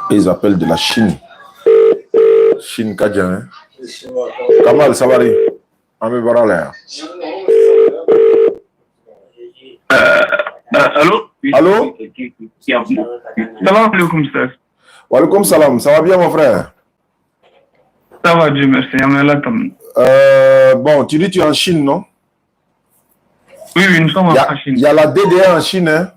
Ils appellent de la Chine. Chine Kadjan. Hein? Kamal Savari. Amé Barala. Allô? Allô? Salam alaikum, sir. Wa alaikum salam. Ça va bien, mon frère? Ça va, Dieu merci. Bon, tu dis que tu es en Chine, non? Oui, nous sommes en Chine. Il y a la DDA en Chine, hein?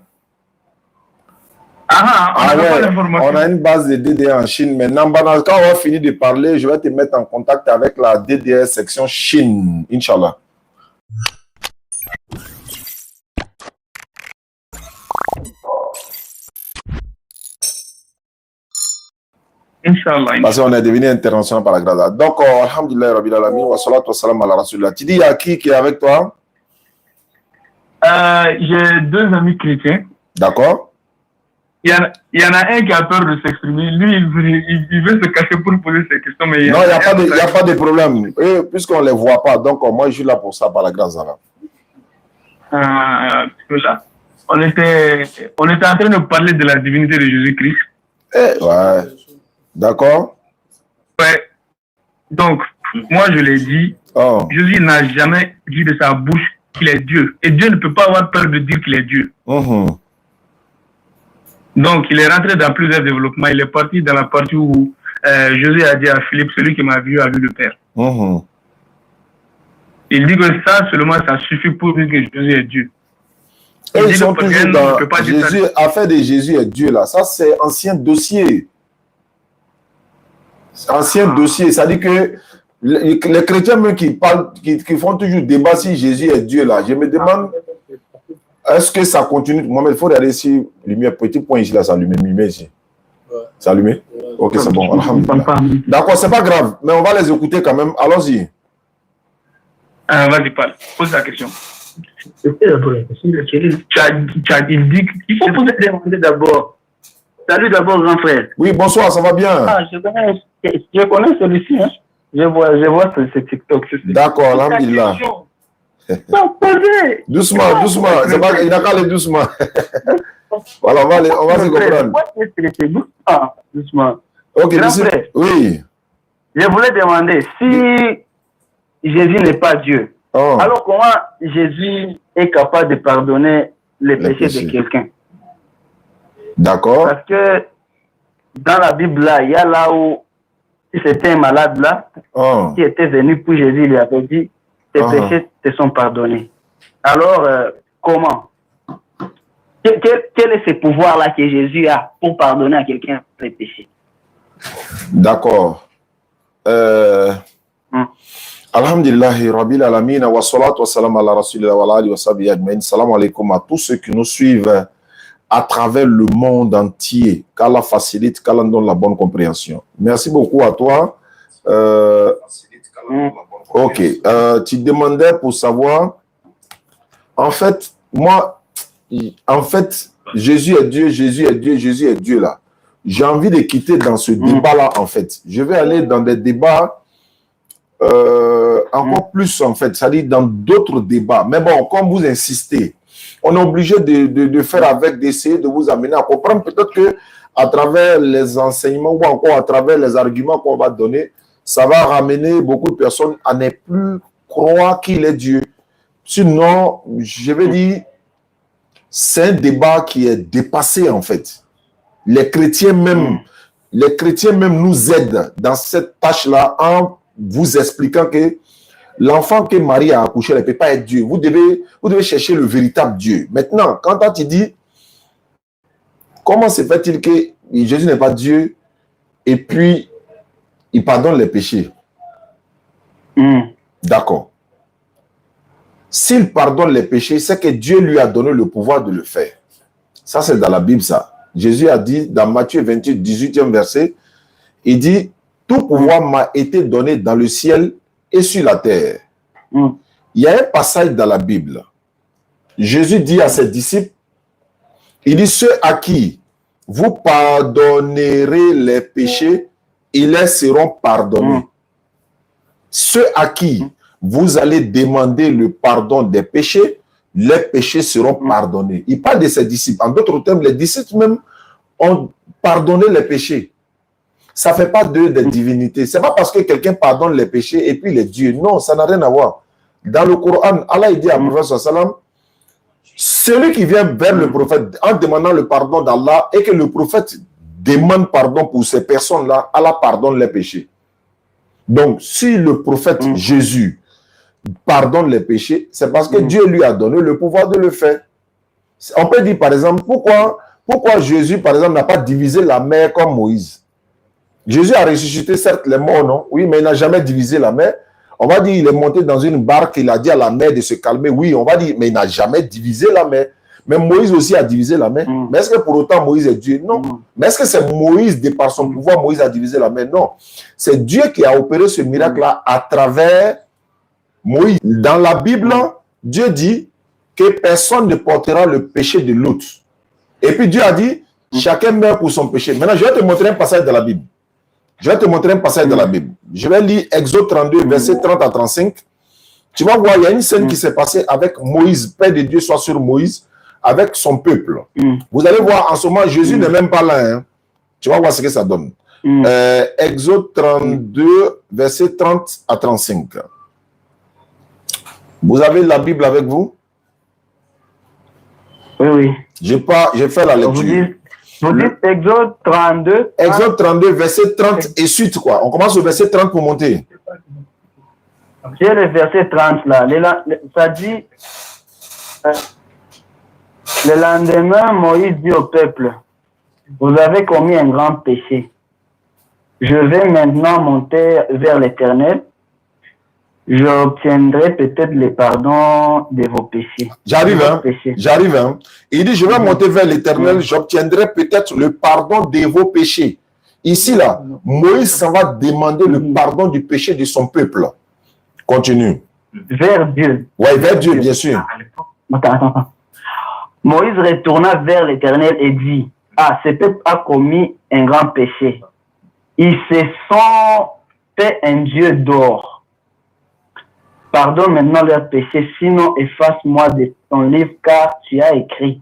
On a une base de DDA en Chine. Maintenant, quand on va finir de parler, je vais te mettre en contact avec la DDA section Chine, Inch'Allah. Inch'Allah. Parce qu'on est devenu international par la grâce. Donc, alhamdulillah, rabbil alamin, wa salatu wa salam ala rasulillah. Tu dis, il y a qui est avec toi? J'ai deux amis chrétiens. D'accord. Il y en a un qui a peur de s'exprimer. Lui, il veut se cacher pour poser ses questions. Mais non, il n'y a pas de problème. Puisqu'on ne les voit pas, donc moi, je suis là pour ça, par la grâce d'Allah. On était en train de parler de la divinité de Jésus-Christ. Ouais. D'accord. Ouais. Donc, moi, je l'ai dit. Jésus n'a jamais dit de sa bouche qu'il est Dieu. Et Dieu ne peut pas avoir peur de dire qu'il est Dieu. Donc, il est rentré dans plusieurs développements. Il est parti dans la partie où Jésus a dit à Philippe, celui qui m'a vu a vu le Père. Il dit que ça, seulement, ça suffit pour dire que Jésus est Dieu. Et ils sont toujours dans Jésus, affaire de Jésus est Dieu, là. Ça, c'est ancien dossier. Ancien dossier. Ça dit que les chrétiens même qui parlent, qui font toujours débat si Jésus est Dieu, là. Je me demande, est-ce que ça continue? Moi, il faut regarder ici, lumière, petit point ici, là, c'est allumé, lumière ici. C'est allumé? Ok, c'est bon. D'accord, c'est pas grave, mais on va les écouter quand même. Allons-y. Vas-y, parle. Pose la question. Il dit qu'il faut poser demander d'abord. Salut d'abord, grand frère. Oui, bonsoir, ça va bien? Je connais celui-ci. Hein. Je vois ce TikTok. D'accord, alhamdulillah. Doucement. Il n'a qu'à aller doucement. Voilà, on va se comprendre. Doucement. Ok, oui. Je voulais demander si Jésus n'est pas Dieu. Alors comment Jésus est capable de pardonner les péchés de quelqu'un? D'accord. Parce que dans la Bible, là, il y a là où si c'était un malade là, qui était venu pour Jésus, il lui avait dit, tes péchés te sont pardonnés. Alors, comment? Quel est ce pouvoir-là que Jésus a pour pardonner à quelqu'un ses péchés? D'accord. Alhamdulillahi Rabbil Alamin wa salatu wa salam ala rasulillah wa alihi wa sahbihi ajma'in. Salam alaikum à tous ceux qui nous suivent à travers le monde entier. Qu'Allah facilite, qu'Allah donne la bonne compréhension. Merci beaucoup à toi. Ok. Tu demandais pour savoir. En fait, Jésus est Dieu, Jésus est Dieu, Jésus est Dieu là. J'ai envie de quitter dans ce débat-là, en fait. Je vais aller dans des débats encore plus, en fait, c'est-à-dire dans d'autres débats. Mais bon, comme vous insistez, on est obligé de faire avec, d'essayer de vous amener à comprendre. Peut-être que à travers les enseignements ou encore à travers les arguments qu'on va donner, ça va ramener beaucoup de personnes à ne plus croire qu'il est Dieu. Sinon, je vais dire, c'est un débat qui est dépassé, en fait. Les chrétiens même nous aident dans cette tâche-là en vous expliquant que l'enfant que Marie a accouché ne peut pas être Dieu. Vous devez chercher le véritable Dieu. Maintenant, quand tu dis, comment se fait-il que Jésus n'est pas Dieu et puis il pardonne les péchés? D'accord. S'il pardonne les péchés, c'est que Dieu lui a donné le pouvoir de le faire. Ça, c'est dans la Bible, ça. Jésus a dit dans Matthieu 28, 18e verset, il dit, tout pouvoir m'a été donné dans le ciel et sur la terre. Il y a un passage dans la Bible. Jésus dit à ses disciples, il dit, ceux à qui vous pardonnerez les péchés, ils les seront pardonnés. Ceux à qui vous allez demander le pardon des péchés, les péchés seront pardonnés. Il parle de ses disciples. En d'autres termes, les disciples même ont pardonné les péchés. Ça ne fait pas d'eux des divinités. Ce n'est pas parce que quelqu'un pardonne les péchés et puis les dieux. Non, ça n'a rien à voir. Dans le Coran, Allah il dit à prophète sallam, celui qui vient vers le prophète en demandant le pardon d'Allah et que le prophète demande pardon pour ces personnes-là, Allah pardonne les péchés. Donc, si le prophète Jésus pardonne les péchés, c'est parce que Dieu lui a donné le pouvoir de le faire. On peut dire, par exemple, pourquoi Jésus, par exemple, n'a pas divisé la mer comme Moïse? Jésus a ressuscité, certes, les morts, non? Oui, mais il n'a jamais divisé la mer. On va dire, il est monté dans une barque, il a dit à la mer de se calmer. Oui, on va dire, mais il n'a jamais divisé la mer. Mais Moïse aussi a divisé la mer. Mais est-ce que pour autant Moïse est Dieu? Non. Mais est-ce que c'est Moïse, de par son pouvoir, Moïse a divisé la mer? Non. C'est Dieu qui a opéré ce miracle-là à travers Moïse. Dans la Bible, Dieu dit que personne ne portera le péché de l'autre. Et puis Dieu a dit, chacun meurt pour son péché. Maintenant, je vais te montrer un passage de la Bible. Je vais te montrer un passage de la Bible. Je vais lire Exode 32, versets 30 à 35. Tu vas voir, il y a une scène qui s'est passée avec Moïse, Père de Dieu soit sur Moïse, avec son peuple. Vous allez voir, en ce moment, Jésus n'est même pas là. Hein. Tu vas voir ce que ça donne. Exode 32, versets 30 à 35. Vous avez la Bible avec vous? Oui, oui. J'ai fait la lecture. Vous dites Exode 32. Exode 32, verset 30 et suite, quoi. On commence au verset 30 pour monter. J'ai le verset 30 là. Ça dit, le lendemain, Moïse dit au peuple, vous avez commis un grand péché. Je vais maintenant monter vers l'Éternel. J'obtiendrai peut-être le pardon de vos péchés. J'arrive, hein. J'arrive, hein. Il dit, je vais monter vers l'Éternel, j'obtiendrai peut-être le pardon de vos péchés. Ici, là, Moïse s'en va demander le pardon du péché de son peuple. Continue. Vers Dieu. Oui, vers Dieu, bien sûr. Attends. Moïse retourna vers l'Éternel et dit, ce peuple a commis un grand péché. Ils se sont fait un Dieu d'or. Pardonne maintenant leurs péchés, sinon efface-moi de ton livre car tu as écrit.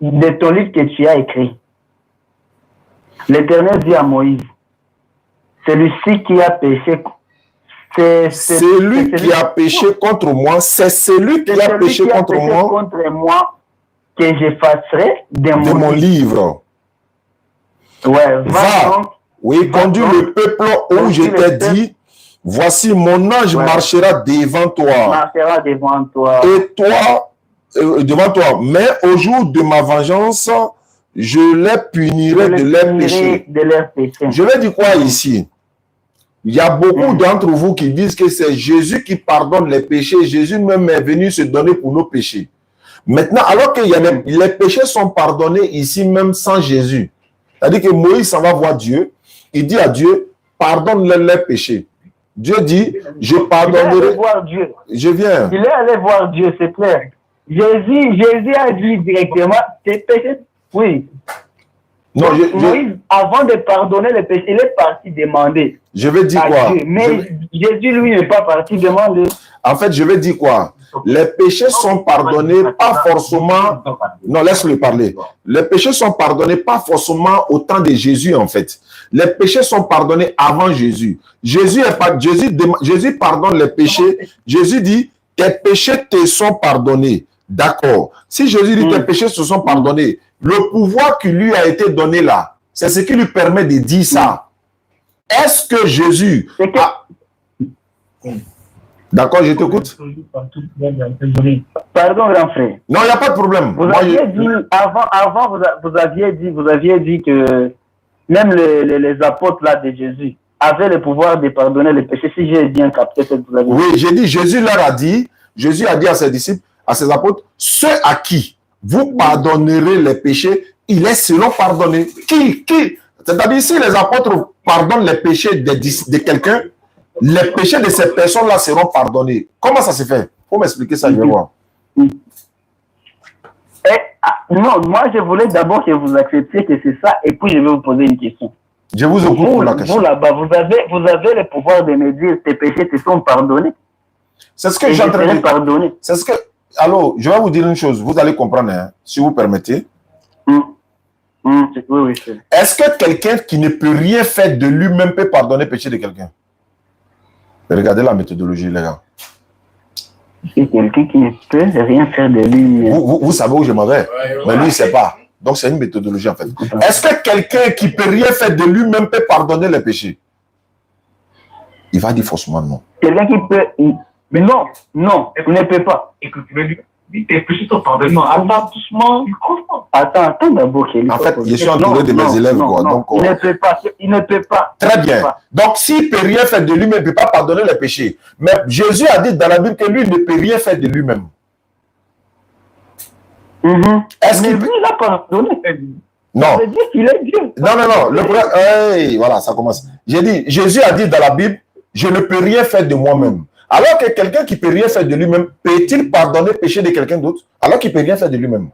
De ton livre que tu as écrit. L'Éternel dit à Moïse, celui-ci qui a péché, c'est celui qui a péché contre moi, c'est celui qui a péché contre moi que j'effacerai de mon livre. Ouais, va. Oui, conduis le peuple où je t'ai dit, voici mon ange marchera devant toi. Et toi, devant toi. Mais au jour de ma vengeance, je les punirai de leurs péchés. Je vais dire quoi ici? Il y a beaucoup d'entre vous qui disent que c'est Jésus qui pardonne les péchés. Jésus même est venu se donner pour nos péchés. Maintenant, alors que les péchés sont pardonnés ici même sans Jésus. C'est-à-dire que Moïse s'en va voir Dieu. Il dit à Dieu, pardonne les péchés. Dieu dit, je pardonnerai. Il est allé voir Dieu. Je viens. Il est allé voir Dieu, c'est clair. Jésus a dit directement, tes péchés, oui. Non, Moïse, avant de pardonner les péchés, il est parti demander. Je vais dire quoi? Dieu. Mais Jésus, lui, n'est pas parti demander. En fait, je vais dire quoi? Les péchés sont pardonnés, pas forcément... Non, laisse-le parler. Les péchés sont pardonnés, pas forcément au temps de Jésus, en fait. Les péchés sont pardonnés avant Jésus. Jésus pardonne les péchés. Jésus dit, tes péchés te sont pardonnés. D'accord. Si Jésus dit, tes péchés se sont pardonnés, le pouvoir qui lui a été donné là, c'est ce qui lui permet de dire ça. Est-ce que Jésus... D'accord, je t'écoute. Pardon, grand frère. Non, il n'y a pas de problème. Vous aviez dit, avant vous aviez dit que même les apôtres là de Jésus avaient le pouvoir de pardonner les péchés. Si j'ai bien capté ce que vous avez dit. Oui, j'ai dit, Jésus a dit à ses disciples, à ses apôtres, ceux à qui vous pardonnerez les péchés, il est selon pardonné. Qui? C'est-à-dire, si les apôtres pardonnent les péchés de quelqu'un, les péchés de ces personnes-là seront pardonnés. Comment ça se fait? Il faut m'expliquer ça, je vais voir. Non, moi je voulais d'abord que vous acceptiez que c'est ça, et puis je vais vous poser une question. Je vous écoute pour la question. Vous là-bas, vous avez le pouvoir de me dire tes péchés te sont pardonnés. C'est ce que j'ai en train de dire. C'est ce que... Alors, je vais vous dire une chose, vous allez comprendre, hein, si vous permettez. Oui. Est-ce que quelqu'un qui ne peut rien faire de lui-même peut pardonner le péché de quelqu'un? Regardez la méthodologie, les gars. C'est quelqu'un qui ne peut rien faire de lui. Vous savez où je m'en vais, mais lui, il ne sait pas. Donc, c'est une méthodologie, en fait. Est-ce que quelqu'un qui ne peut rien faire de lui-même peut pardonner les péchés? Il va dire forcément non. Quelqu'un qui peut... Mais non, il ne peut pas. Écoute, tu veux dire, tes péchés sont pardonnés. Attends, doucement. Attends d'abord. En fait, je suis entouré de mes élèves. Donc, il ne peut pas. Très bien. Donc, s'il ne peut rien faire de lui-même, il ne peut pas pardonner les péchés. Mais Jésus a dit dans la Bible que lui ne peut rien faire de lui-même. Est-ce qu'il peut... il n'a pas pardonné? Non. Ça veut dire qu'il est Dieu. Non. Le problème... Hey, voilà, ça commence. J'ai dit, Jésus a dit dans la Bible, je ne peux rien faire de moi-même. Alors que quelqu'un qui ne peut rien faire de lui-même, peut-il pardonner le péché de quelqu'un d'autre? Alors qu'il ne peut rien faire de lui-même.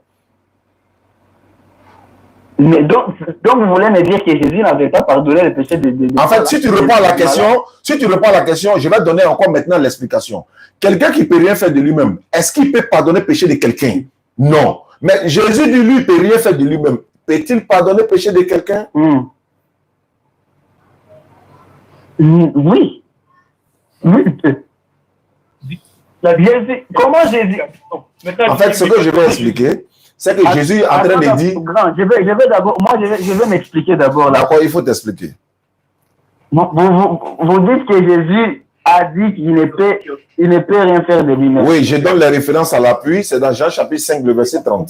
Mais donc, vous voulez me dire que Jésus n'avait pas pardonné le péché de En fait, si tu réponds à la question, je vais donner encore maintenant l'explication. Quelqu'un qui ne peut rien faire de lui-même, est-ce qu'il peut pardonner le péché de quelqu'un? Non. Mais Jésus dit, lui, il ne peut rien faire de lui-même. Peut-il pardonner le péché de quelqu'un? Oui. Comment Jésus... En fait, ce que je vais expliquer, c'est que Jésus est en train de dire... Je vais d'abord... Moi, je vais m'expliquer d'abord. D'accord, il faut t'expliquer. Vous dites que Jésus a dit qu'il ne peut rien faire de lui-même. Oui, je donne les références à l'appui. C'est dans Jean chapitre 5, le verset 30.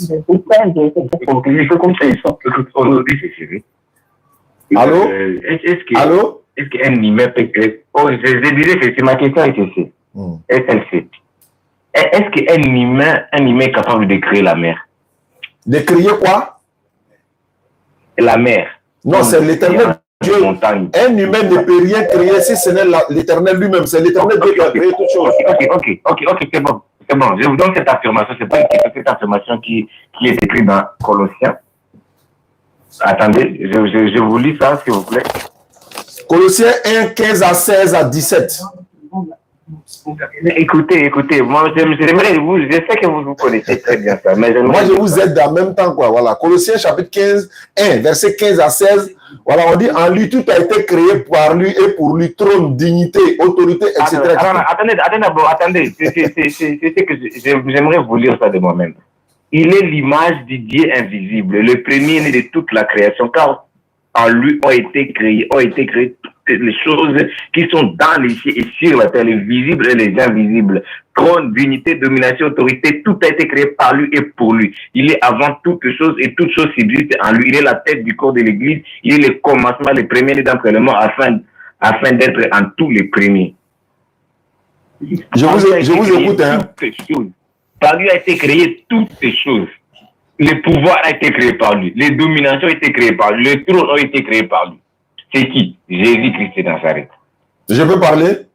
Allô? Allô? Est-ce qu'un humain peut créer... Oh, je dirais que ma question est ceci. Est-ce qu'un humain est capable de créer la mer? De créer quoi? La mer. Non, c'est l'éternel Dieu. Un humain ne peut rien créer si ce n'est l'éternel lui-même. C'est l'éternel Dieu qui a créé toutes choses. Ok, c'est bon. C'est bon. Je vous donne cette affirmation. C'est pas cette affirmation qui est écrite dans Colossiens. Attendez, je vous lis ça, s'il vous plaît. Colossiens 1, 15 à 16 à 17. Écoutez, moi j'aimerais vous, je sais que vous connaissez très bien ça, mais moi je vous aide en même temps, quoi. Voilà, Colossiens chapitre 15, 1, verset 15 à 16. Voilà, on dit en lui tout a été créé par lui et pour lui trône, dignité, autorité, etc. Attendez, c'est que j'aimerais vous lire ça de moi-même. Il est l'image du Dieu invisible, le premier-né de toute la création, car en lui ont été créées toutes les choses qui sont dans les cieux et sur la terre, les visibles et les invisibles. Trône, dignité, domination, autorité, tout a été créé par lui et pour lui. Il est avant toutes choses et toutes choses subsistent en lui. Il est la tête du corps de l'Église. Il est le commencement, le premier d'entre les morts, afin d'être en tous les premiers. Je vous écoute. Hein. Par lui a été créé toutes ces choses. Le pouvoir a été créé par lui. Les dominations ont été créées par lui. Les trônes ont été créés par lui. C'est qui? Jésus-Christ de Nazareth. Je peux parler?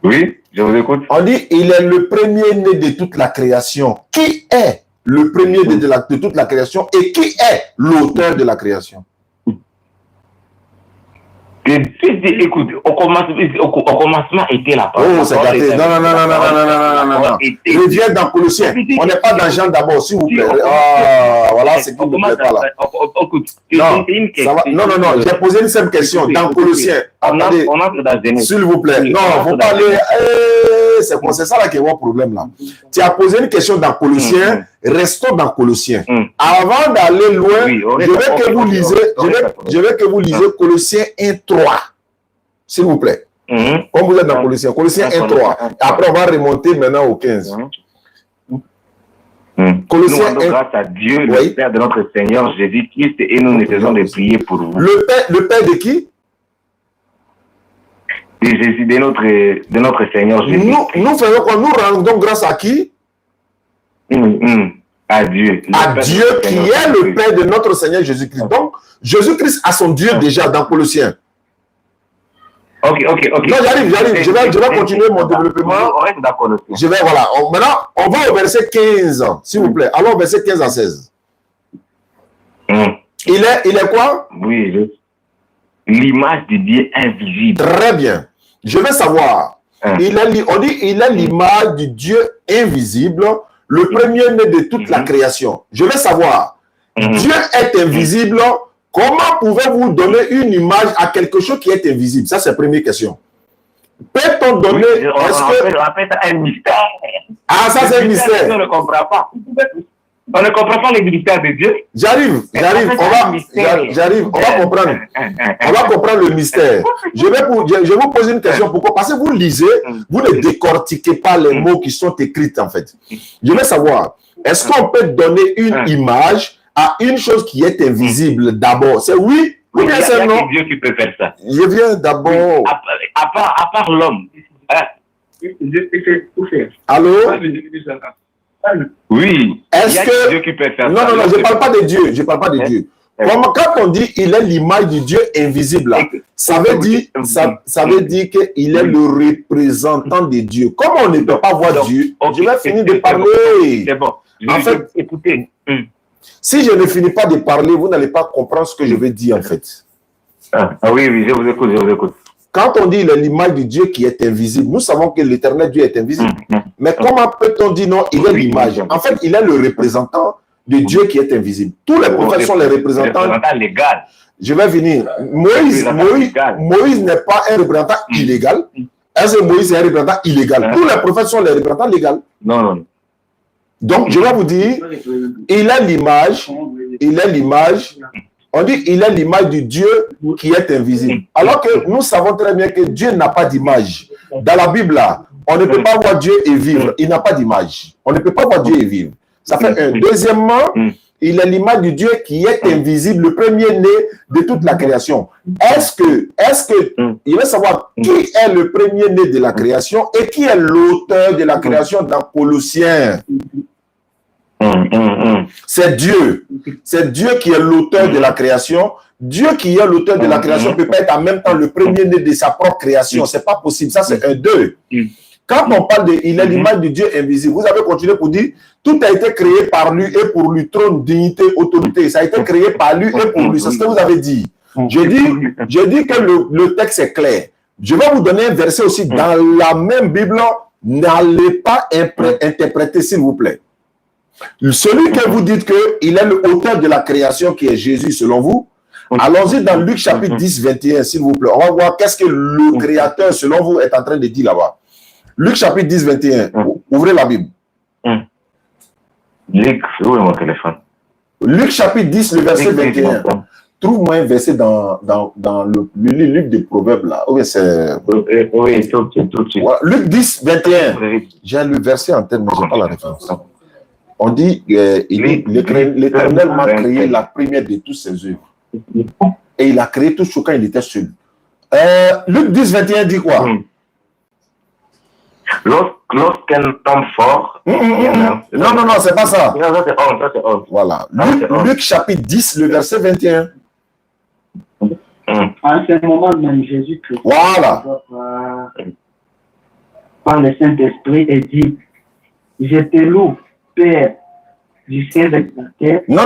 Oui, je vous écoute. On dit, il est le premier-né de toute la création. Qui est le premier-né de toute la création et qui est l'auteur de la création? Écoute, au commencement était la parole. Oh, c'est gâté. Non. Reviens dans Colossiens. On n'est pas dans Jean d'abord, s'il vous plaît. Ah, voilà, c'est qui ne plaît pas là. Non. J'ai posé une simple question. Dans Colossiens. Attendez, s'il vous plaît. Non, il ne faut pas aller. C'est ça là qui est mon problème là. Tu as posé une question dans Colossiens. Restons dans Colossiens. Avant d'aller loin, je veux que vous lisiez Colossiens 1:3. S'il vous plaît. Comme vous êtes dans Colossiens 1:3. Après, on va remonter maintenant au 15. Colossiens 1. Grâce à Dieu, le Père de notre Seigneur Jésus-Christ, et nous ne faisons de prier pour vous. Le Père de qui? De Jésus, de notre Seigneur Jésus. Nous faisons quoi? Nous rendons grâce à qui? À Dieu. À Dieu qui est le Père de notre Seigneur Jésus-Christ. Donc, Jésus-Christ a son Dieu déjà dans Colossiens. Ok. Non, j'arrive. Je vais continuer mon développement. On reste d'accord. Voilà. Maintenant, on va au verset 15, s'il vous plaît. Alors, verset 15 à 16. Il est quoi? Oui, l'image du Dieu invisible. Très bien. Je veux savoir. On dit il est l'image du Dieu invisible, le premier-né de toute la création. Je veux savoir, Dieu est invisible. Comment pouvez-vous donner une image à quelque chose qui est invisible? Ça, c'est la première question. Peut-on donner... On appelle ça un mystère. Ah, ça, c'est un mystère. On ne comprend pas. On ne comprend pas les mystères de Dieu. J'arrive. On va comprendre. On va comprendre le mystère. Je vais vous poser une question. Pourquoi? Parce que vous lisez, vous ne décortiquez pas les mots qui sont écrits, en fait. Je veux savoir, est-ce qu'on peut donner une image à une chose qui est invisible d'abord? C'est oui ou bien c'est non? C'est Dieu qui peut faire ça. Je viens d'abord. À part l'homme. Allô? Oui. Est-ce que Dieu qui peut faire non, ça. non, je ne parle pas de Dieu. Je ne parle pas de Dieu. Comme quand on dit il est l'image du Dieu invisible, là, ça veut dire qu'il est le représentant de Dieu. Comme on ne peut pas voir Dieu, je vais finir de parler. C'est bon. En fait, écoutez. Si je ne finis pas de parler, vous n'allez pas comprendre ce que je veux dire en fait. Ah oui, je vous écoute. Quand on dit il est l'image du Dieu qui est invisible, nous savons que l'éternel Dieu est invisible. Mais comment peut-on dire non, il est l'image? En fait, il est le représentant de Dieu qui est invisible. Tous les prophètes sont les représentants. Légal. Je vais venir. Moïse n'est pas un représentant illégal. Est-ce que Moïse est un représentant illégal? Tous les prophètes sont les représentants légaux. Non. Donc, je vais vous dire, il est l'image, on dit il est l'image du Dieu qui est invisible. Alors que nous savons très bien que Dieu n'a pas d'image. Dans la Bible, là, on ne peut pas voir Dieu et vivre. Il n'a pas d'image. On ne peut pas voir Dieu et vivre. Ça fait un. Deuxièmement, il est l'image du Dieu qui est invisible, le premier-né de toute la création. Est-ce que, il veut savoir qui est le premier-né de la création et qui est l'auteur de la création dans Colossiens? C'est Dieu. C'est Dieu qui est l'auteur de la création. Dieu qui est l'auteur de la création ne peut pas être en même temps le premier-né de sa propre création. C'est pas possible. Ça, c'est un deux. Quand on parle de il est l'image du Dieu invisible, vous avez continué pour dire tout a été créé par lui et pour lui, trône, dignité, autorité. Ça a été créé par lui et pour lui. C'est ce que vous avez dit. Je dis que le texte est clair. Je vais vous donner un verset aussi dans la même Bible. N'allez pas interpréter, s'il vous plaît. Celui que vous dites qu'il est l'auteur de la création qui est Jésus selon vous, allons-y dans Luc chapitre 10, 21, s'il vous plaît. On va voir qu'est-ce que le créateur selon vous est en train de dire là-bas. Luc chapitre 10, 21. Ouvrez la Bible. Luc, où est mon téléphone? Luc chapitre 10, le verset 21. Trouve-moi un verset dans le livre des Proverbes là. Oui, c'est... Oui, tout de suite. Luc 10, 21. J'ai le verset en tête, mais je n'ai pas la référence. On dit l'Éternel m'a créé la première de toutes ses œuvres. Et il a créé tout ce quand il était seul. Luc 10, 21 dit quoi? Lorsqu'un homme fort... Non, c'est pas ça. Non, c'est 11. Voilà. Luc chapitre 10, le verset 21. En ce moment même, Jésus-Christ, voilà, par le Saint-Esprit, et dit, je te loue, Père du ciel et de la terre. Non,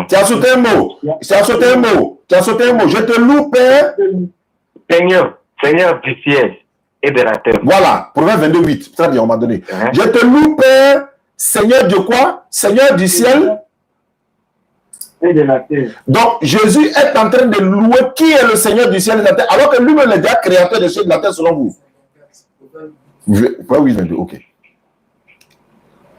tu as sauté un mot. Je te loue, Père. Seigneur du ciel et de la terre. Voilà, Proverbe 22, 8. Très bien, on m'a donné. Je te loue, Père, Seigneur de quoi? Seigneur du ciel et de la terre. Donc, Jésus est en train de louer qui est le Seigneur du ciel et de la terre, alors que lui-même est déjà créateur des cieux et de la terre selon vous. Oui, 22, ok.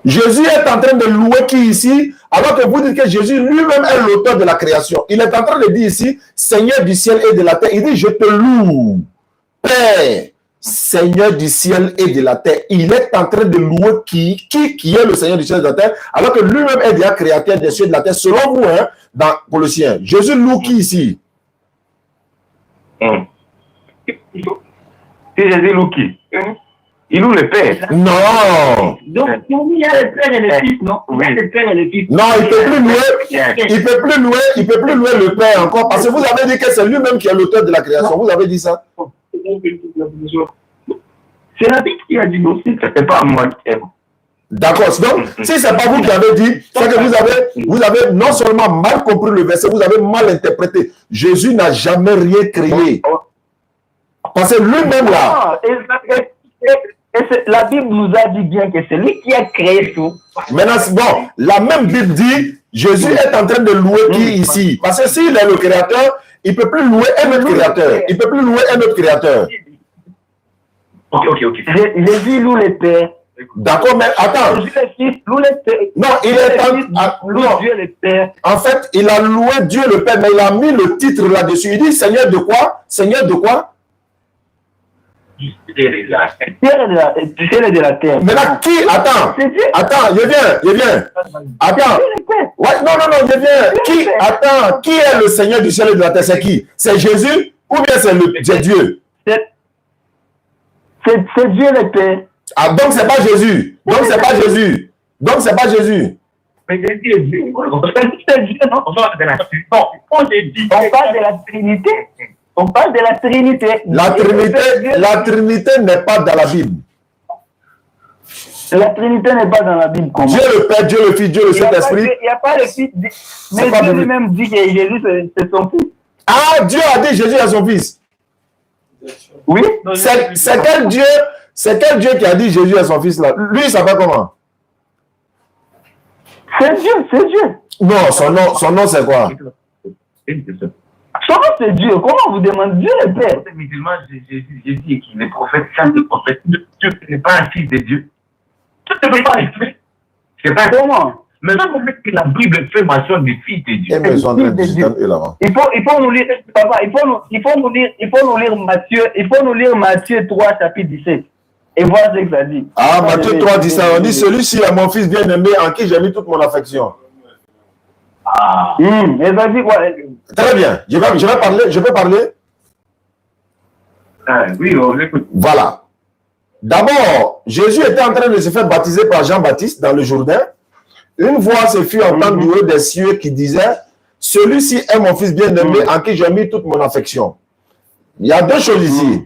Jésus est en train de louer qui ici, alors que vous dites que Jésus lui-même est l'auteur de la création. Il est en train de dire ici, Seigneur du ciel et de la terre. Il dit, je te loue, Père, Seigneur du ciel et de la terre. Il est en train de louer qui est le Seigneur du ciel et de la terre, alors que lui-même est déjà créateur des cieux et de la terre, selon vous, hein, dans Colossiens. Jésus loue qui ici? Si Jésus loue qui? Il loue le Père. Non. Donc, il y a le Père et le Fils, non? Il y a le Père et le Fils. Non, il ne peut plus louer le Père encore, parce que vous avez dit que c'est lui-même qui est l'auteur de la création. Vous avez dit ça? C'est la Bible qui a dit non, c'est pas moi qui aime. D'accord. Donc, si ce n'est pas vous qui avez dit, c'est que vous avez non seulement mal compris le verset, vous avez mal interprété. Jésus n'a jamais rien créé. Parce que lui-même là... La Bible nous a dit bien que c'est lui qui a créé tout. Maintenant, bon, la même Bible dit Jésus est en train de louer qui ici? Parce que s'il est le créateur, il ne peut plus louer un autre créateur. Il ne peut plus louer un autre créateur. Ok. Jésus loue le Père. D'accord, mais attends. Jésus le Fils loue le Père. Non, il est loue Dieu le Père. En fait, il a loué Dieu le Père, mais il a mis le titre là-dessus. Il dit Seigneur de quoi? Seigneur de quoi? Du ciel et de la terre. Maintenant, qui? Attends, je viens. Attends. Ouais, non, je viens. Qui? Attends, qui est le Seigneur du ciel et de la terre? C'est qui? C'est Jésus ou bien c'est Dieu? C'est Dieu le Père. Ah, donc c'est pas Jésus. Donc c'est pas Jésus. Mais c'est Dieu, non? On parle de la Trinité. On parle de la Trinité. La Trinité n'est pas dans la Bible. La Trinité n'est pas dans la Bible. Comment? Dieu le Père, Dieu le Fils, Dieu le Saint-Esprit. Il n'y a pas de Fils. Mais Dieu lui-même dit que Jésus, c'est son Fils. Ah, Dieu a dit Jésus à son Fils. Oui. C'est quel Dieu qui a dit Jésus à son Fils là? Lui, il s'appelle comment? C'est Dieu. Non, son nom c'est quoi? Son nom c'est Dieu. Comment vous demandez Dieu le Père? Les musulmans, j'ai dit qu'il est prophète, sans le prophète. Dieu n'est pas un fils de Dieu. Tu ne peux pas l'expliquer. C'est pas comment. Mais ça vous fait que la Bible fait mention des fils de Dieu. Il faut nous lire, papa, il faut nous lire Matthieu 3, chapitre 17. Et voir ce que ça dit. Ah, Matthieu 3, 17. On dit celui-ci est mon fils bien-aimé en qui j'ai mis toute mon affection. Ah. Et ça dit quoi? Très bien. Je peux parler? Ah, oui, on l'écoute. Voilà. D'abord, Jésus était en train de se faire baptiser par Jean-Baptiste dans le Jourdain. Une voix se fit entendre du haut des cieux qui disait « Celui-ci est mon fils bien-aimé en qui j'ai mis toute mon affection. » Il y a deux choses ici.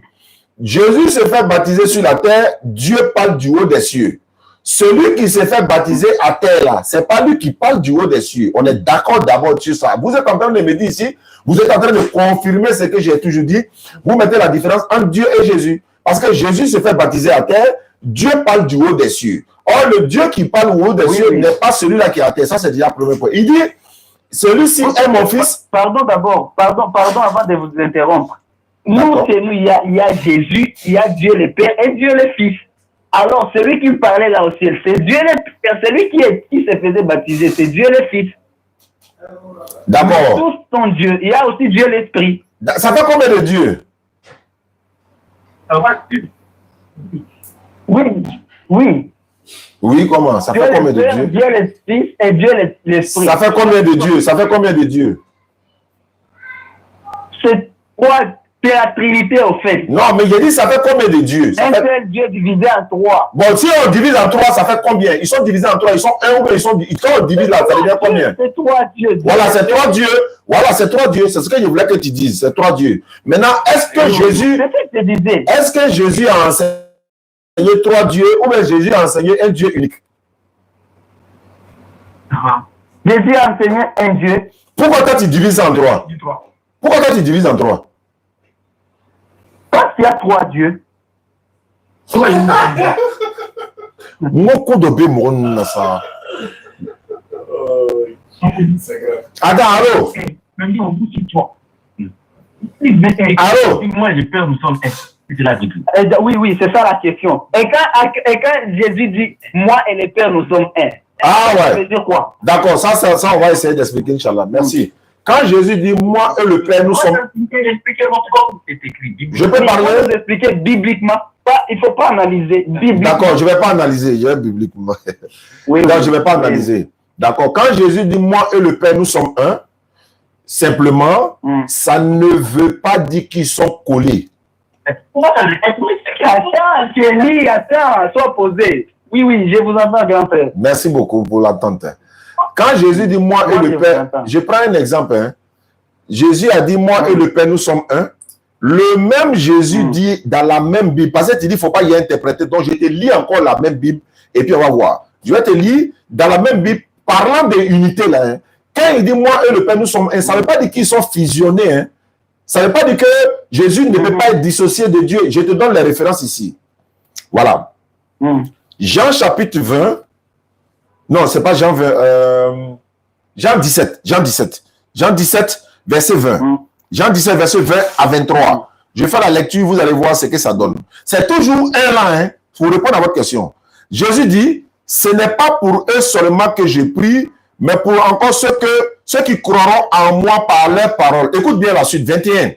Jésus se fait baptiser sur la terre, Dieu parle du haut des cieux. Celui qui se fait baptiser à terre là, c'est pas lui qui parle du haut des cieux. On est d'accord d'abord sur ça. Vous êtes en train de me dire ici, vous êtes en train de confirmer ce que j'ai toujours dit. Vous mettez la différence entre Dieu et Jésus. Parce que Jésus se fait baptiser à terre, Dieu parle du haut des cieux. Or, le Dieu qui parle du haut des cieux n'est pas celui-là qui est à terre. Ça, c'est déjà le premier point. Il dit, celui-ci est mon fils. Pardon d'abord, pardon avant de vous interrompre. Nous, c'est nous, il y a Jésus, il y a Dieu le Père et Dieu le Fils. Alors, celui qui parlait là au ciel, c'est Dieu le Père. Celui qui se faisait baptiser, c'est Dieu le Fils. D'abord. Tous sont Dieu. Il y a aussi Dieu l'Esprit. Ça fait combien de dieux? Oui. Oui, comment? Ça fait combien de dieux? Dieu le Fils et Dieu l'Esprit. Ça fait combien de dieux? C'est quoi? C'est la Trinité, au fait. Non, mais j'ai dit, ça fait combien de dieux? Un seul Dieu divisé en trois. Bon, si on divise en trois, ça fait combien? Ils sont divisés en trois. Ils sont un ou bien ils divisent là, ça devient combien? C'est trois dieux. Voilà, c'est trois dieux. Voilà, c'est trois dieux. C'est ce que je voulais que tu dises. C'est trois dieux. Maintenant, est-ce que Jésus a enseigné trois dieux ou bien Jésus a enseigné un Dieu unique? Jésus a enseigné un Dieu. Pourquoi toi tu divises en trois? Pourquoi toi tu divises en trois? Parce qu'il y a trois dieux. Moko de bémon ça. Attends, allô? Allô? Moi, j'ai peur, nous sommes un. Oui, c'est ça la question. Et quand Jésus dit, moi et le Père, nous sommes un. Ah ouais. Ça veut dire quoi? D'accord, ça, on va essayer d'expliquer, Inch'Allah. Merci. Quand Jésus dit, moi et le Père, nous sommes... Je peux parler? Je vais vous expliquer bibliquement. Il ne faut pas analyser bibliquement. D'accord, je ne vais pas analyser. Je vais bibliquement. Oui, donc, je ne vais pas analyser. D'accord, quand Jésus dit, moi et le Père, nous sommes un, simplement, ça ne veut pas dire qu'ils sont collés. Attends, sois posé. Oui, je vous entends, grand-père. Merci beaucoup pour l'attente. Quand Jésus dit moi et le Père, je prends un exemple. Hein. Jésus a dit moi et le Père, nous sommes un. Le même Jésus dit dans la même Bible, parce que tu dis, il ne faut pas y interpréter. Donc, je te lis encore la même Bible et puis on va voir. Je vais te lire dans la même Bible, parlant de unité là. Hein. Quand il dit moi et le Père, nous sommes un, ça ne veut pas dire qu'ils sont fusionnés. Hein. Ça ne veut pas dire que Jésus ne peut pas être dissocié de Dieu. Je te donne les références ici. Voilà. Jean chapitre 20. Non, ce n'est pas Jean 20. Jean 17, verset 20. Jean 17, verset 20 à 23. Je fais la lecture, vous allez voir ce que ça donne. C'est toujours un là, hein, pour répondre à votre question. Jésus dit, ce n'est pas pour eux seulement que je prie, mais pour encore ceux qui croiront en moi par leurs paroles. Écoute bien la suite, 21.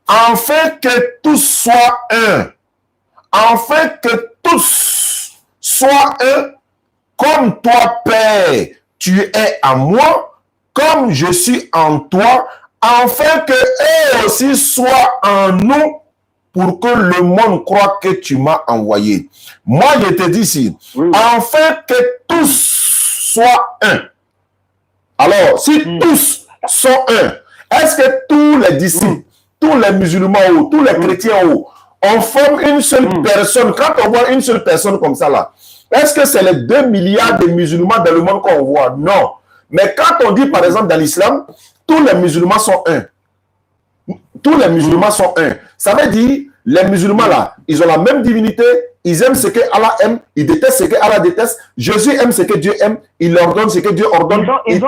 Afin que tous soient un. Afin que tous soient un, comme toi, Père, tu es en moi, comme je suis en toi, afin que eux aussi soient en nous, pour que le monde croie que tu m'as envoyé. Moi, je te dis ici, afin que tous soient un. Alors, si tous sont un, est-ce que tous les disciples, tous les musulmans ou tous les chrétiens ou on forme une seule personne? Quand on voit une seule personne comme ça là, est-ce que c'est les 2 milliards de musulmans dans le monde qu'on voit? Non. Mais quand on dit par exemple dans l'islam, tous les musulmans sont un. Tous les musulmans sont un. Ça veut dire, les musulmans là, ils ont la même divinité, ils aiment ce que Allah aime, ils détestent ce que Allah déteste, Jésus aime ce que Dieu aime, il ordonne ce que Dieu ordonne. Les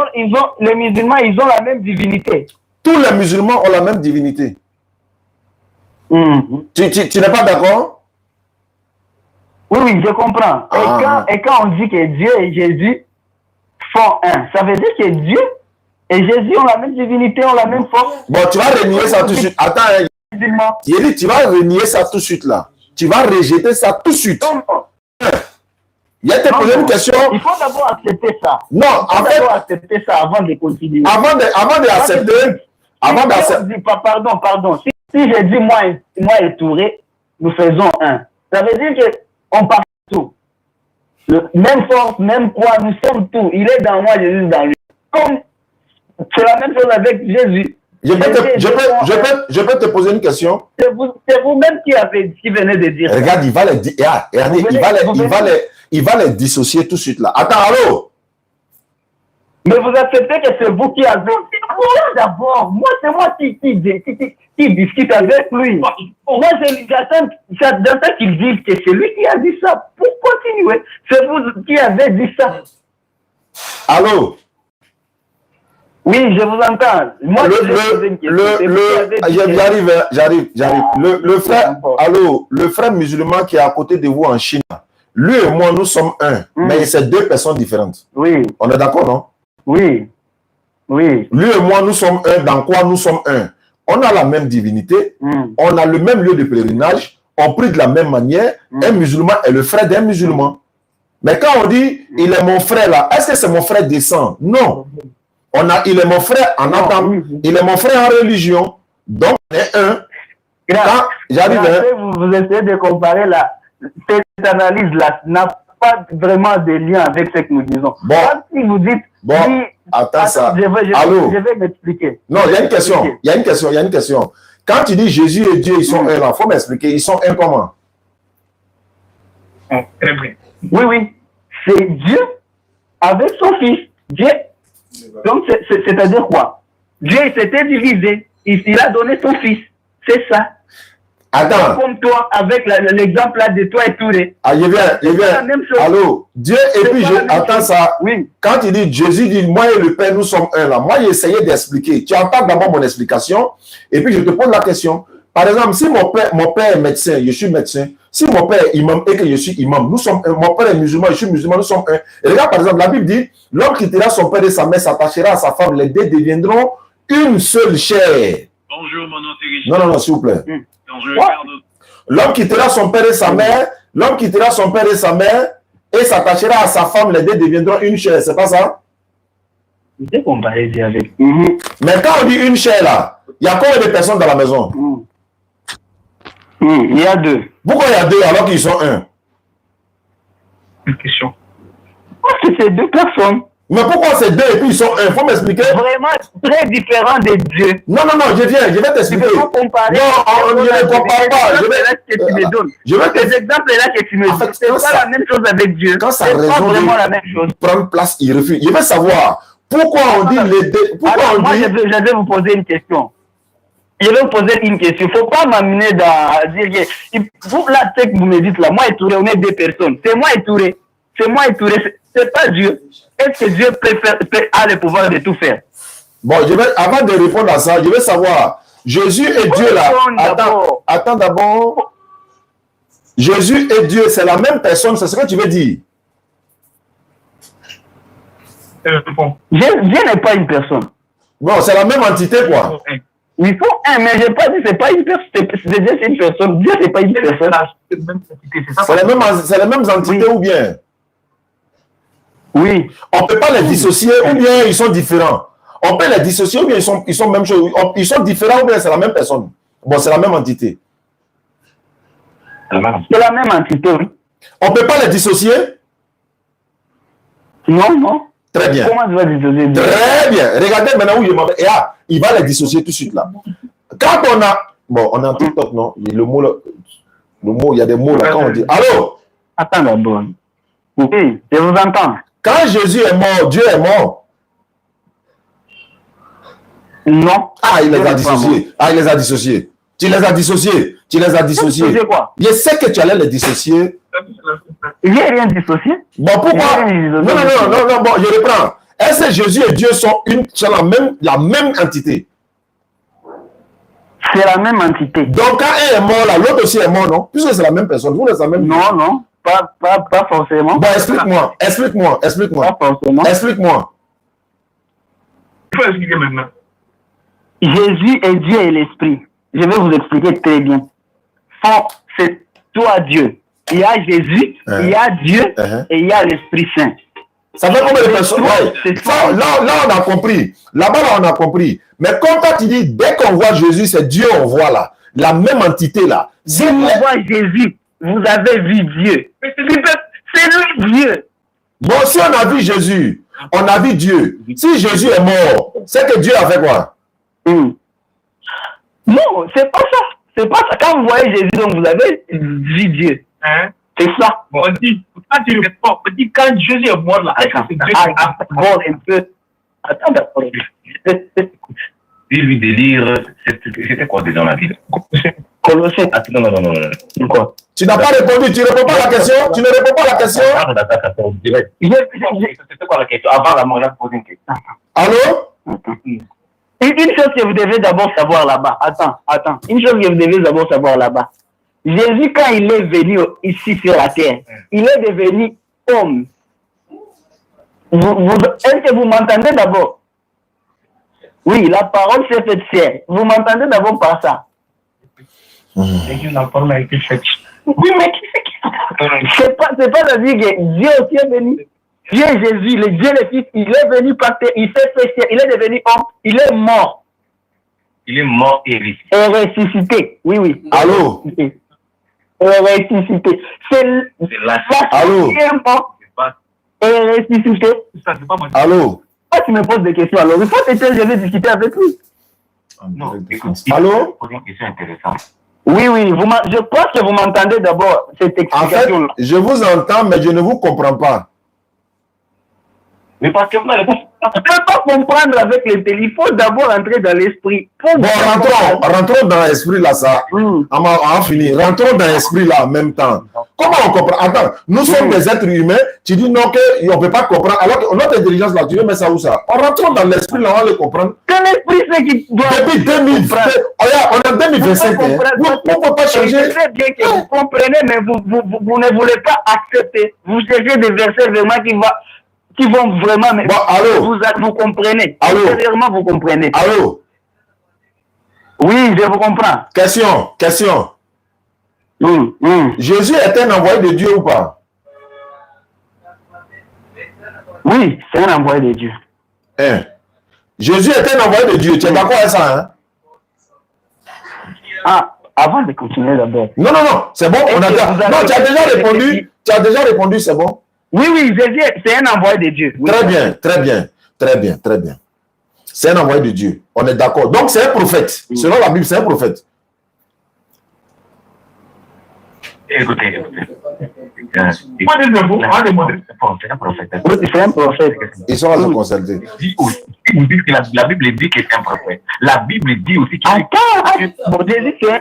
musulmans, ils ont la même divinité. Tous les musulmans ont la même divinité. Tu n'es pas d'accord? Oui, je comprends. Et quand on dit que Dieu et Jésus font un, ça veut dire que Dieu et Jésus ont la même divinité, ont la même force. Bon, tu vas renier ça tout de suite. Attends, tu vas renier ça tout de suite là. Tu vas rejeter ça tout de suite. Il y a te poser une question. Il faut d'abord accepter ça. Non, en fait, accepter ça avant de continuer. Avant d'accepter. Pardon. Si j'ai dit moi et Touré, nous faisons un. Ça veut dire qu'on part tout. Même force, même quoi, nous sommes tout. Il est dans moi, Jésus dans lui. Comme c'est la même chose avec Jésus. Je peux te poser une question. C'est vous-même qui venez de dire. Regarde, il va les dissocier tout de suite là. Attends, allô? Mais vous acceptez que c'est vous qui avez. D'abord, c'est moi qui discute avec lui. Moi, j'entends qu'il dit que c'est lui qui a dit ça. Pour continuer, c'est vous qui avez dit ça. Allô? Oui, je vous entends. Moi, j'arrive. Le frère musulman qui est à côté de vous en Chine, lui et moi, nous sommes un. Mais c'est 2 personnes différentes. Oui. On est d'accord, non? Oui. Lui et moi, nous sommes un. Dans quoi nous sommes un? On a la même divinité. On a le même lieu de pèlerinage. On prie de la même manière. Un musulman est le frère d'un musulman. Mais quand on dit, il est mon frère là, est-ce que c'est mon frère décent? Non. Il est mon frère en attente. Il est mon frère en religion. Donc, on est un. J'arrive. Vous essayez de comparer cette analyse-là n'a pas vraiment de lien avec ce que nous disons. Bon. Si vous dites... Attends ça. Je vais m'expliquer. Non, il y a une question. Quand tu dis Jésus et Dieu, ils sont un là, il faut m'expliquer. Ils sont un comment? Très bien. Oui. C'est Dieu avec son fils. Dieu. Donc, c'est-à-dire quoi? Dieu s'était divisé. Il a donné son fils. C'est ça. Attends. Comme toi, avec l'exemple là de toi et Touré. Je viens. Allô? Dieu et puis attends ça. Oui. Quand il dit Jésus dit, moi et le Père, nous sommes un là. Moi, j'ai essayé d'expliquer. Tu entends d'abord mon explication et puis je te pose la question. Par exemple, si mon père est médecin, je suis médecin. Si mon père est imam et que je suis imam, nous sommes un. Mon père est musulman, je suis musulman, nous sommes un. Et regarde, par exemple, la Bible dit, l'homme quittera son père et sa mère, s'attachera à sa femme, les 2 deviendront une seule chair. Bonjour, mon nom c'est Richard. Non, s'il vous plaît. L'homme quittera son père et sa mère, et s'attachera à sa femme, les 2 deviendront une chair, c'est pas ça? C'est comparé avec. Mais quand on dit une chair là, il y a combien de personnes dans la maison? Il y a 2. Pourquoi il y a 2 alors qu'ils sont un? Une question. Parce que c'est 2 personnes. Mais pourquoi c'est 2 et puis ils sont un? Il faut m'expliquer. Vraiment très différent de Dieu. Non, je vais t'expliquer. Tu peux comparer. Non, je ne compare pas. Je veux tes exemples-là que tu me donnes. C'est pas la même chose avec Dieu. Quand ça c'est pas raison vraiment la même chose. Prendre place, il refuse. Je veux savoir pourquoi on dit les 2. Moi, je vais vous poser une question. Il ne faut pas m'amener à dire que vous, là, ce que vous me dites là, moi et Touré, on est 2 personnes. C'est moi et Touré. c'est moi et tout. C'est pas Dieu. Est-ce que Dieu a le pouvoir de tout faire? Bon, avant de répondre à ça, je vais savoir, Jésus et Dieu là, attends d'abord. Jésus et Dieu, c'est la même personne, c'est ce que tu veux dire? Dieu n'est pas une personne. Bon, c'est la même entité, quoi. Ils sont un, mais je n'ai pas dit c'est pas une personne. Dieu, c'est une personne. Dieu, c'est pas une personne. C'est les mêmes entités, oui. Ou bien? Oui. On ne peut pas les dissocier, ou bien ils sont différents. On peut les dissocier, ou bien ils sont même chose. Ils sont différents, ou bien c'est la même personne. Bon, c'est la même entité. C'est la même entité, oui. On ne peut pas les dissocier? Non, non. Très bien. Comment tu vas dissocier? Très bien. Regardez maintenant où je m'en vais. Et là, il va les dissocier tout de suite là. Quand on a... Bon, on a un TikTok, non? Le mot, il y a des mots là. Quand on dit... Allô? Attends d'abord. Oui, je vous entends. Quand Jésus est mort, Dieu est mort. Non. Ah, il les a dissociés. Ah, il les a dissociés. Tu les as dissociés. Tu les as dissociés. Quoi? Je sais que tu allais les dissocier. Il n'y a rien dissocié. Bon, pourquoi? Non, bon, je reprends. Est-ce que Jésus et Dieu sont la même entité? C'est la même entité. Donc, quand un est mort, là, l'autre aussi est mort, non? Puisque c'est la même personne. Vous, c'est la même. Non, non. Pas forcément. Bon, explique-moi. Pas forcément. Explique-moi. Il faut expliquer maintenant. Jésus est Dieu et l'Esprit. Je vais vous expliquer très bien. C'est toi Dieu. Il y a Jésus, il y a Dieu et il y a l'Esprit Saint. Ça fait combien de personnes? Ouais. Là, on a compris. Là-bas, on a compris. Mais comme toi, tu dis, dès qu'on voit Jésus, c'est Dieu, on voit là. La même entité là. Si vous voyez Jésus, vous avez vu Dieu. C'est lui Dieu. Bon, si on a vu Jésus, on a vu Dieu. Si Jésus est mort, c'est que Dieu a fait quoi? Non, c'est pas ça. C'est pas ça. Quand vous voyez Jésus, donc vous avez vu Dieu. C'est ça. Bon, on dit, quand tu réponds, on dit quand Jésus est mort là. Attends un peu. Attends d'abord. Dis-lui de lire, c'était quoi déjà la Bible? Colossiens. Non. Quoi? Tu n'as pas répondu, tu ne réponds pas à la question? Tu ne réponds pas à la question? C'était quoi la question? Avant la mort, j'ai posé une question. Allô? Une chose que vous devez d'abord savoir là-bas. Attends. Une chose que vous devez d'abord savoir là-bas. Jésus, quand il est venu ici sur la terre, il est devenu homme. Est-ce que vous m'entendez d'abord? Oui, la parole s'est faite chair. Vous m'entendez d'abord par ça? La parole a été faite. Oui, mais c'est pas la vie que Dieu aussi est venu. Dieu Jésus, le Dieu le Fils, il est venu par terre, il s'est fait chair, il est devenu homme, il est mort. Il est mort et ressuscité. Et ressuscité. Oui. Allô? Et ressuscité. C'est la allô? Qui est mort et ressuscité. Allô? Pourquoi tu me poses des questions alors? Il faut que je vais discuter avec lui. Non, allô? Pose une question intéressante. Oui, je pense que vous m'entendez d'abord cette explication. En fait, je vous entends, mais je ne vous comprends pas. Mais parce que vous n'allez pas. On ne peut pas comprendre avec l'intelligence. Il faut d'abord entrer dans l'esprit. Bon, rentrons dans l'esprit là, ça. On a fini. Rentrons dans l'esprit là en même temps. Comment on comprend? Attends, nous sommes des êtres humains. Tu dis non, qu'on ne peut pas comprendre. Alors que notre intelligence là, tu veux mettre ça où ça? On rentre dans l'esprit là, on va le comprendre. C'est l'esprit c'est qui doit. Depuis 2020, on est en 2025. Vous ne pouvez pas changer. Je sais bien que vous comprenez, mais vous ne voulez pas accepter. Vous cherchez des versets vraiment qui vont vraiment... Bon, allô? Vous comprenez. Allô? Intérieurement, vous comprenez. Allô? Oui, je vous comprends. Question. Jésus est un envoyé de Dieu ou pas? Oui, c'est un envoyé de Dieu. Jésus est un envoyé de Dieu. Tu es d'accord avec ça, hein? Avant de continuer d'abord. Non, c'est bon. Tu as déjà répondu, c'est bon. Oui, Jésus, c'est un envoyé de Dieu. Oui, très bien. C'est un envoyé de Dieu. On est d'accord. Donc, c'est un prophète. Selon la Bible, c'est un prophète. Écoutez. C'est un prophète. Ils sont à se consulter. La Bible dit que c'est un prophète. La Bible dit aussi que Jésus, c'est un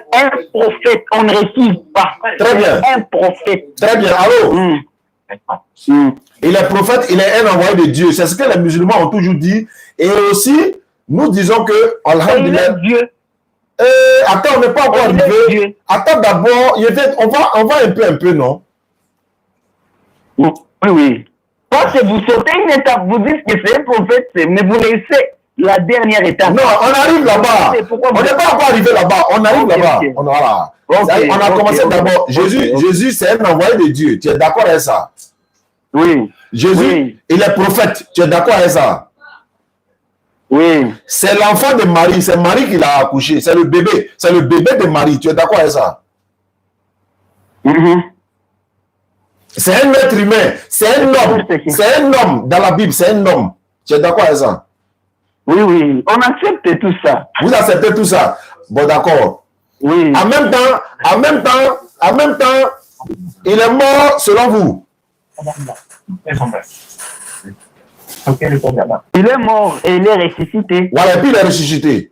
prophète. On ne refuse pas. Très bien. Un prophète. Très bien. Allô? Il est prophète, il est un envoyé de Dieu. C'est ce que les musulmans ont toujours dit. Et aussi, nous disons que, alhamdulillah, Dieu. Attends, on n'est pas encore arrivé. Attends d'abord, on va un peu, non? Oui. Parce que vous sautez une étape, vous dites que c'est un prophète, mais vous laissez la dernière étape. Non, on arrive là-bas. On n'est pas encore arrivé là-bas. On arrive là-bas. Voilà. On a commencé d'abord. Jésus, c'est un envoyé de Dieu. Tu es d'accord avec ça? Oui. Jésus, il est prophète. Tu es d'accord avec ça? Oui. C'est l'enfant de Marie. C'est Marie qui l'a accouché. C'est le bébé. C'est le bébé de Marie. Tu es d'accord avec ça? C'est un être humain. C'est un homme. C'est un homme dans la Bible. C'est un homme. Tu es d'accord avec ça? Oui. On accepte tout ça. Vous acceptez tout ça? Bon, d'accord. Oui. En même temps, il est mort selon vous. Il est mort et il est ressuscité. Voilà, et puis il est ressuscité.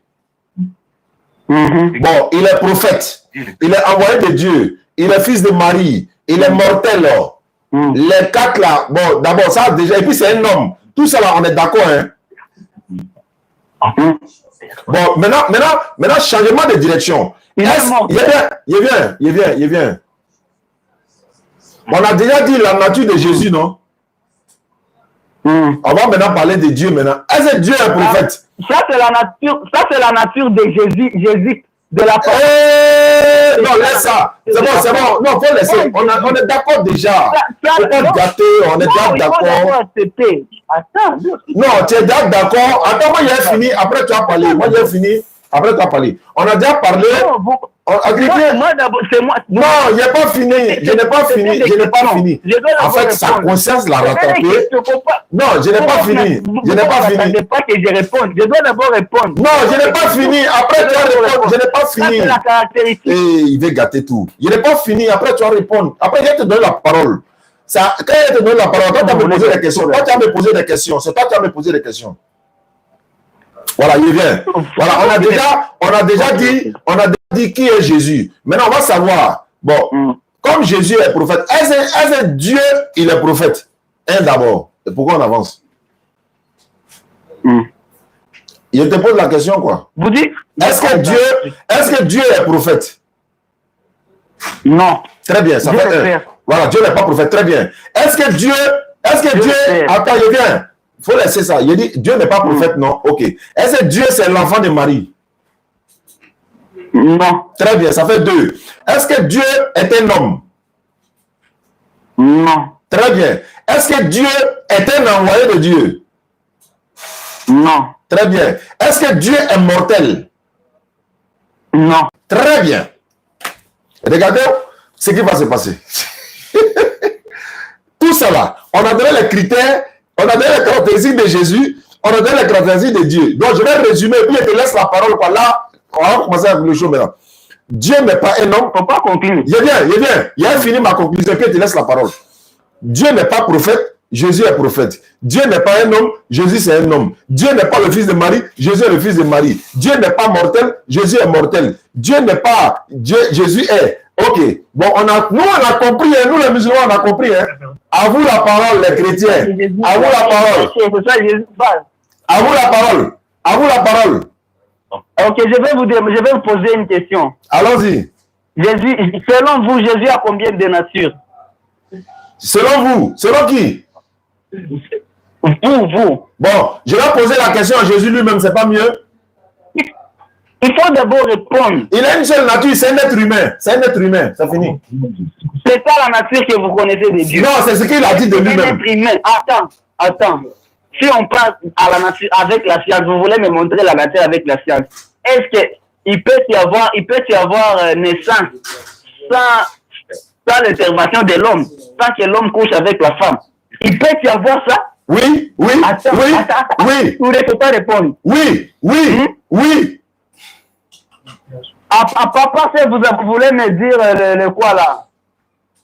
Bon, il est prophète. Il est envoyé de Dieu. Il est fils de Marie. Il est mortel. Les quatre là, bon, d'abord ça déjà, et puis c'est un homme. Tout ça là, on est d'accord, hein? Bon, maintenant, changement de direction. Il vient. On a déjà dit la nature de Jésus, non? On va maintenant parler de Dieu maintenant. Est-ce que Dieu est prophète? Ça, c'est la nature de Jésus, de la parole. Non, laisse ça. C'est bon. Non, faut laisser. On est d'accord déjà. Faut pas gâter, on est d'accord. Attends. Non, tu es d'accord. Attends, moi, j'ai fini. Après, tu as parlé. Moi, j'ai fini. Après, tu as parlé. On a déjà parlé. Moi, d'abord, c'est moi. Non, il n'est pas fini. Je n'ai pas fini. En fait, sa conscience l'a rattrapé. Non, je n'ai pas fini. Je n'ai pas fini. Je pas que je réponde. Je dois d'abord répondre. Non, je n'ai pas fini. Après, tu vas répondre. Je n'ai pas fini. C'est la caractéristique. Et il veut gâter tout. Je n'ai pas fini. Après, tu vas répondre. Après, je vais te donner la parole. Ça, quand je te donne la parole, toi, tu vas me poser des questions. Toi, tu vas me poser des questions. C'est toi qui vas me poser des questions. Voilà, il vient. Voilà, on a déjà dit qui est Jésus. Maintenant, on va savoir. Bon, comme Jésus est prophète, est-ce que Dieu, il est prophète? D'abord. Et pourquoi on avance? Il te pose la question, quoi. Vous dites? Est-ce que Dieu est prophète? Non. Très bien, ça fait un. Voilà, Dieu n'est pas prophète. Très bien. Est-ce que Dieu... Attends, il vient. Il faut laisser ça. Il dit, Dieu n'est pas prophète, non? Ok. Est-ce que Dieu, c'est l'enfant de Marie? Non. Très bien, ça fait 2. Est-ce que Dieu est un homme? Non. Très bien. Est-ce que Dieu est un envoyé de Dieu? Non. Très bien. Est-ce que Dieu est mortel? Non. Très bien. Regardez ce qui va se passer. Tout cela, on a donné les critères, on a donné les caractéristiques de Jésus, on a donné les caractéristiques de Dieu. Donc, je vais résumer, puis je te laisse la parole. Quoi. Là, on va commencer avec le show maintenant. Dieu n'est pas un homme. Faut pas conclure. Il vient. Il a fini ma conclusion, puis je te laisse la parole. Dieu n'est pas prophète, Jésus est prophète. Dieu n'est pas un homme, Jésus c'est un homme. Dieu n'est pas le fils de Marie, Jésus est le fils de Marie. Dieu n'est pas mortel, Jésus est mortel. Dieu n'est pas, Jésus est. Ok, bon, nous on a compris, hein, nous les musulmans on a compris. Hein. À vous la parole, les chrétiens. À vous la parole. À vous la parole. À vous la parole. Ok, je vais vous poser une question. Allons-y. Selon vous, Jésus a combien de natures? Selon vous, selon qui? Vous. Bon, je vais poser la question à Jésus lui-même, c'est pas mieux? Il faut d'abord répondre. Il a une seule nature, c'est un être humain. C'est un être humain, c'est fini. C'est ça la nature que vous connaissez de Dieu. Non, c'est ce qu'il a dit de lui-même. Un être humain. Attends. Si on passe à la nature avec la science, vous voulez me montrer la nature avec la science. Est-ce qu'il peut y avoir naissance sans l'intervention de l'homme, sans que l'homme couche avec la femme? Il peut y avoir ça? Oui. Attends. Oui. Vous ne pouvez pas répondre. Oui. À papa, si vous voulez me dire le quoi là?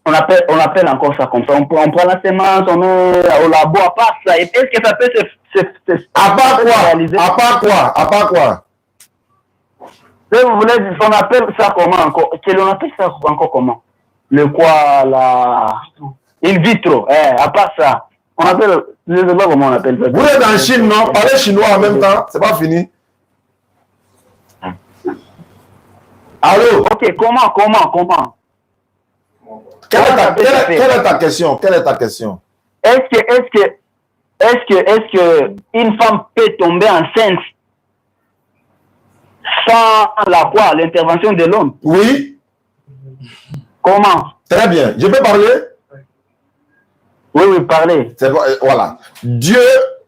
On appelle encore ça comme ça. On prend la semence, on met au labo, à part ça. Est-ce que ça peut se à part quoi? Si vous voulez, on appelle ça comment encore? On appelle ça encore comment? Le quoi là? In vitro, à part ça. On appelle, je ne sais pas comment on appelle ça. Vous êtes en Chine, non? Parlez chinois en même temps, c'est pas fini. Allô? Ok, comment? Quelle est ta question? Est-ce que une femme peut tomber enceinte sans l'intervention de l'homme? Oui. Comment? Très bien. Je peux parler? Oui, parlez. Voilà. Dieu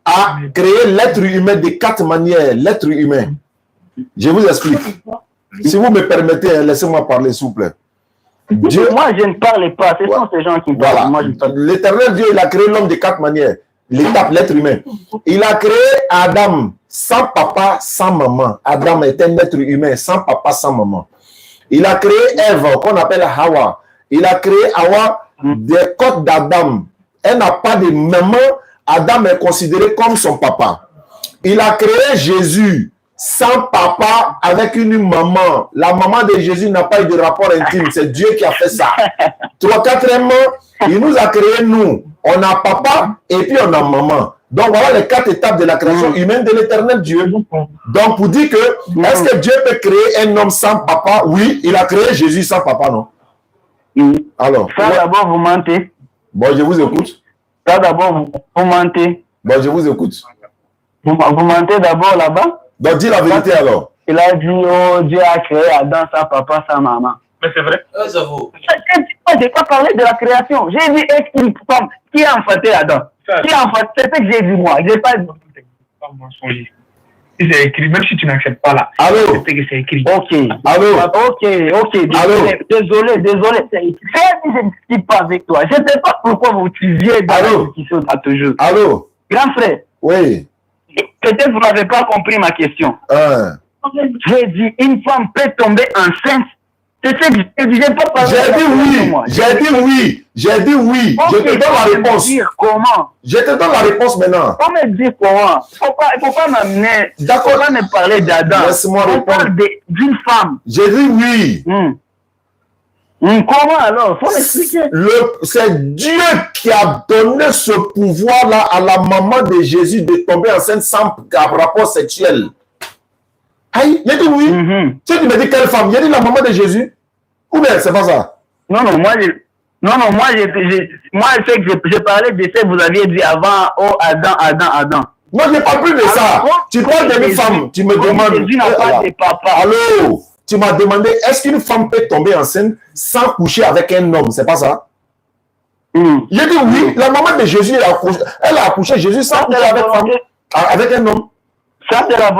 a créé l'être humain de 4 manières. L'être humain. Je vous explique. Si vous me permettez, laissez-moi parler, s'il vous plaît. Dieu... Moi, je ne parle pas. Ce sont ces gens qui parlent. Voilà. L'Éternel Dieu, il a créé l'homme de 4 manières. L'étape, l'être humain. Il a créé Adam sans papa, sans maman. Adam est un être humain sans papa, sans maman. Il a créé Ève, qu'on appelle Hawa. Il a créé Hawa des côtes d'Adam. Elle n'a pas de maman. Adam est considéré comme son papa. Il a créé Jésus sans papa avec une maman. La maman de Jésus n'a pas eu de rapport intime. C'est Dieu qui a fait ça. 4e, il nous a créé nous. On a papa et puis on a maman. Donc voilà les 4 étapes de la création humaine de l'Éternel Dieu. Donc pour dire que, est-ce que Dieu peut créer un homme sans papa? Oui, il a créé Jésus sans papa, non? Alors. Ça d'abord, vous mentez. Bon, je vous écoute. Ça d'abord, vous mentez. Bon, je vous écoute. Vous mentez d'abord là-bas? Donc dis la vérité alors. Il a dit, oh, Dieu a créé Adam sans papa, sans maman. Mais c'est vrai. Moi, je n'ai pas parlé de la création. J'ai dit, est-ce qu'une femme qui a enfanté Adam? Qui a enfanté? C'est ce que j'ai dit moi. Je n'ai pas dit. Si c'est écrit, même si tu n'acceptes pas là. Allô? C'est que c'est écrit. Ok. Allô? Ok. Désolé. Je ne discute pas avec toi. Je ne sais pas pourquoi vous utilisez dans la discussion à toujours. Allô? Grand frère. Oui. Peut-être vous n'avez pas compris ma question. J'ai dit, une femme peut tomber enceinte. C'est ce que je n'ai pas parlé. J'ai dit oui. Okay, je te donne la réponse. Dire comment? Je te donne la réponse maintenant. On me dit comment? Il ne faut pas m'amener. D'accord. On va me parler d'Adam. Laisse-moi répondre. On parle d'une femme. J'ai dit oui. Comment alors? Il faut m'expliquer. C'est Dieu qui a donné ce pouvoir-là à la maman de Jésus de tomber enceinte sans rapport sexuel. Aïe, j'ai dit oui. Tu me dis quelle femme? J'ai dit la maman de Jésus. Ou bien c'est pas ça? Non, moi, c'est que je parlais de ce que vous aviez dit avant. Oh, Adam. Moi, je ne parle plus de ça. Tu parles d'une femme. Tu me demandes. Jésus n'a pas de papa. Allô? Tu m'as demandé, est-ce qu'une femme peut tomber enceinte sans coucher avec un homme? C'est pas ça? J'ai dit oui. La maman de Jésus, elle a accouché Jésus sans coucher avec un homme. Ça, c'est la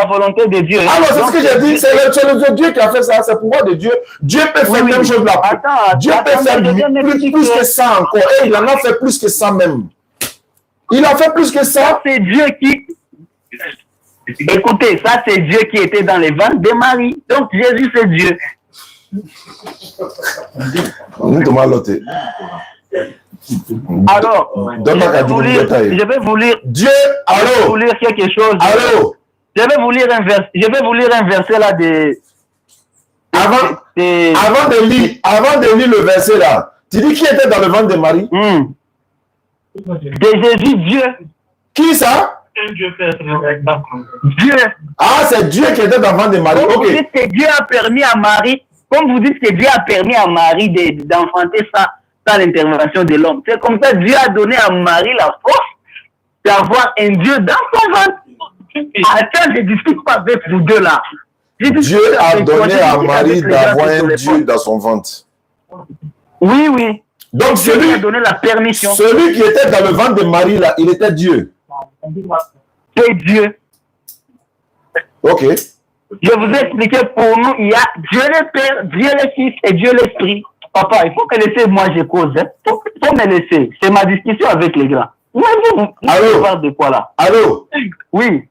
volonté de Dieu. Alors, c'est ce que j'ai dit. C'est le Dieu qui a fait ça. C'est le pouvoir de Dieu. Dieu peut faire même chose là. Dieu peut faire plus que ça encore. Et il en a fait plus que ça même. Il a fait plus que ça. C'est Dieu qui... Écoutez, ça, c'est Dieu qui était dans les ventres de Marie. Donc, Jésus, c'est Dieu. Alors, je vais vous lire. Dieu, je vais vous lire quelque chose. Allô? Je vais vous lire un verset là de. Avant de lire le verset là, tu dis qui était dans le ventre de Marie? De Jésus, Dieu. Qui ça? Dieu peut être Dieu. Ah, c'est Dieu qui était dans le ventre de Marie. Comme vous dites que Dieu a permis à Marie, d'enfanter ça. L'intervention de l'homme. C'est comme ça que Dieu a donné à Marie la force d'avoir un Dieu dans son ventre. Attends, je ne discute pas avec vous deux là. Dieu a donné à Marie d'avoir un Dieu dans son ventre. Oui. Donc Dieu a donné la permission. Celui qui était dans le ventre de Marie là, il était Dieu. C'est Dieu. Ok. Je vous ai expliqué, pour nous, il y a Dieu le Père, Dieu le Fils et Dieu l'Esprit. Papa, il faut que laisser moi je cause. Il faut me laisser. C'est ma discussion avec les grands. Allô? Parle de quoi là? Allô? Oui.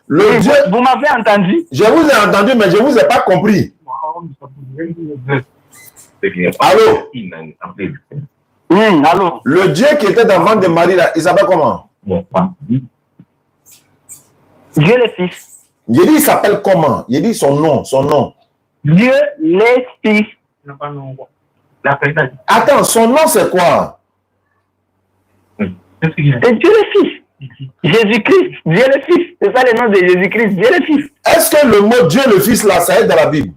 Dieu... Vous m'avez entendu? Je vous ai entendu, mais je ne vous ai pas compris. Allô? Allô? Le Dieu qui était dans le ventre de Marie là, il s'appelle comment? Dieu le Fils. Il dit il s'appelle comment? Il dit son nom. Dieu le Fils. Attends, son nom c'est quoi? C'est Dieu le Fils. Jésus-Christ, Dieu le Fils. C'est ça le nom de Jésus-Christ, Dieu le Fils. Est-ce que le mot Dieu le Fils, là, ça est dans la Bible?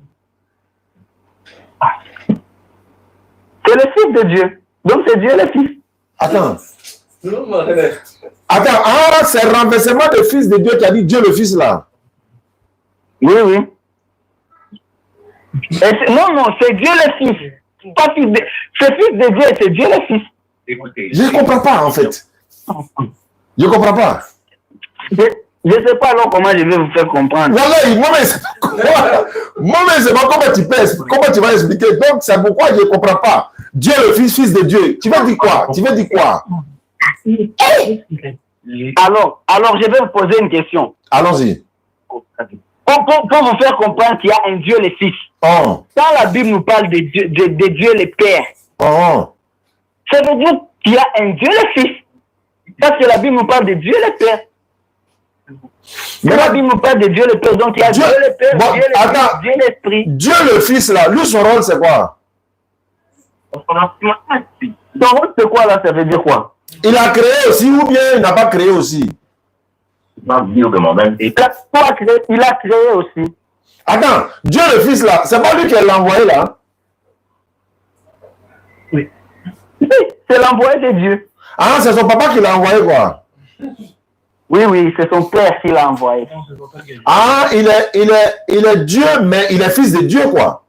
C'est le Fils de Dieu. Donc c'est Dieu le Fils. Attends. Attends, c'est le renversement de Fils de Dieu qui a dit Dieu le Fils, là. Oui, oui. Non, c'est Dieu le Fils. Pas fils de... C'est Fils de Dieu, c'est Dieu le Fils. Écoutez. Je ne comprends pas, en fait. Je ne comprends pas. Je ne sais pas alors comment je vais vous faire comprendre. Moi-même, c'est pas comment tu vas expliquer. Donc, c'est pourquoi je ne comprends pas. Dieu le Fils, Fils de Dieu. Tu veux dire quoi? Alors, je vais vous poser une question. Allons-y. Pour vous faire comprendre qu'il y a un Dieu le Fils. Oh. Quand la Bible nous parle de Dieu le Père, Oh. ça veut dire qu'il y a un Dieu le Fils. Parce que la Bible nous parle de Dieu le Père. Mais la Bible nous parle de Dieu le Père, donc il y a Dieu le Père, bon, Dieu le Fils, Dieu l'Esprit. Dieu le Fils, là, lui, son rôle, c'est quoi? Son rôle, c'est quoi, là? Ça veut dire quoi? Il a créé aussi ou bien il n'a pas créé aussi? Il a créé aussi. Attends, Dieu le Fils, là, c'est pas lui qui l'a envoyé, là? Oui. C'est l'envoyé de Dieu. Ah, c'est son papa qui l'a envoyé, quoi? Oui, c'est son père qui l'a envoyé. Ah, il est Dieu, mais il est fils de Dieu, quoi.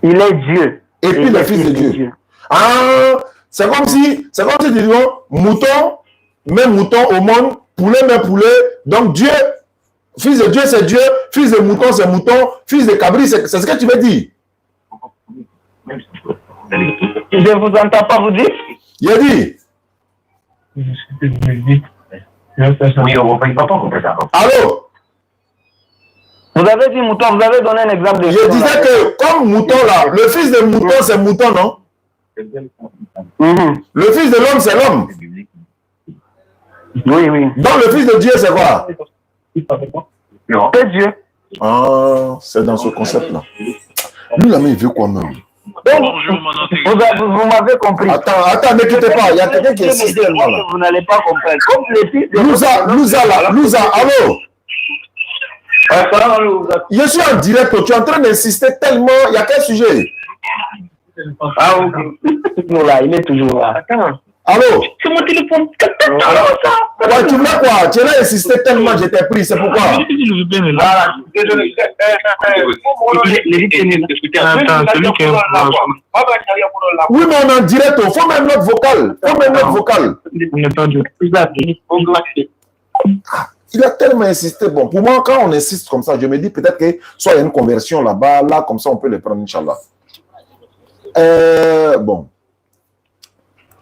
Il est Dieu. Et puis le fils de Dieu. Ah, c'est comme si tu dis, mouton, même mouton au monde, poulet, même poulet. Donc Dieu, fils de Dieu, c'est Dieu, fils de mouton, c'est mouton, fils de cabri, c'est ce que tu veux dire. Je ne vous entends pas vous dire. Il a dit. Oui, on ne va pas comprendre ça. Allô? Vous avez dit mouton, vous avez donné un exemple de... Je disais que comme mouton là, le fils de mouton c'est mouton, non? Le fils de l'homme c'est l'homme. Oui. Donc le fils de Dieu c'est quoi? C'est Dieu. Ah, c'est dans ce concept là. Lui là, mais il veut quoi même? Bonjour, mon intégrité. Vous m'avez compris. Attends, ne quittez pas. Il y a quelqu'un qui insiste tellement là. Vous n'allez pas comprendre. Comme le fils de... Louza, allô? Je suis en direct, tu es en train d'insister tellement. Il y a quel sujet? Ah, ok. Il est toujours là. Allô? C'est mon téléphone. Ouais, tu voulais quoi? Tu as insisté tellement, j'étais pris, c'est pourquoi? Voilà. Désolé. Oui, mais on est en direct, il faut même notre vocal. Il a tellement insisté. Bon, pour moi, quand on insiste comme ça, je me dis peut-être que soit il y a une conversion là-bas, là, comme ça, on peut les prendre, Inch'Allah. Bon.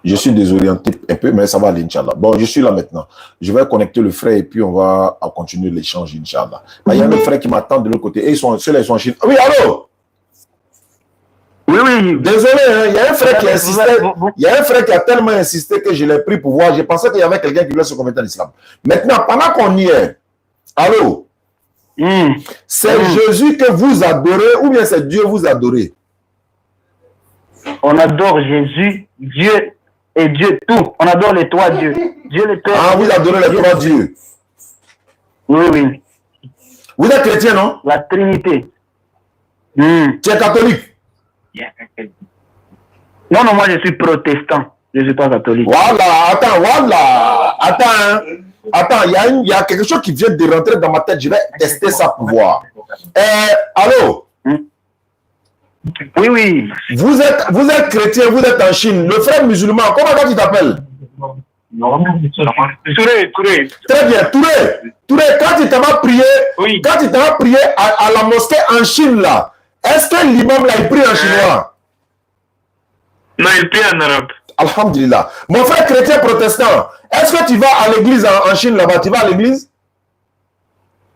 Je suis désorienté un peu, mais ça va aller, Inch'Allah. Bon, je suis là maintenant. Je vais connecter le frère et puis on va continuer l'échange, Inch'Allah. Il y a le frère qui m'attend de l'autre côté. Et ceux-là, ils sont en Chine. Oui, allô? Oui. Désolé, hein, il y a un frère qui a insisté. Il y a un frère qui a tellement insisté que je l'ai pris pour voir. Je pensais qu'il y avait quelqu'un qui voulait se convertir en islam. Maintenant, pendant qu'on y est, allô? C'est Jésus que vous adorez ou bien c'est Dieu vous adorez? On adore Jésus, Dieu et Dieu tout. On adore les trois dieux. Dieu le Père. Ah, vous adorez les trois dieux? Oui. Vous êtes chrétien, non? La Trinité. Tu es catholique? Non, moi je suis protestant. Je ne suis pas catholique. Voilà, attends, il y a quelque chose qui vient de rentrer dans ma tête. Je vais tester ça pour voir. Allô? Oui. Vous êtes chrétien, vous êtes en Chine. Le frère musulman, comment tu t'appelles? Touré. Très bien, Touré, quand tu t'as prié, à la mosquée en Chine là, est-ce que l'imam là il prie en chinois? Non, il prie en arabe. Alhamdulillah. Mon frère chrétien protestant, est-ce que tu vas à l'église en Chine là-bas? Tu vas à l'église?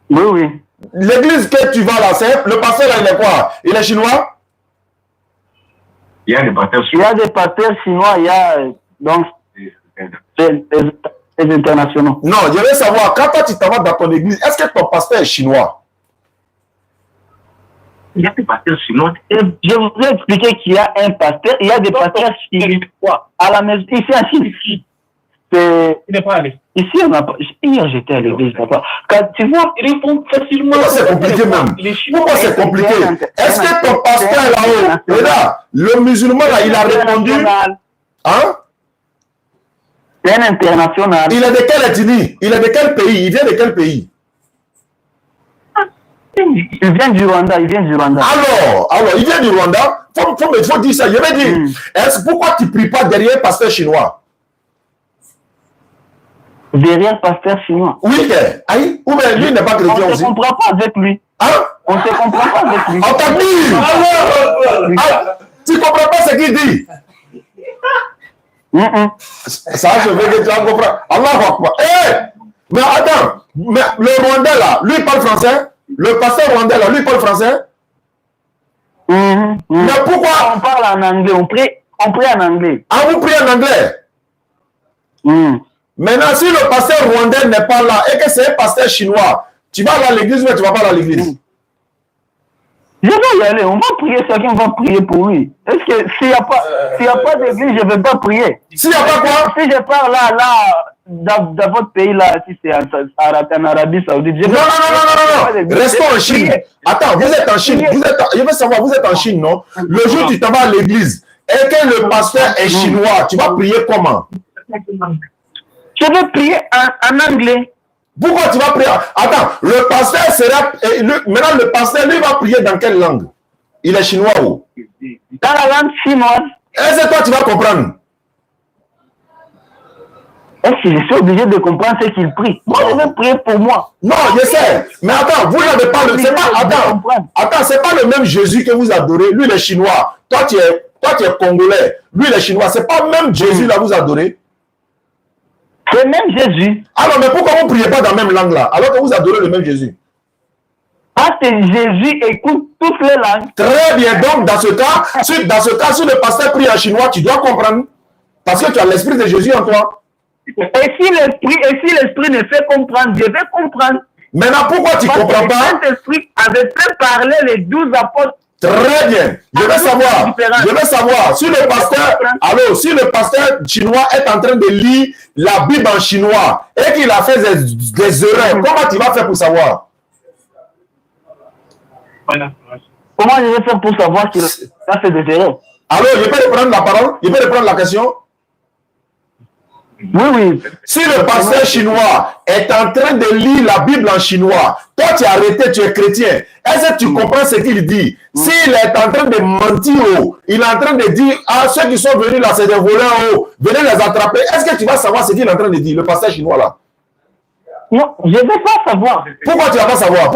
Oui. L'église que tu vas là, c'est le pasteur là, il est quoi? Il est chinois? Il y a des pasteurs chinois, il y a donc les internationaux. Non, je veux savoir, quand toi tu t'en vas dans ton église, est-ce que ton pasteur est chinois? Il y a des pasteurs chinois. Je vous ai expliqué qu'il y a un pasteur, il y a des pasteurs chinois à la maison, ici à Chine. Il n'est pas allé. Ici, on n'a pas. Hier, j'étais à l'église, papa. Quand tu vois, ils répondent facilement. Pourquoi c'est compliqué même? Pourquoi c'est compliqué? Est-ce que ton pasteur là-haut, là, le musulman là, il a répondu? Hein? C'est un international. Il est de quelle ethnie? Il est de quel pays? Il vient de quel pays? Il vient du Rwanda, il vient du Rwanda. Alors, il vient du Rwanda? Faut dire ça. Je vais dire, pourquoi tu ne pries pas derrière pasteur chinois? Derrière pasteur chinois. Oui, aïe, ou bien lui n'est pas chrétien aussi. On ne se comprend pas avec lui. Hein? On ne se comprend pas avec lui. On t'a dit! Tu ne comprends pas ce qu'il dit? Ça, je veux que tu en comprennes. Allah Akbar. Mais attends, mais le Rwandais là, lui il parle français? Le pasteur Rwandais là, lui il parle français? Mais pourquoi? On parle en anglais, on prie en anglais. Ah, vous priez en anglais? Maintenant, si le pasteur rwandais n'est pas là et que c'est un pasteur chinois, tu vas aller à l'église ou tu ne vas pas aller à l'église? Je vais y aller, on va prier, chacun va prier pour lui. Est-ce que s'il n'y a pas d'église, je ne vais pas prier? S'il n'y a pas quoi? Si je pars là, dans votre pays là, si c'est en Arabie Saoudite, je vais... Non. Restons en Chine. Attends, vous êtes en Chine. Je veux savoir, vous êtes en Chine, non? Le jour où tu t'en vas à l'église et que le pasteur est chinois, tu vas prier comment? Je vais prier en anglais. Pourquoi tu vas prier? Attends, le pasteur sera... Maintenant, le pasteur, lui, va prier dans quelle langue? Il est chinois ou? Dans la langue chinoise. Est-ce que toi, tu vas comprendre? Est-ce que je suis obligé de comprendre ce qu'il prie? Moi, je vais prier pour moi. Non, je sais. Mais attends, vous n'avez pas le... Attends, c'est pas le même Jésus que vous adorez. Lui, il est chinois. Toi, tu es congolais. Lui, il est chinois. C'est pas le même Jésus, là, vous adorez. C'est même Jésus. Alors, mais pourquoi vous ne priez pas dans la même langue là, alors que vous adorez le même Jésus? Parce que Jésus écoute toutes les langues. Très bien. Donc, dans ce cas, si le pasteur prie en chinois, tu dois comprendre. Parce que tu as l'esprit de Jésus en toi. Et si l'esprit ne fait comprendre, je vais comprendre. Maintenant, pourquoi tu ne comprends pas? Saint-Esprit avait fait parler les 12 apôtres. Très bien. Je veux savoir, si le pasteur chinois est en train de lire la Bible en chinois et qu'il a fait des erreurs, comment tu vas faire pour savoir? Comment je vais faire pour savoir qu'il a fait des erreurs? Alors, je peux reprendre la parole? Je peux reprendre la question? Oui. Si le pasteur chinois est en train de lire la Bible en chinois, toi tu es arrêté, tu es chrétien, est-ce que tu comprends ce qu'il dit? S'il est en train de mentir, il est en train de dire à ceux qui sont venus là, c'est des voleurs, venez les attraper, est-ce que tu vas savoir ce qu'il est en train de dire, le pasteur chinois là? Non, je ne vais pas savoir. Pourquoi tu ne vas pas savoir?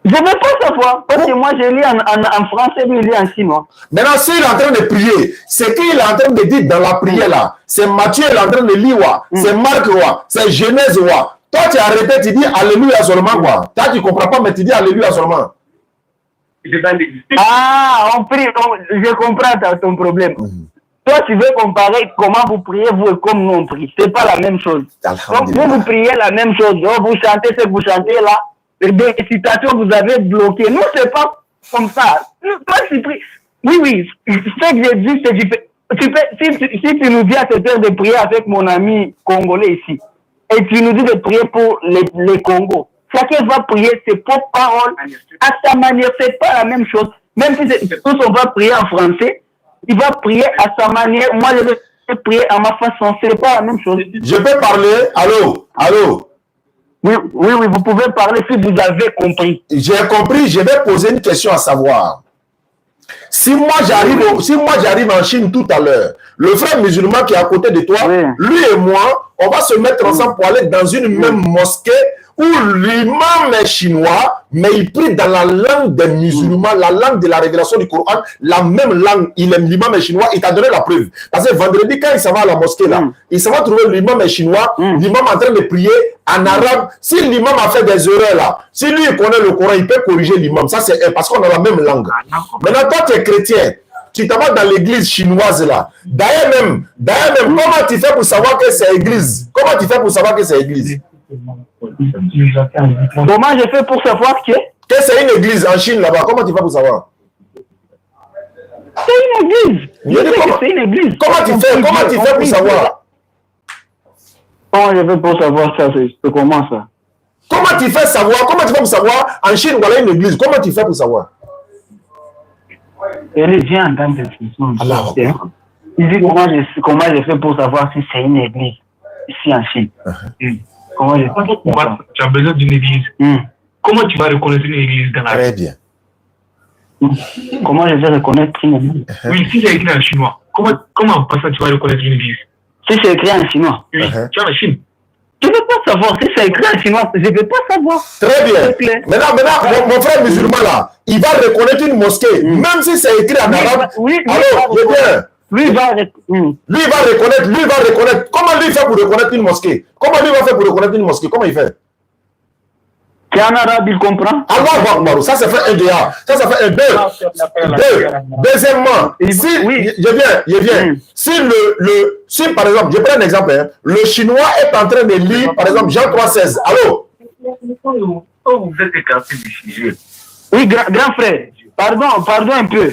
Je ne veux pas savoir, parce que moi je lis en français, lui il lit en chinois. Maintenant, s'il est en train de prier, ce qu'il est en train de dire dans la prière là, c'est Matthieu il est en train de lire, c'est Marc, c'est Genèse. Toi, tu es arrêté, tu dis Alléluia seulement, quoi. Toi, tu ne comprends pas, mais tu dis Alléluia seulement. Ah, on prie, je comprends ton problème. Toi, tu veux comparer comment vous priez, vous, et comme nous on prie. Ce n'est pas la même chose. Donc, vous priez la même chose. Donc, vous chantez ce que vous chantez là. Des citations vous avez bloquées. Nous, c'est pas comme ça. Toi, tu pries. Oui. Ce que j'ai dit, c'est que si tu nous dis à cette heure de prier avec mon ami congolais ici, et tu nous dis de prier pour les Congos, chacun va prier ses propres paroles à sa manière. C'est pas la même chose. Même si tous on va prier en français, il va prier à sa manière. Moi, je vais prier à ma façon. C'est pas la même chose. Je peux parler? Allô? Oui, vous pouvez parler si vous avez compris. J'ai compris, je vais poser une question à savoir. Si moi j'arrive en Chine tout à l'heure, le frère musulman qui est à côté de toi, lui et moi, on va se mettre ensemble pour aller dans une même mosquée où l'imam est chinois, mais il prie dans la langue des musulmans, la langue de la révélation du Coran, la même langue, l'imam est chinois, il t'a donné la preuve. Parce que vendredi, quand il s'en va à la mosquée, là, il s'en va trouver l'imam est chinois, l'imam en train de prier en arabe. Si l'imam a fait des erreurs là, si lui il connaît le Coran, il peut corriger l'imam. Ça, c'est parce qu'on a la même langue. Maintenant, toi, tu es chrétien. Tu t'en vas dans l'église chinoise là. D'ailleurs même, comment tu fais pour savoir que c'est église? Comment tu fais pour savoir que c'est église? Comment je fais pour savoir que? Que c'est une église en Chine là-bas, comment tu fais pour savoir? C'est une église. C'est une église. Comment tu fais pour savoir? Comment je fais pour savoir ça? C'est comment ça? Comment tu fais pour savoir en Chine voilà une église? Comment tu fais pour savoir? Elle est bien dans cette question. Il dit comment je fais pour savoir si c'est une église ici en Chine. Comment je fais pour savoir? Tu as besoin d'une église. Comment tu vas reconnaître une église dans la Très bien. Comment je vais reconnaître une église? Oui, si c'est écrit en chinois, comment par ça tu vas reconnaître une église? Si c'est écrit en chinois. Oui, tu es en Chine. Je ne veux pas savoir si c'est écrit en chinois. Je ne veux pas savoir. Très bien. Maintenant, mon frère musulman là, il va reconnaître une mosquée, même si c'est écrit en arabe. Alors, je viens. Lui va reconnaître. Comment lui fait pour reconnaître une mosquée? Comment lui va faire pour reconnaître une mosquée? Comment il fait? C'est en arabe, il comprend. Alors, ça fait un DA. Ça fait un 2. Deuxièmement, je viens. Si par exemple, je prends un exemple, hein, le chinois est en train de lire, par exemple, Jean 3,16. Allô? Vous êtes écarté du sujet. Oui, grand frère. Pardon un peu.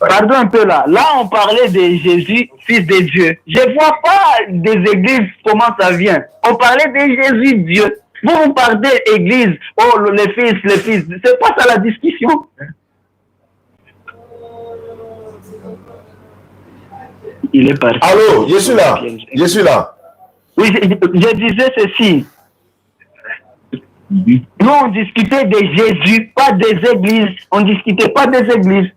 Pardon un peu là. Là, on parlait de Jésus, fils de Dieu. Je ne vois pas des églises comment ça vient. On parlait de Jésus, Dieu. Vous parlez église, oh les fils. C'est pas ça la discussion. Il est parti. Allô, je suis là. Oui, je disais ceci. Nous, on discutait de Jésus, pas des églises. On discutait pas des églises.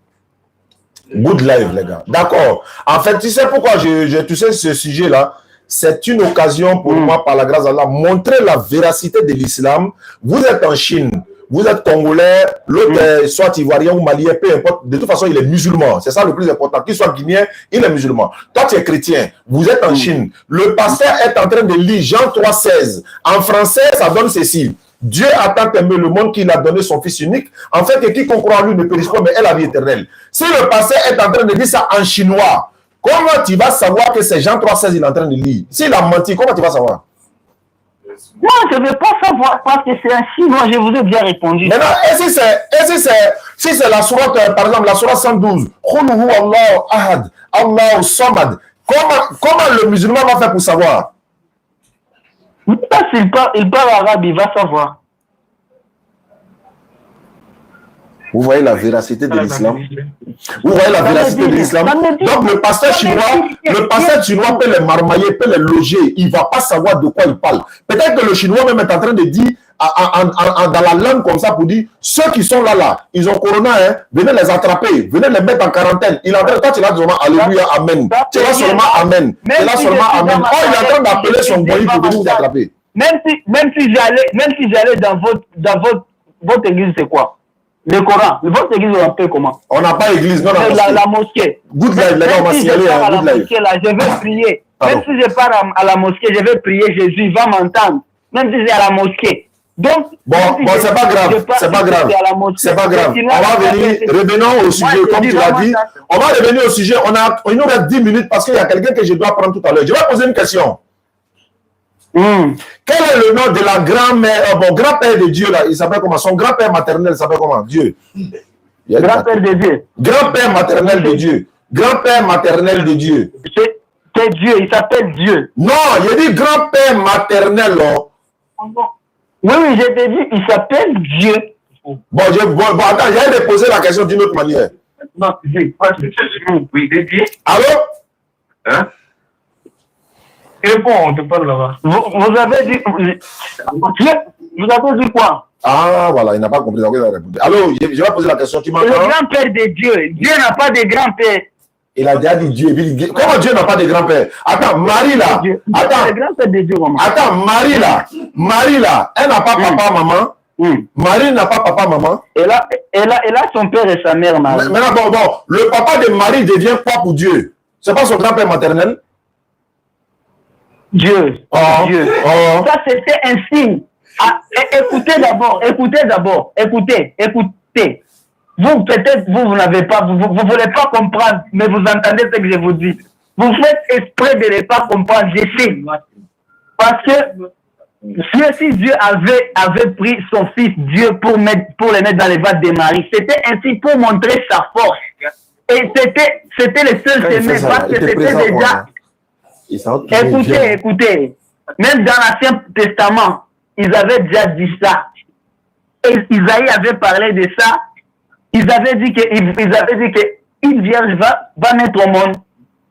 Good live, les gars. D'accord. En fait, tu sais pourquoi tu sais ce sujet-là? C'est une occasion pour moi, par la grâce d'Allah, montrer la véracité de l'islam. Vous êtes en Chine, vous êtes congolais, l'autre est soit ivoirien ou malien, peu importe. De toute façon, il est musulman. C'est ça le plus important. Qu'il soit guinéen, il est musulman. Toi, tu es chrétien. Vous êtes en Chine. Le pasteur est en train de lire Jean 3,16. En français, ça donne ceci. Dieu a tant aimé le monde qu'il a donné son fils unique. En fait, que quiconque croit en lui ne périsse pas, mais ait la vie éternelle. Si le pasteur est en train de dire ça en chinois, comment tu vas savoir que c'est Jean 3,16 il est en train de lire? S'il a menti, comment tu vas savoir? Non, je ne veux pas savoir parce que c'est un chinois, je vous ai bien répondu. Maintenant, si c'est la sourate, par exemple, la sourate 112, Khuluhu Allahu Ahad, Allahu Samad, comment le musulman va faire pour savoir? S'il parle arabe, il va savoir. Vous voyez la véracité de l'islam? Vous voyez la véracité de l'islam? Donc le pasteur chinois peut les marmailler, peut les loger. Il ne va pas savoir de quoi il parle. Peut-être que le chinois même est en train de dire dans la langue comme ça pour dire ceux qui sont là, ils ont corona, hein, venez les attraper, venez les mettre en quarantaine. Il est en train, toi tu l'as seulement Alléluia, Amen. Tu l'as seulement Amen. Tu l'as seulement Amen. Oh, il est en train d'appeler son boy pour venir vous attraper. Même si j'allais dans votre église, c'est quoi? Le Coran. Votre église, on appelle comment? On n'a pas église, non, la mosquée. Good life, les gars, on va signaler un good life. Je vais prier. Même si je pars à la mosquée, je vais prier Jésus, il va m'entendre. Même si c'est à la mosquée. Donc, bon, c'est pas grave, c'est pas grave. C'est pas grave. On va venir, revenons au sujet, comme tu l'as dit. On va revenir au sujet. Il nous reste 10 minutes parce qu'il y a quelqu'un que je dois prendre tout à l'heure. Je vais poser une question. Quel est le nom de la grand-mère, grand-père de Dieu là? Il s'appelle comment? Son grand-père maternel s'appelle comment? Dieu. Grand-père de Dieu. Grand-père maternel de Dieu. Grand-père maternel de Dieu. C'est Dieu, il s'appelle Dieu. Non, il dit grand-père maternel. Oui, je t'ai dit, il s'appelle Dieu. Bon, attends, j'allais te poser la question d'une autre manière. Non, oui, de Dieu. Allô? Hein? Et bon, on te parle là-bas. Vous avez dit quoi? Ah, voilà, il n'a pas compris. Allô, je vais poser la question. Tu m'entends? Le grand-père de Dieu. Dieu n'a pas de grand-père. Il a déjà dit Dieu. Comment Dieu n'a pas de grand-père? Attends, Marie là. Attends, Marie là. Elle n'a pas papa, maman. Marie n'a pas papa, maman. Elle a son père et sa mère, Marie. Maintenant, bon, le papa de Marie devient quoi pour Dieu? C'est pas son grand-père maternel? Dieu. Dieu. Ça, c'était un signe. Écoutez d'abord. Vous, peut-être, vous n'avez pas, vous voulez pas comprendre, mais vous entendez ce que je vous dis. Vous faites exprès de ne pas comprendre, je sais. Parce que Si Dieu avait pris son fils Dieu pour le mettre dans les vagues de Marie, c'était ainsi pour montrer sa force. Et c'était le seul chemin parce que c'était déjà... Écoutez. Même dans l'Ancien Testament, ils avaient déjà dit ça. Et Isaïe avait parlé de ça. Ils avaient dit qu'une vierge va naître au monde.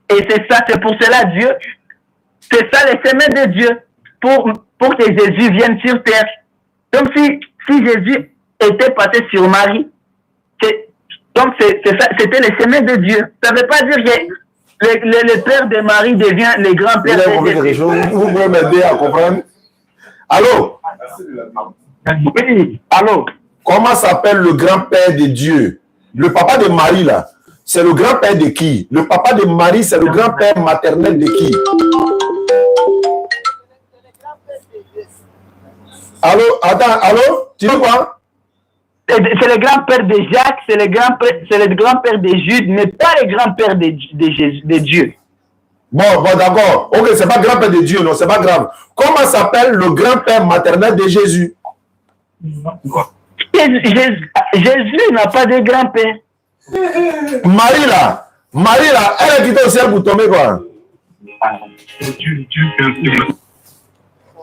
Et c'est pour cela Dieu, c'est ça le chemin de Dieu pour que Jésus vienne sur terre. Donc si Jésus était passé sur Marie, donc c'était le chemin de Dieu. Ça ne veut pas dire que le père de Marie devient le grand-père de Jésus. Vous pouvez m'aider à comprendre? Allô? Oui, allô? Comment s'appelle le grand-père de Dieu? Le papa de Marie, là, c'est le grand-père de qui? Le papa de Marie, c'est le grand-père maternel de qui? Allô? Attends, allô? Tu dis quoi? C'est le grand-père de Jacques, c'est le grand-père de Jude, mais pas le grand-père de Dieu. Bon, d'accord. Ok, c'est pas grand-père de Dieu, non, c'est pas grave. Comment s'appelle le grand-père maternel de Jésus? Jésus n'a pas de grand-père. Marie là, elle est quittée au ciel pour tomber quoi?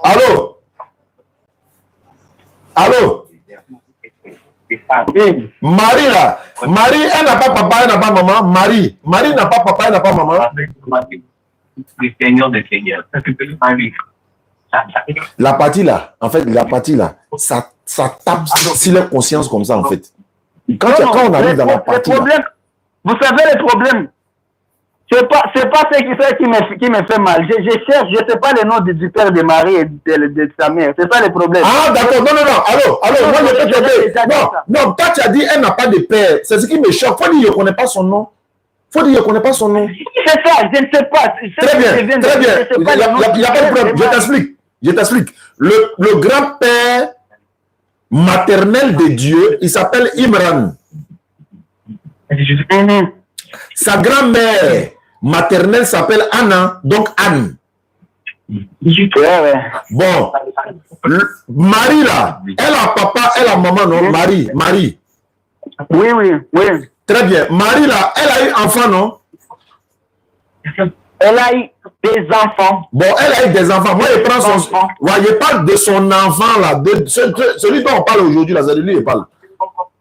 Allô? Marie là, elle n'a pas papa, elle n'a pas maman. Marie n'a pas papa, elle n'a pas maman. La partie là, en fait, ça tape sur leur conscience comme ça en fait. Quand on arrive dans la partie là. Vous savez le problème, c'est pas ce qui me fait mal. Je cherche, je ne sais pas le nom du père de Marie et de sa mère. C'est ça le problème. Ah d'accord, non. Allô, moi je peux t'aider. Non, quand tu as dit elle n'a pas de père, c'est ce qui me choque. Faut dire je ne connais pas son nom. C'est ça, je ne sais pas. Très bien. Il n'y a pas de problème. Je t'explique. Le grand-père maternel de Dieu, il s'appelle Imran. Sa grand-mère maternelle s'appelle Anna, donc Anne. Bon, Marie là, elle a papa, elle a maman, non? Marie. Oui. Très bien. Marie là, elle a eu enfant, non? Elle a eu des enfants. Bon, elle a eu des enfants. Moi, je prends son... Ouais, je parle de son enfant là, celui dont on parle aujourd'hui là, c'est de lui je parle.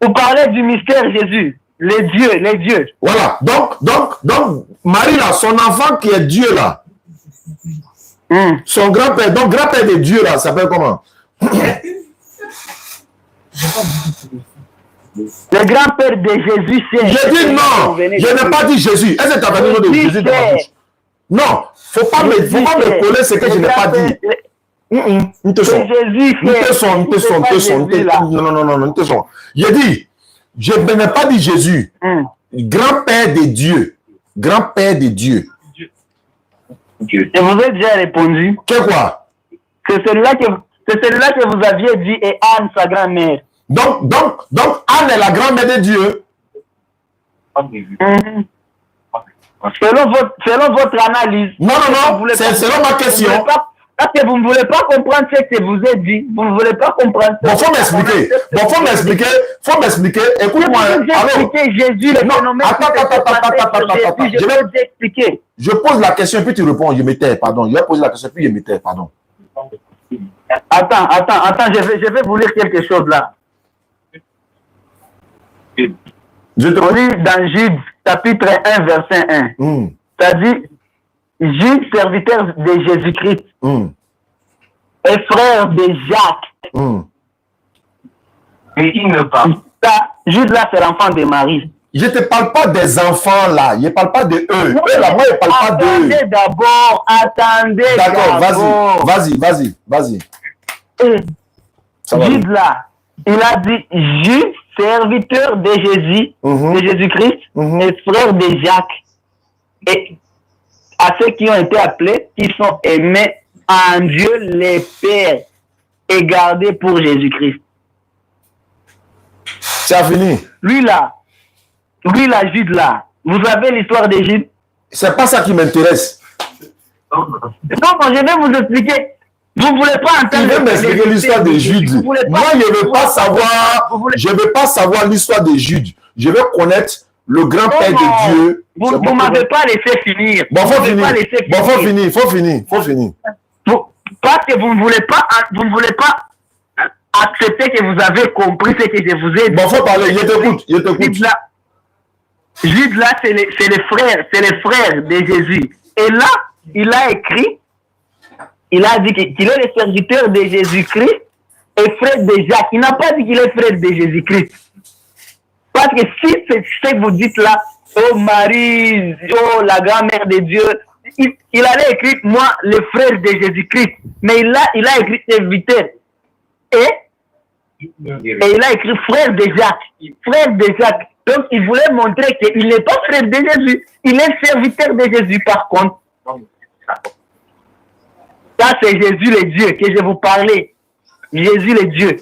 Vous parlez du mystère Jésus. Les dieux. Voilà. Donc, Marie là, son enfant qui est Dieu là, son grand-père, donc grand-père de Dieu là, s'appelle comment? Le grand-père de Jésus, c'est... Je dis non, je n'ai pas dit Jésus. Est-ce que tu as entendu le nom de Jésus dans ma bouche? Non, faut pas me coller ce que je n'ai pas dit. Non. Je dis, je n'ai pas dit Jésus. Grand-père de Dieu. Grand-père de Dieu. Je vous ai déjà répondu. Que quoi? C'est celui-là que vous aviez dit et Anne, sa grand-mère. Donc, Anne est la grand-mère de Dieu. Selon votre analyse. Non, c'est selon ma question. Parce que vous ne voulez pas comprendre ce que je vous ai dit. Vous ne voulez pas comprendre. Bon, faut m'expliquer. Écoute-moi. Jésus, le phénomène. Attends. Je pose la question puis tu réponds. Je me tais, pardon. Je vais poser la question puis je me tais, pardon. Attends. Je vais vous lire quelque chose là. Je te lis dans Jude, chapitre 1, verset 1. Ça dit, Jude, serviteur de Jésus-Christ, et frère de Jacques. Mais il ne parle pas. Jude là, c'est l'enfant de Marie. Je ne te parle pas des enfants là, je ne parle pas de eux. Eux là, moi je ne parle pas d'eux. Attendez d'abord. Vas-y. Jude là, il a dit Jude, serviteur de Jésus, de Jésus-Christ, et frère de Jacques. Et à ceux qui ont été appelés, qui sont aimés en Dieu les pères et gardés pour Jésus-Christ. C'est fini. Lui là, Jude là, vous avez l'histoire de Jude? C'est pas ça qui m'intéresse. Non, je vais vous expliquer. Vous ne voulez pas entendre. Il veut m'expliquer l'histoire de Jude. Moi, je ne veux pas savoir. Je ne veux pas savoir l'histoire de Jude. Je veux connaître le grand-père de Dieu. Vous ne m'avez pas laissé finir. Bon, faut finir. Parce que vous ne voulez pas accepter que vous avez compris ce que je vous ai dit. Bon, faut parler. Je t'écoute. Jude là, c'est les frères de Jésus. Et là, il a écrit, il a dit qu'il est le serviteur de Jésus-Christ et frère de Jacques. Il n'a pas dit qu'il est frère de Jésus-Christ. Parce que si c'est ce que vous dites là, oh Marie, oh la grand-mère de Dieu, il allait écrire moi, le frère de Jésus-Christ. Mais il a écrit serviteur. Et il a écrit frère de Jacques. Frère de Jacques. Donc il voulait montrer qu'il n'est pas frère de Jésus. Il est serviteur de Jésus par contre. Ça c'est Jésus le Dieu que je vous parlais. Jésus le Dieu.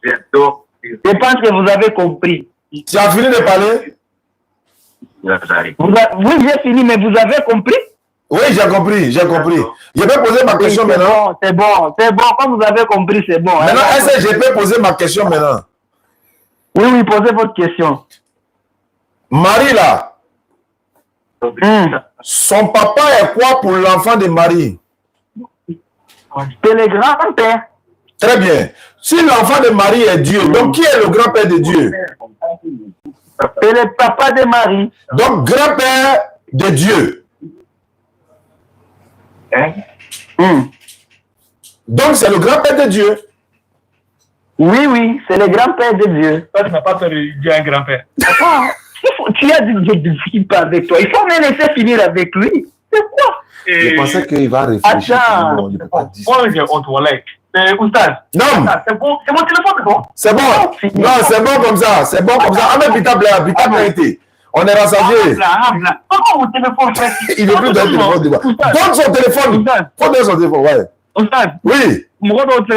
Je pense que vous avez compris. Tu as fini de parler? Oui, j'ai fini, mais vous avez compris? Oui, j'ai compris. Je peux poser ma question maintenant? C'est bon. Quand vous avez compris, c'est bon. Maintenant, est-ce que je peux poser ma question maintenant? Oui, posez votre question. Marie, là, son papa est quoi pour l'enfant de Marie? C'est le grand-père. Très bien. Si l'enfant de Marie est Dieu, donc qui est le grand-père de Dieu? C'est le papa de Marie. Donc, grand-père de Dieu. Donc, c'est le grand-père de Dieu. Oui, c'est le grand-père de Dieu. Toi, tu n'as pas peur de dire un grand-père. Tu as dit que je ne pas avec toi. Il faut me laisser finir avec lui. C'est quoi? Je pensais qu'il va réfléchir. Attends. Moi, j'ai honte, voilà. Oustaz. Non. C'est bon, c'est mon téléphone, c'est bon. C'est bon. Non, c'est bon comme ça. C'est bon comme ça. Ah, mais Pita été. On est rassasié. Comment mon téléphone fait? Il ne veut plus donner le téléphone. Donne son téléphone. Faut donner son téléphone, ouais. Oustaz. Oui. Non, Wallahi, il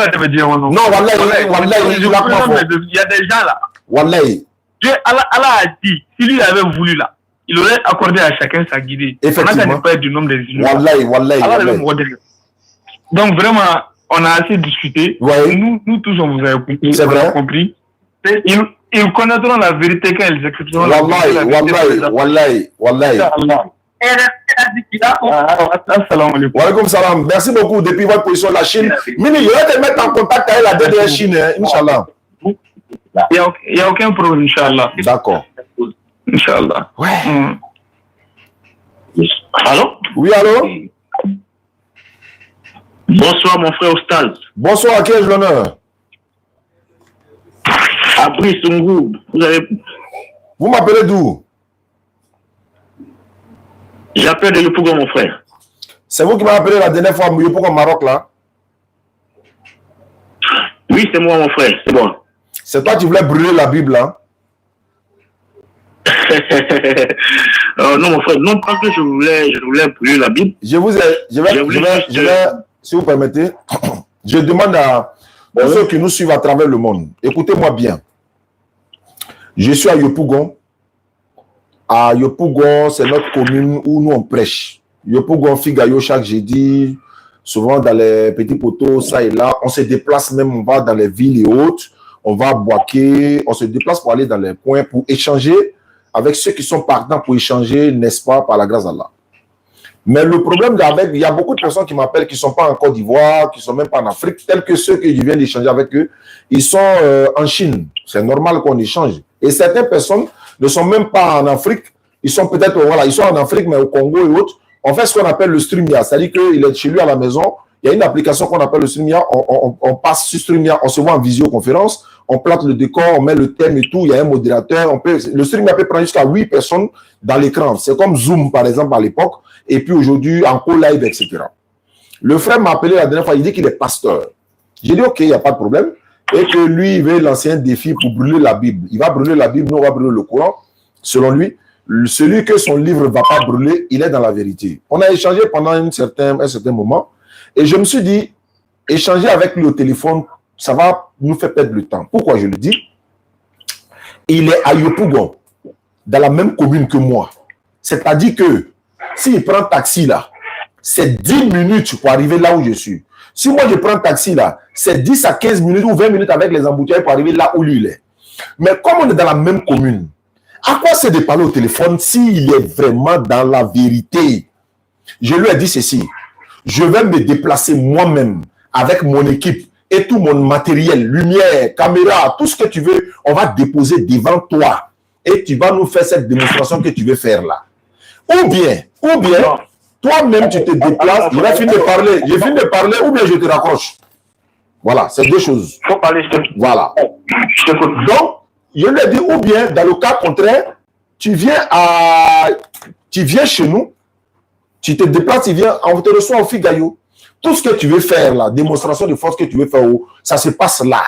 y a des gens là. Wallahi. Dieu, Allah a dit, si lui avait voulu là, il aurait accordé à chacun sa guidée. Effectivement. On n'a pas du nombre des humains. Wallahi. Donc vraiment, on a assez discuté. Ouais. Nous tous, on vous a compris. C'est vrai. Compris. Ils connaîtront la vérité quand ils accepteront Wallahi. Wa alaikum salam. Merci beaucoup depuis votre position de la Chine. Mini, je vais te mettre en contact avec la DDR Chine, Inch'Allah. Il n'y a aucun problème, Inch'Allah. D'accord. Inch'Allah. Ouais. Allô? Oui, allô? Bonsoir, mon frère Ostaz. Bonsoir, à qui ai-je l'honneur? Abri Sungou. Vous m'appelez d'où? J'appelle de Yopougon, mon frère. C'est vous qui m'avez appelé la dernière fois à Yopougon, au Maroc, là? Oui, c'est moi, mon frère. C'est bon. C'est toi qui voulais brûler la Bible, là? Non, mon frère, non pas que je voulais brûler la Bible. Je vais, si vous permettez, je demande à tous ceux qui nous suivent à travers le monde, écoutez-moi bien. Je suis à Yopougon. À Yopougon, c'est notre commune où nous on prêche. Yopougon, Figayo, chaque jeudi, souvent dans les petits poteaux, ça et là. On se déplace même, on va dans les villes et autres. On va à Boaké, on se déplace pour aller dans les coins, pour échanger avec ceux qui sont partants pour échanger, n'est-ce pas, par la grâce d'Allah. Mais le problème il y a beaucoup de personnes qui m'appellent qui ne sont pas en Côte d'Ivoire, qui ne sont même pas en Afrique, tels que ceux que je viens d'échanger avec eux, ils sont en Chine. C'est normal qu'on échange. Et certaines personnes ne sont même pas en Afrique, ils sont peut-être, voilà, ils sont en Afrique, mais au Congo et autres. On fait ce qu'on appelle le StreamYard, c'est-à-dire qu'il est chez lui à la maison, il y a une application qu'on appelle le StreamYard, on passe sur StreamYard, on se voit en visioconférence, on plante le décor, on met le thème et tout, il y a un modérateur, le StreamYard peut prendre jusqu'à 8 personnes dans l'écran. C'est comme Zoom, par exemple, à l'époque, et puis aujourd'hui, en co-live, etc. Le frère m'a appelé la dernière fois, il dit qu'il est pasteur. J'ai dit, ok, il n'y a pas de problème, et que lui, il veut lancer un défi pour brûler la Bible. Il va brûler la Bible, nous, on va brûler le Coran. Selon lui, celui que son livre ne va pas brûler, il est dans la vérité. On a échangé pendant un certain moment, et je me suis dit, échanger avec lui au téléphone, ça va nous faire perdre le temps. Pourquoi je le dis? Il est à Yopougon, dans la même commune que moi. C'est-à-dire que s'il prend taxi là, c'est 10 minutes pour arriver là où je suis. Si moi je prends un taxi là, c'est 10 à 15 minutes ou 20 minutes avec les embouteillages pour arriver là où lui il est. Mais comme on est dans la même commune, à quoi c'est de parler au téléphone s'il est vraiment dans la vérité? Je lui ai dit ceci, je vais me déplacer moi-même avec mon équipe et tout mon matériel, lumière, caméra, tout ce que tu veux, on va déposer devant toi et tu vas nous faire cette démonstration que tu veux faire là. Ou bien, toi-même tu te déplaces, je vais finir de parler, ou bien je te raccroche. Voilà, c'est deux choses. Faut parler, voilà. Donc, je lui ai dit, ou bien, dans le cas contraire, tu viens chez nous, tu te déplaces, on te reçoit au Figayo. Tout ce que tu veux faire, la démonstration de force que tu veux faire, ça se passe là.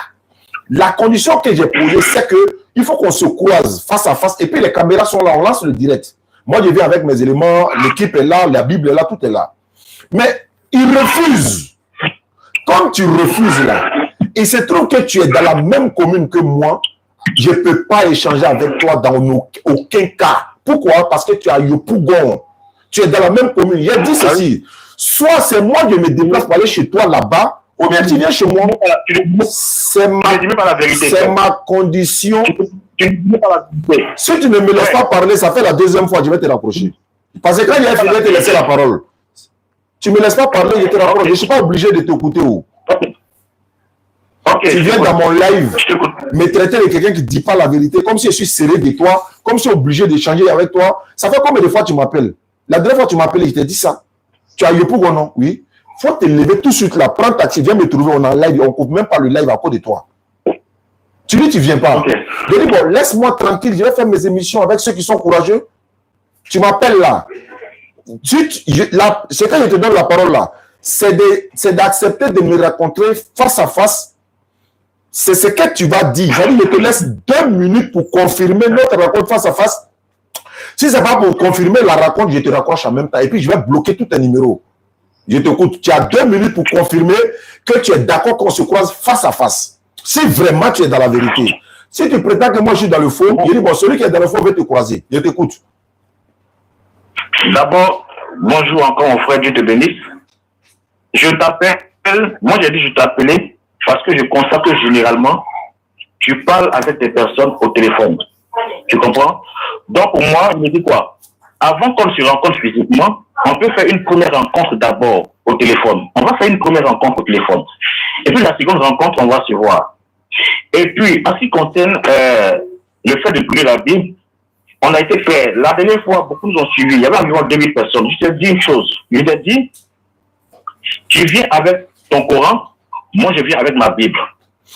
La condition que j'ai posée, c'est qu'il faut qu'on se croise face à face, et puis les caméras sont là, on lance le direct. Moi, je viens avec mes éléments, l'équipe est là, la Bible est là, tout est là. Mais il refuse. Comme tu refuses là, il se trouve que tu es dans la même commune que moi, je ne peux pas échanger avec toi dans aucun cas. Pourquoi? Parce que tu as Yopougon. Tu es dans la même commune. Il a dit ceci. Soit c'est moi qui me déplace pour aller chez toi là-bas, ou bien tu viens chez moi. C'est ma condition. Si tu ne me laisses pas parler, ça fait la deuxième fois que je vais te rapprocher. Parce que quand il y a fini de te laisser la parole, tu ne me laisses pas parler, je te rapproche. Je ne suis pas obligé de t'écouter. Tu viens dans mon live me traiter de quelqu'un qui ne dit pas la vérité, comme si je suis serré de toi, comme si je suis obligé d'échanger avec toi. Ça fait combien de fois tu m'appelles? La dernière fois que tu m'appelles, je t'ai dit ça. Tu as eu pour ou non? Oui. Il faut te lever tout de suite là, prends taxi, viens me trouver, on est en live, on ne coupe même pas le live à cause de toi. Tu dis tu ne viens pas. Je dis bon, laisse-moi tranquille, je vais faire mes émissions avec ceux qui sont courageux. Tu m'appelles là. C'est quand je te donne la parole là, c'est d'accepter de me rencontrer face à face. C'est ce que tu vas dire. Je te laisse 2 minutes pour confirmer notre rencontre face à face. Si ce n'est pas pour confirmer la rencontre, je te raccroche en même temps. Et puis, je vais bloquer tous tes numéros. Je t'écoute. Tu as 2 minutes pour confirmer que tu es d'accord qu'on se croise face à face. Si vraiment tu es dans la vérité. Si tu prétends que moi je suis dans le faux, je dis, bon, celui qui est dans le faux va te croiser. Je t'écoute. D'abord, bonjour encore mon frère, Dieu te bénisse. Je t'appelle, moi j'ai dit je t'appelais parce que je constate que généralement, tu parles avec des personnes au téléphone. Tu comprends? Donc pour moi, il me dit quoi? Avant qu'on se rencontre physiquement, on peut faire une première rencontre d'abord au téléphone. On va faire une première rencontre au téléphone. Et puis la seconde rencontre, on va se voir. Et puis, en ce qui concerne le fait de brûler la Bible, on a été fait. La dernière fois, beaucoup nous ont suivis. Il y avait environ 2000 personnes. Je te dis une chose. Je te dis, tu viens avec ton Coran, moi je viens avec ma Bible.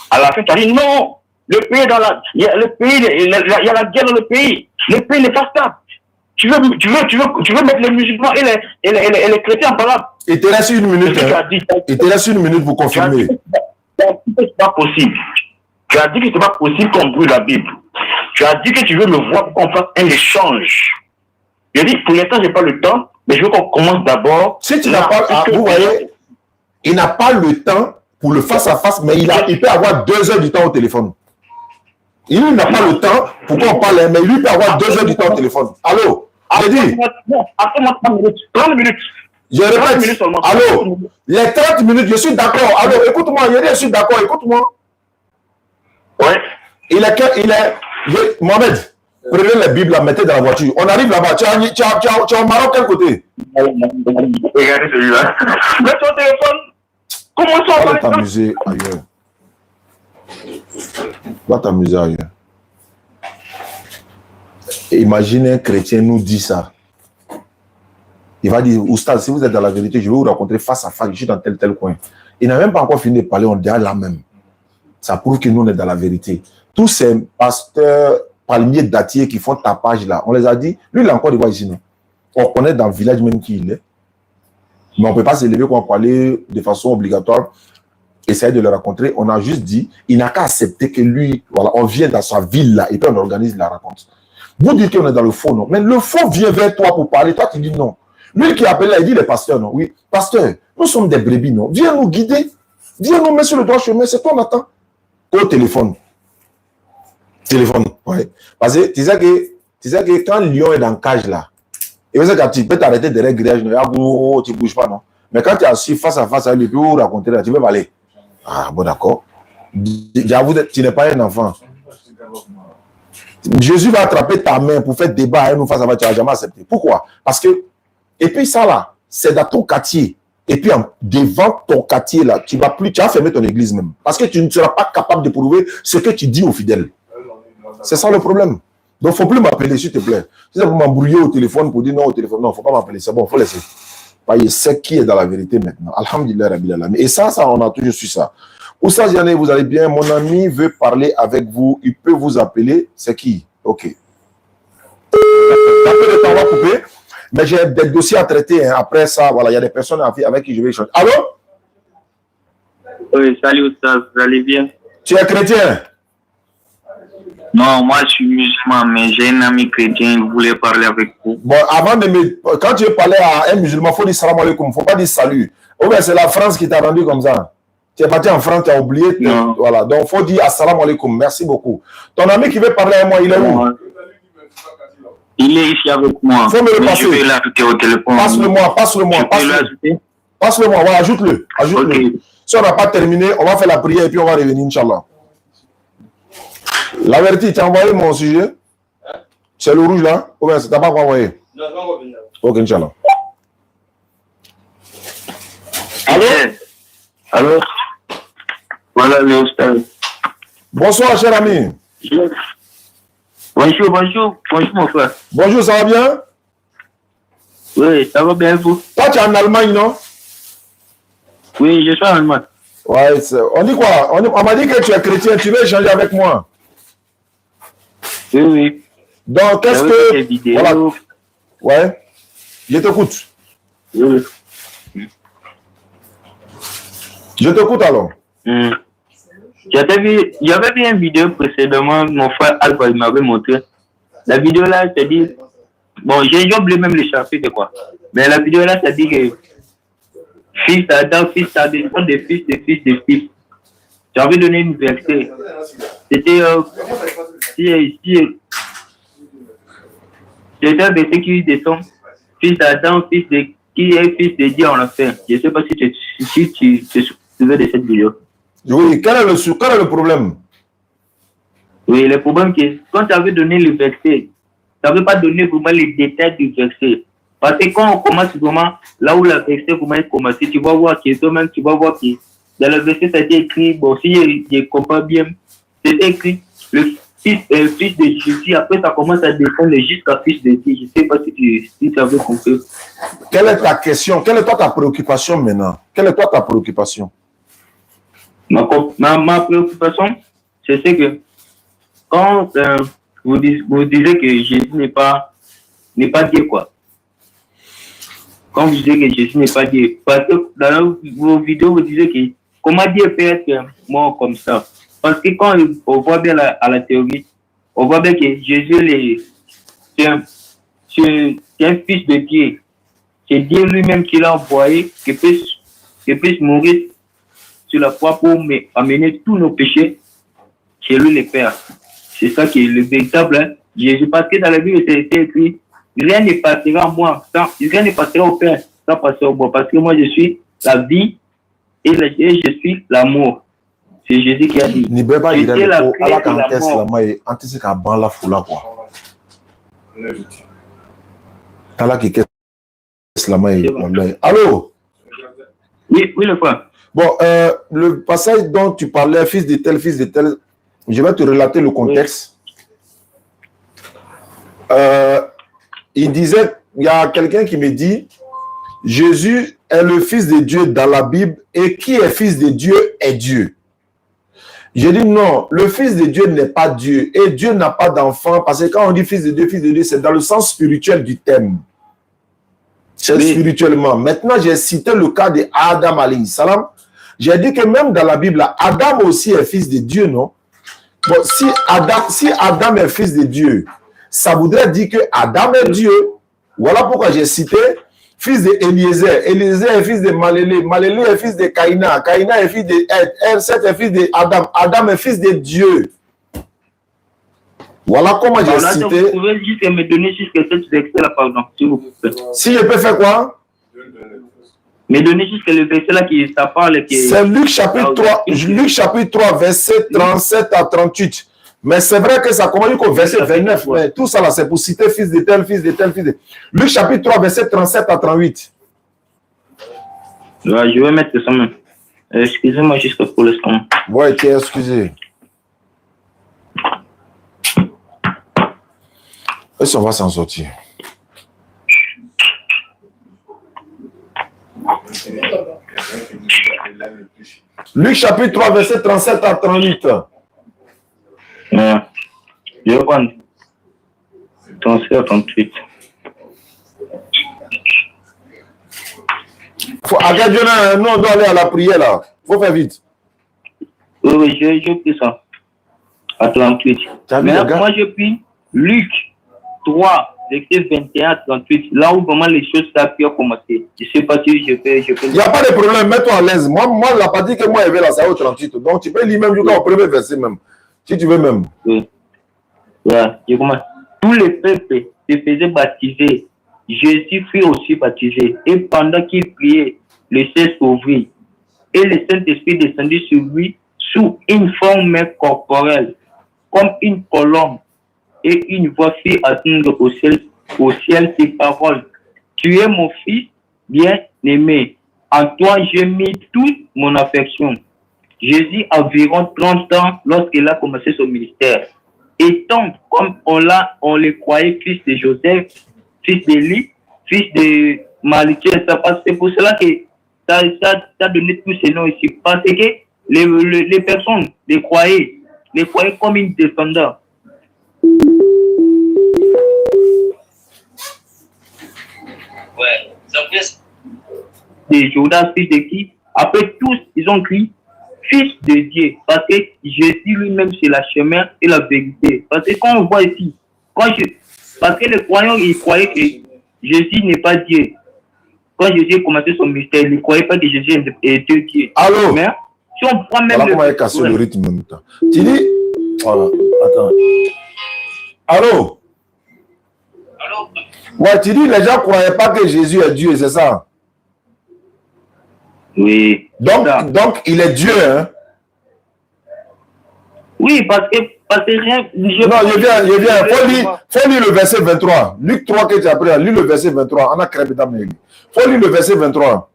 À la fin, tu as dit non, le pays dans la, il y a la guerre dans le pays. Le pays n'est pas stable. Tu veux mettre les musulmans et les chrétiens par là. Il te reste 1 minute. Il te reste 1 minute pour confirmer. C'est pas possible. Tu as dit que c'est pas possible qu'on brûle la Bible. Tu as dit que tu veux me voir pour qu'on fasse un échange. Je dis, pour l'instant, je n'ai pas le temps, mais je veux qu'on commence d'abord. Si tu n'as pas, vous voyez, il n'a pas le temps pour le face-à-face, mais il peut avoir 2 heures du temps au téléphone. Il n'a pas le temps pour qu'on parle, mais lui peut avoir 2 heures du temps au téléphone. Allô? J'ai dit. Attends-moi 30 minutes. 30 minutes. Je répète. Allô? Les 30 minutes, je suis d'accord. Allô, écoute-moi, je suis d'accord, écoute-moi. Ouais. Mohamed, prenez la Bible, la mettez dans la voiture. On arrive là-bas. Tu es au Maroc, quel côté? Regardez celui-là. Mets ton téléphone. Comment ça va t'amuser ailleurs. Va t'amuser ailleurs. Imaginez un chrétien nous dit ça. Il va dire, Oustaz, si vous êtes dans la vérité, je vais vous rencontrer face à face, je suis dans tel coin. Il n'a même pas encore fini de parler, on dit là même. Ça prouve que nous, on est dans la vérité. Tous ces pasteurs, palmiers, dattiers qui font tapage là, on les a dit, lui, il a encore des voix ici, non? On connaît dans le village même qui il est. Mais on ne peut pas s'élever pour en parler de façon obligatoire, essayer de le rencontrer. On a juste dit, il n'a qu'à accepter que lui, voilà, on vient dans sa ville là, et puis on organise la rencontre. Vous dites qu'on est dans le faux, non? Mais le faux vient vers toi pour parler, toi tu dis non. Lui qui appelle là, il dit les pasteurs, non? Oui, pasteur, nous sommes des brebis, non? Viens nous guider, viens nous mettre sur le droit chemin, c'est toi on attend. Au téléphone. Téléphone, ouais. Parce que tu sais que quand le lion est dans la cage là, et tu peux t'arrêter derrière le grillage, tu ne bouges pas, non? Mais quand tu es assis face à face avec lui, vous raconter là, tu veux parler. Ah, bon, d'accord. J'avoue, tu n'es pas un enfant. Jésus va attraper ta main pour faire débat avec nous face à face, tu n'as jamais accepté. Pourquoi? Parce que, et puis ça là, c'est dans ton quartier. Et puis, devant ton quartier là, tu vas fermer ton église même. Parce que tu ne seras pas capable de prouver ce que tu dis aux fidèles. C'est ça le problème. Donc, il ne faut plus m'appeler, s'il te plaît. Si c'est pour m'embrouiller au téléphone, pour dire non au téléphone, non, il ne faut pas m'appeler. C'est bon, il faut laisser. Il sait qui est dans la vérité maintenant. Alhamdulillah, Rabbil Alamin. Et ça, on a toujours su ça. Oussa Diané, vous allez bien? Mon ami veut parler avec vous. Il peut vous appeler. C'est qui? Ok. On va couper. Mais j'ai des dossiers à traiter. Hein. Après ça, voilà, il y a des personnes avec qui je vais échanger. Allô? Oui, salut Oussa, vous allez bien? Tu es chrétien? Non, moi je suis musulman, mais j'ai un ami chrétien, il voulait parler avec vous. Bon, quand tu veux parler à un musulman, il faut dire salam alaikum, il ne faut pas dire salut. Ou bien c'est la France qui t'a rendu comme ça. Tu es parti en France, tu as oublié. Voilà, donc il faut dire assalamu alaikum, merci beaucoup. Ton ami qui veut parler avec moi, il est où? Il est ici avec moi. Il faut me le passer. Je vais l'ajouter au téléphone. Passe-le-moi. Passe-le-moi, voilà, ajoute-le. Okay. Si on n'a pas terminé, on va faire la prière et puis on va revenir, Inch'Allah. La vérité, tu as envoyé mon sujet? C'est le rouge là? Ou bien tu n'as pas envoyé? Non, je vais revenir. Ok, Inch'Allah. Allô? Voilà le stade. Bonsoir, cher ami. Bonjour mon frère. Bonjour, ça va bien? Oui, ça va bien vous? Toi, tu es en Allemagne, non? Oui, je suis en Allemagne. Ouais, on dit quoi? On m'a dit que tu es chrétien, tu veux échanger avec moi? Oui. Donc, qu'est-ce que... Voilà. Ouais, je t'écoute. Oui. Je t'écoute alors. J'avais vu une vidéo précédemment, mon frère Alpha il m'avait montré. La vidéo là, c'est dit, bon, j'ai oublié même le chapitre quoi. Mais la vidéo là, c'est dit que fils d'Adam, fils d'Adam, sont des fils, des fils, des fils. J'ai envie de donner une verset. C'était c'était un verset qui descend, fils d'Adam, fils de qui est fils de Dieu en enfer. Je ne sais pas si tu te souviens de cette vidéo. Oui, quel est le problème? Oui, le problème c'est que quand tu avais donné le verset, tu n'avais pas donné vraiment les détails du verset. Parce que quand on commence vraiment, là où le verset commence, tu vas voir que toi-même, tu vas voir que dans le verset, ça a été écrit, bon, si je comprends bien, c'est écrit, le fils de Jésus, après ça commence à descendre jusqu'à fils de Dieu. Je ne sais pas si tu avais compris. Quelle est ta question? Quelle est toi ta préoccupation maintenant? Quelle est toi ta préoccupation? Ma préoccupation, c'est que quand vous disiez que Jésus n'est pas Dieu, quoi. Quand vous disiez que Jésus n'est pas Dieu, parce que dans vos vidéos, vous disiez que comment Dieu peut être mort comme ça? Parce que quand on voit bien à la théorie, on voit bien que Jésus c'est un fils de Dieu. C'est Dieu lui-même qui l'a envoyé, qui puisse mourir sur la croix pour amener tous nos péchés chez lui le Père. C'est ça qui est le véritable Jésus. Parce que dans la Bible, c'est écrit, rien ne passera à moi, rien ne passera au Père sans passer au moi. Parce que moi, je suis la vie et je suis l'amour. C'est Jésus qui a dit. J'étais la paix et l'amour. Allô? Oui, le frère. Bon, le passage dont tu parlais, fils de tel, je vais te relater le contexte. Oui. Il disait, il y a quelqu'un qui me dit, Jésus est le fils de Dieu dans la Bible et qui est fils de Dieu est Dieu. J'ai dit non, le fils de Dieu n'est pas Dieu et Dieu n'a pas d'enfant parce que quand on dit fils de Dieu, c'est dans le sens spirituel du terme. C'est oui. Spirituellement. Maintenant, j'ai cité le cas de Adam alayhi salam. J'ai dit que même dans la Bible, Adam aussi est fils de Dieu, non? Bon, si Adam est fils de Dieu, ça voudrait dire que Adam est Dieu. Voilà pourquoi j'ai cité fils de Eliezer. Eliezer est fils de Malélé. Malélé est fils de Caïna. Caïna est fils de Ed. Seth est fils de Adam. Adam est fils de Dieu. Voilà comment j'ai cité. Vous pouvez juste me donner juste quelques extraits là, pardon, s'il vous plaît. Si je peux faire quoi? Mais donnez juste le verset là qui ça parle. C'est Luc chapitre 3, Luc chapitre 3, verset 37 à 38. Mais c'est vrai que ça commence au verset 29. Mais tout ça là, c'est pour citer fils de tel, fils de tel, fils de... Luc chapitre 3, verset 37 à 38. Ouais, je vais mettre ça même. Excusez-moi juste pour l'instant. Ouais, t'es excusé. Est-ce qu'on va s'en sortir? Luc chapitre 3, verset 37 à 38. Ouais. Je vais prendre 37 à 38. Nous, on doit aller à la prière là. Faut faire vite. Oui, je prie ça. À 38. Mais moi, je prie Luc 3, verset 21 à 38. Là où vraiment les choses ont commencé. Je ne sais pas si je peux. Il n'y a pas de problème, mets-toi à l'aise. Moi, on n'a pas dit que moi, il y avait là, c'est au 38. Donc, tu peux lire même jusqu'au premier verset même. Si tu veux même. Oui. Ouais, je commence. Tous les peuples se faisaient baptiser. Jésus fut aussi baptisé. Et pendant qu'il priait, le ciel s'ouvrit. Et le Saint-Esprit descendit sur lui sous une forme corporelle, comme une colombe. Et une voix fit atteindre au ciel ces paroles. Tu es mon fils bien-aimé. En toi, j'ai mis toute mon affection. Jésus a environ 30 ans lorsqu'il a commencé son ministère. Étant comme on le croyait fils de Joseph, fils d'Élie, fils de Malachie, c'est pour cela que ça a donné tous ces noms ici. Parce que les personnes les croyaient comme une descendant. Ouais, ça fait. De Judas, fils de qui? Après tous, ils ont crié fils de Dieu. Parce que Jésus lui-même, c'est la chemin et la vérité. Parce que quand on voit ici, parce que les croyants, ils croyaient que Jésus n'est pas Dieu. Quand Jésus a commencé son mystère, ils ne croyaient pas que Jésus est Dieu. Allô? Mais si on prend même voilà comment il a cassé le rythme en même temps. Tu dis... Voilà, attends. Allô? Alors, Ouais, tu dis les gens ne croyaient pas que Jésus est Dieu, c'est ça? Oui. Donc, il est Dieu, hein? Oui, parce que rien... Non, je viens. Faut lire le verset 23. Luc 3 que tu as pris, lis le verset 23. On a créé il faut lire le verset 23.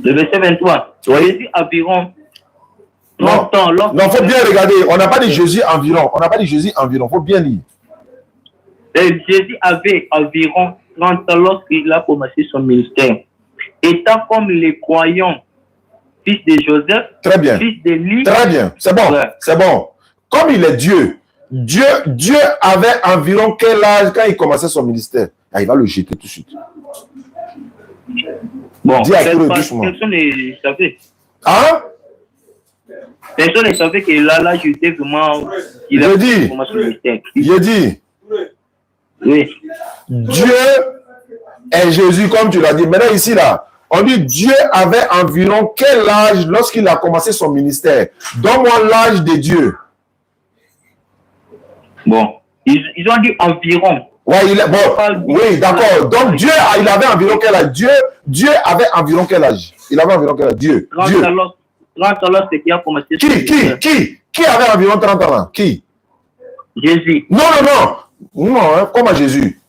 Le verset 23. Oui. Jésus environ 30 ans. Non, faut bien regarder. On n'a pas dit Jésus environ. On n'a pas dit Jésus environ. Faut bien lire. Jésus avait environ 30 ans lorsqu'il a commencé son ministère. Étant comme les croyants, fils de Joseph, très bien. Fils d'Élie. Très bien, c'est bon, ouais. C'est bon. Comme il est Dieu, Dieu avait environ quel âge quand il commençait son ministère? Ah, il va le jeter tout de suite. Bon, personne ne savait. Hein? Personne ne savait que là, j'étais vraiment... Je dis. Oui. Dieu est Jésus, comme tu l'as dit. Maintenant, ici, là, on dit Dieu avait environ quel âge lorsqu'il a commencé son ministère? Donne-moi l'âge de Dieu. Bon, ils ont dit environ. Ouais, oui, d'accord. Donc, Dieu, il avait environ quel âge? Dieu avait environ quel âge? Il avait environ quel âge? Dieu. 30 ans, c'est qui a commencé. Qui avait environ 30 ans? Qui? Jésus. Non, hein, comment Jésus?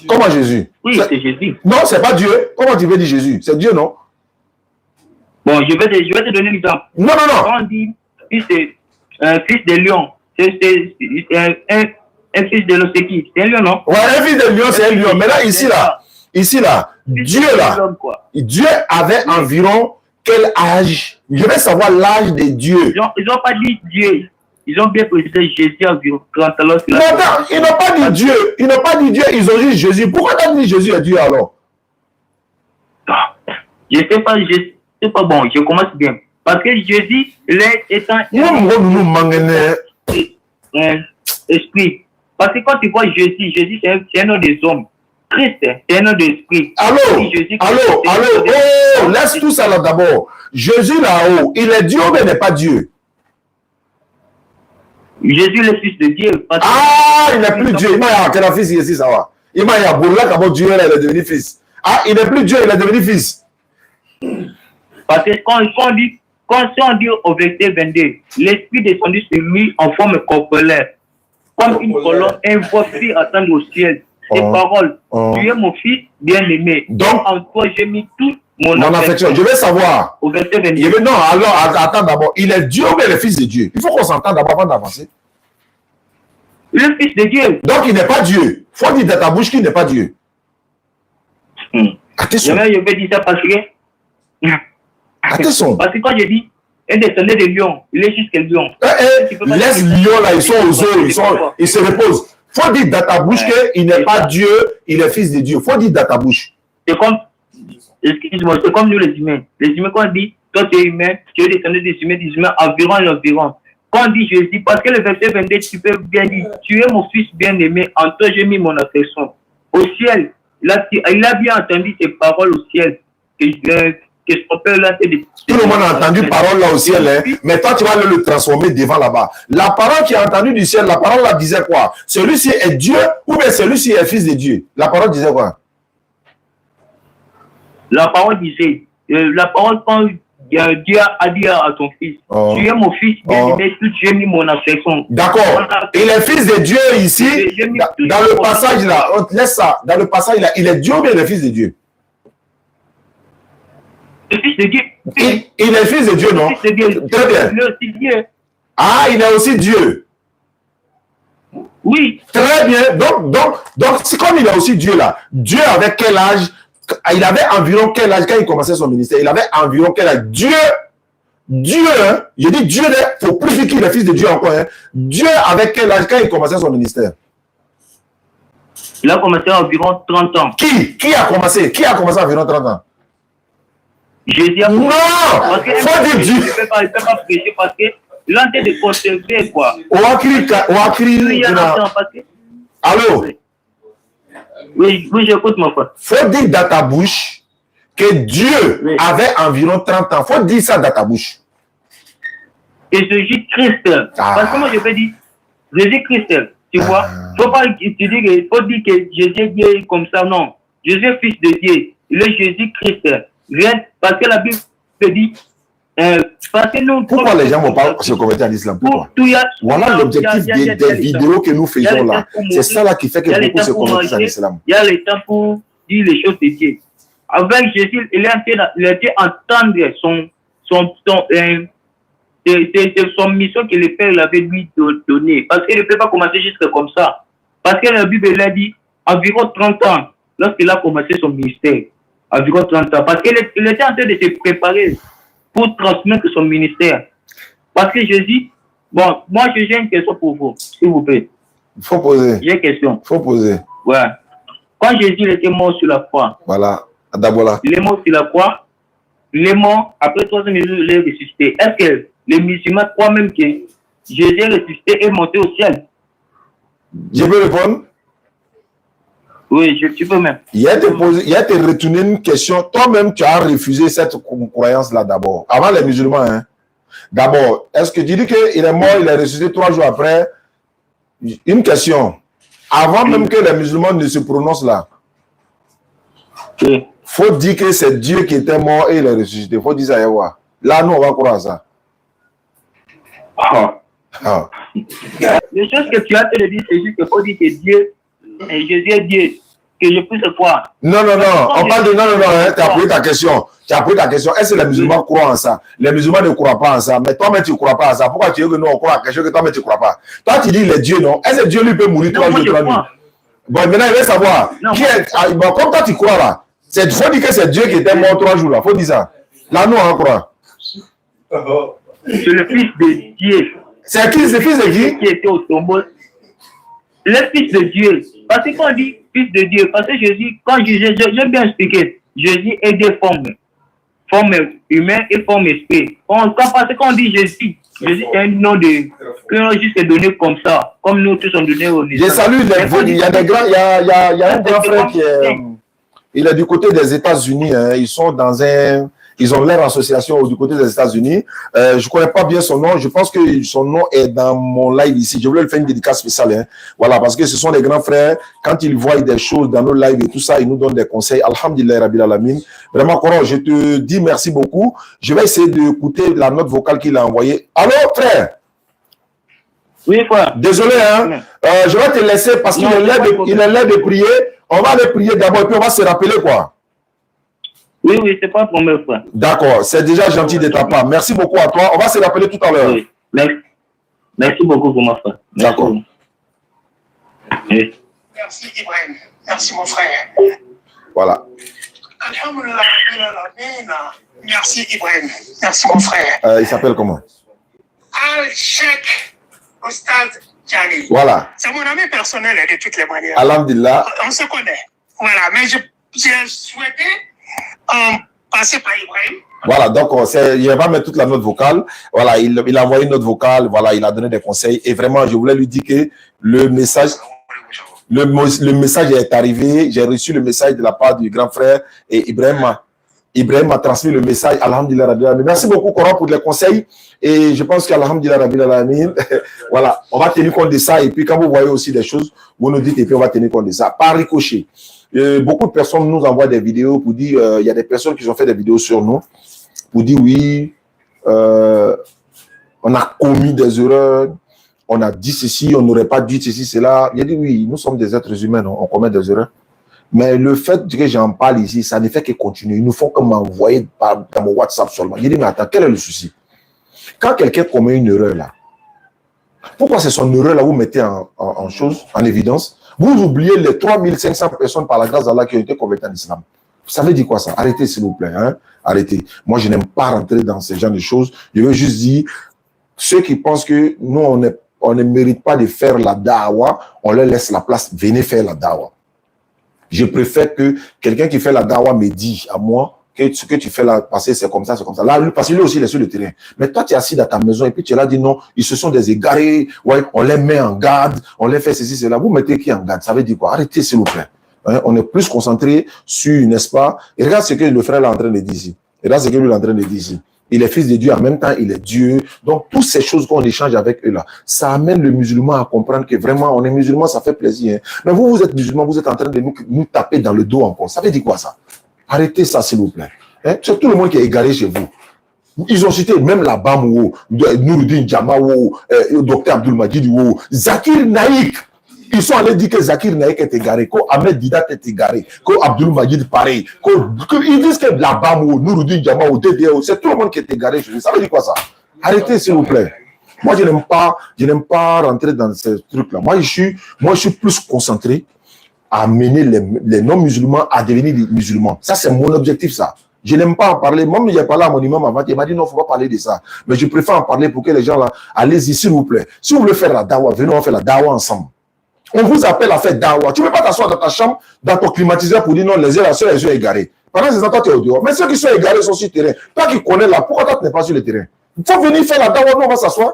Comment Jésus? Oui, c'est Jésus. Non, c'est pas Dieu. Comment tu veux dire Jésus? C'est Dieu, non? Bon, je vais te donner l'exemple. Non. Quand on dit fils de lion, c'est un fils de lion, c'est qui? C'est un lion, non? Ouais, un fils de lion, c'est un lion. Mais là, ici, Dieu avait environ quel âge? Je veux savoir l'âge de Dieu. Ils n'ont pas dit Dieu. Ils ont bien précisé Jésus environ 30 ans. Non, ils n'ont pas dit Dieu. Ils n'ont pas dit Dieu, ils ont dit Jésus. Pourquoi tu as dit Jésus est Dieu alors? Je ne sais pas, bon, je commence bien. Parce que Jésus, étant esprit. Parce que quand tu vois Jésus, c'est un nom des hommes. Christ, c'est un nom d'esprit. Allô, laisse tout ça là d'abord. Jésus là-haut, il est Dieu ou il n'est pas Dieu? Jésus, le fils de Dieu. Il n'est plus Dieu. Il m'a dit que le fils ici, ça va. Il m'a dit que Dieu est devenu fils. Ah, il n'est plus Dieu, il est devenu fils. Parce que si on dit au verset 22, l'esprit descendu sur lui en forme corporelle, comme une colonne, un voix fit attendre au ciel. Ces paroles, tu es mon fils bien-aimé. Donc, en toi, j'ai mis tout mon affection. Je veux savoir. Au verset 22. Non, alors, attends d'abord. Il est Dieu ou bien le fils de Dieu? Il faut qu'on s'entende d'abord avant d'avancer. Le fils de Dieu. Donc, il n'est pas Dieu. Il faut dire de ta bouche qu'il n'est pas Dieu. Attention. Je vais dire ça parce que... Attention. Parce que quand je dis, un descendant de lion, il est juste quel lion. Laisse lion là, ils sont aux eaux, ils se reposent. Il faut dire dans ta bouche qu'il n'est pas Dieu, il est fils de Dieu. Il faut dire dans ta bouche. C'est comme, excuse-moi, c'est comme nous les humains. Les humains, quand on dit, toi tu es humain, tu es descendant des humains environ et environ. Quand on dit Jésus, parce que le verset 22, tu peux bien dire, tu es mon fils bien-aimé, en toi j'ai mis mon affection. Au ciel, il a bien entendu ces paroles au ciel. Que son père là, tout le monde a entendu parole là au ciel, hein? Mais toi tu vas le transformer devant là-bas. La parole qui a entendu du ciel, la parole là disait quoi? Celui-ci est Dieu ou bien celui-ci est fils de Dieu? La parole disait quoi? La parole disait, quand Dieu a dit à ton fils, tu es mon fils bien-aimé, j'ai mis mon affection. D'accord. Il est fils de Dieu ici. Dans le passage là, laisse ça. Dans le passage là, il est Dieu ou bien le fils de Dieu? Le fils de Dieu. Il est fils de Dieu, non? Fils de Dieu. Très bien. Il est aussi Dieu. Ah, il est aussi Dieu. Oui. Très bien. Donc c'est comme il est aussi Dieu là. Dieu avait quel âge? Il avait environ quel âge quand il commençait son ministère? Il avait environ quel âge? Dieu, hein? Je dis Dieu, il ne faut plus dire qu'il est fils de Dieu encore. Hein? Dieu avait quel âge quand il commençait son ministère? Il a commencé à environ 30 ans. Qui a commencé? Qui a commencé à environ 30 ans? Jésus a commencé. Non! Parce que faut dire Dieu. Il ne peut pas prêcher parce que il est en train de conserver quoi. Allô? Oui, j'écoute mon frère. Faut dire dans ta bouche que Dieu avait environ 30 ans. Faut dire ça dans ta bouche. Et Jésus-Christ. Parce que moi je peux dire Jésus-Christ. Tu vois? Faut dire que Jésus est Dieu comme ça, non. Jésus est fils de Dieu. Il est Jésus-Christ. Parce que la Bible dit parce que nous, pourquoi les gens ne vont pas se convertir à l'islam? Pourquoi? Voilà l'objectif des vidéos que nous faisons là. C'est ça là qui fait que beaucoup se convertissent à l'islam. Il y a le temps pour dire les choses de Dieu. Avec Jésus, il a été entendre son mission que le Père l'avait lui donné. Parce qu'il ne peut pas commencer juste comme ça. Parce que la Bible l'a dit environ 30 ans lorsqu'il a commencé son ministère. Environ 30 ans. Parce qu'il était en train de se préparer pour transmettre son ministère. Parce que Jésus, bon, moi j'ai une question pour vous, s'il vous plaît. Il faut poser. J'ai une question. Il faut poser. Ouais. Quand Jésus était mort sur la croix. Voilà. D'abord. Il est mort sur la croix. Il est mort. Après 3 jours, il est ressuscité. Est-ce que les musulmans croient même que Jésus est ressuscité et monté au ciel? Je peux répondre? Oui, tu peux même. Il y a te retourné une question. Toi-même, tu as refusé cette croyance-là d'abord. Avant les musulmans, hein. D'abord, est-ce que tu dis qu'il est mort, il est ressuscité 3 jours après? Une question. Avant même que les musulmans ne se prononcent là, il faut dire que c'est Dieu qui était mort et il est ressuscité. Il faut dire ça, Yawa. Là, nous, on va croire à ça. Les choses que tu as te dire, c'est juste qu'il faut dire que Dieu, et Jésus est Dieu, que je puisse croire. Non. On parle de non, hein, tu as posé ta question. Est-ce que les musulmans croient en ça? Les musulmans ne croient pas en ça. Mais toi-même, tu ne crois pas en ça. Pourquoi tu veux que nous, on croit à quelque chose que toi-même, tu ne crois pas? Toi, tu dis, il est Dieu, non? Est-ce que Dieu lui peut mourir 3 jours, 3 nuits? Bon, maintenant, il veut savoir. Bon, comme toi, tu crois là. Il faut dire que c'est Dieu qui était mort 3 jours là. Il faut dire ça. Là, nous, on croit. C'est le fils de Dieu. C'est qui? C'est le fils de qui? Qui était au tombeau. Le fils de Dieu. Parce que quand on dit fils de Dieu, parce que Jésus, j'aime bien expliquer, Jésus est deux formes. Forme humaine et forme esprit. Parce que quand on dit Jésus c'est un nom que l'on juste donné comme ça. Comme nous tous on donné au Nigeria. Je salue il y a des grands, il y a un grand frère qui est, il est du côté des États-Unis. Hein, ils sont dans un Ils ont leur association du côté des États-Unis. Je ne connais pas bien son nom. Je pense que son nom est dans mon live ici. Je voulais lui faire une dédicace spéciale. Hein. Voilà, parce que ce sont des grands frères. Quand ils voient des choses dans nos lives et tout ça, ils nous donnent des conseils. Alhamdulillah, Rabbil Alamin. Vraiment, Coran, je te dis merci beaucoup. Je vais essayer d'écouter la note vocale qu'il a envoyée. Allô, frère? Oui, frère. Désolé, hein. Je vais te laisser parce qu'il est l'heure de prier. On va aller prier d'abord et puis on va se rappeler, quoi. Oui, oui, c'est pas pour me frère. D'accord, c'est déjà gentil de ta part. Merci beaucoup à toi. On va se rappeler tout à l'heure. Oui. Merci beaucoup pour ma frère. D'accord. Oui. Merci Ibrahim. Merci mon frère. Voilà. Merci Ibrahim. Merci mon frère. Il s'appelle comment? Al-Sheikh Ostad Djani. Voilà. C'est mon ami personnel de toutes les manières. Alhamdulillah. On se connaît. Voilà, mais j'ai souhaité passer par Ibrahim. Voilà, donc il va mettre toute la note vocale. Voilà, il a envoyé une note vocale. Voilà, il a donné des conseils. Et vraiment, je voulais lui dire que le message est arrivé. J'ai reçu le message de la part du grand frère et Ibrahim m'a transmis le message. Alhamdulillah Rabbil Alamin. Merci beaucoup, Coran, pour les conseils. Et je pense qu'Alhamdulillah Rabbil Alamin, voilà, on va tenir compte de ça. Et puis, quand vous voyez aussi des choses, vous nous dites et puis on va tenir compte de ça. Par ricochet. Beaucoup de personnes nous envoient des vidéos pour dire, il y a des personnes qui ont fait des vidéos sur nous pour dire oui, on a commis des erreurs, on a dit ceci, on n'aurait pas dit ceci, cela. Il a dit oui, nous sommes des êtres humains, on commet des erreurs. Mais le fait que j'en parle ici, ça ne fait que continuer. Il nous faut que m'envoyer dans mon WhatsApp seulement. Il dit mais attends, quel est le souci? Quand quelqu'un commet une erreur là, pourquoi c'est son erreur là vous mettez en évidence? Vous oubliez les 3500 personnes par la grâce d'Allah qui ont été converties en islam. Ça veut dire quoi ça? Arrêtez s'il vous plaît. Hein? Arrêtez. Moi je n'aime pas rentrer dans ce genre de choses. Je veux juste dire, ceux qui pensent que nous on ne mérite pas de faire la da'wa, on leur laisse la place, venez faire la da'wa. Je préfère que quelqu'un qui fait la da'wa me dise à moi que ce que tu fais là, passer c'est comme ça, c'est comme ça. Là, lui, parce que lui aussi, il est sur le terrain. Mais toi, tu es assis dans ta maison et puis tu l'as dit non, ils se sont des égarés, ouais, on les met en garde, on les fait ceci, cela. Vous mettez qui en garde? Ça veut dire quoi? Arrêtez, s'il vous plaît. Hein, on est plus concentré sur, n'est-ce pas? Et regarde ce que le frère est en train de dire ici. Regarde ce que lui est en train de dire ici. Il est fils de Dieu, en même temps, il est Dieu. Donc, toutes ces choses qu'on échange avec eux là, ça amène le musulman à comprendre que vraiment, on est musulman, ça fait plaisir. Hein. Mais vous êtes musulman, vous êtes en train de nous taper dans le dos encore. Ça veut dire quoi ça? Arrêtez ça, s'il vous plaît. Hein? C'est tout le monde qui est égaré chez vous. Ils ont cité même la BAM, Nouruddin Djama, Dr Abdul Majid, Zakir Naïk. Ils sont allés dire que Zakir Naïk est égaré, que Ahmed Didat est égaré, que Abdul Majid pareil. Ils disent que la BAM, Nouruddin Djama, DDO, c'est tout le monde qui est égaré chez vous. Ça veut dire quoi ça? Arrêtez s'il vous plaît. Moi je n'aime pas rentrer dans ces trucs-là. Moi je suis plus concentré à mener les non-musulmans à devenir des musulmans. Ça c'est mon objectif ça. Je n'aime pas en parler. Moi, j'ai parlé à mon imam avant. Il m'a dit non, il ne faut pas parler de ça. Mais je préfère en parler pour que les gens là, allez-y, s'il vous plaît. Si vous voulez faire la dawa, venez, on fait la dawa ensemble. On vous appelle à faire dawa. Tu ne peux pas t'asseoir dans ta chambre, dans ton climatiseur pour dire non, les uns, ils sont égarés. Pendant ces temps, tu es au dehors. Mais ceux qui sont égarés sont sur le terrain. Toi qui connais là, pourquoi toi tu n'es pas sur le terrain? Il faut venir faire la dawa, nous on va s'asseoir.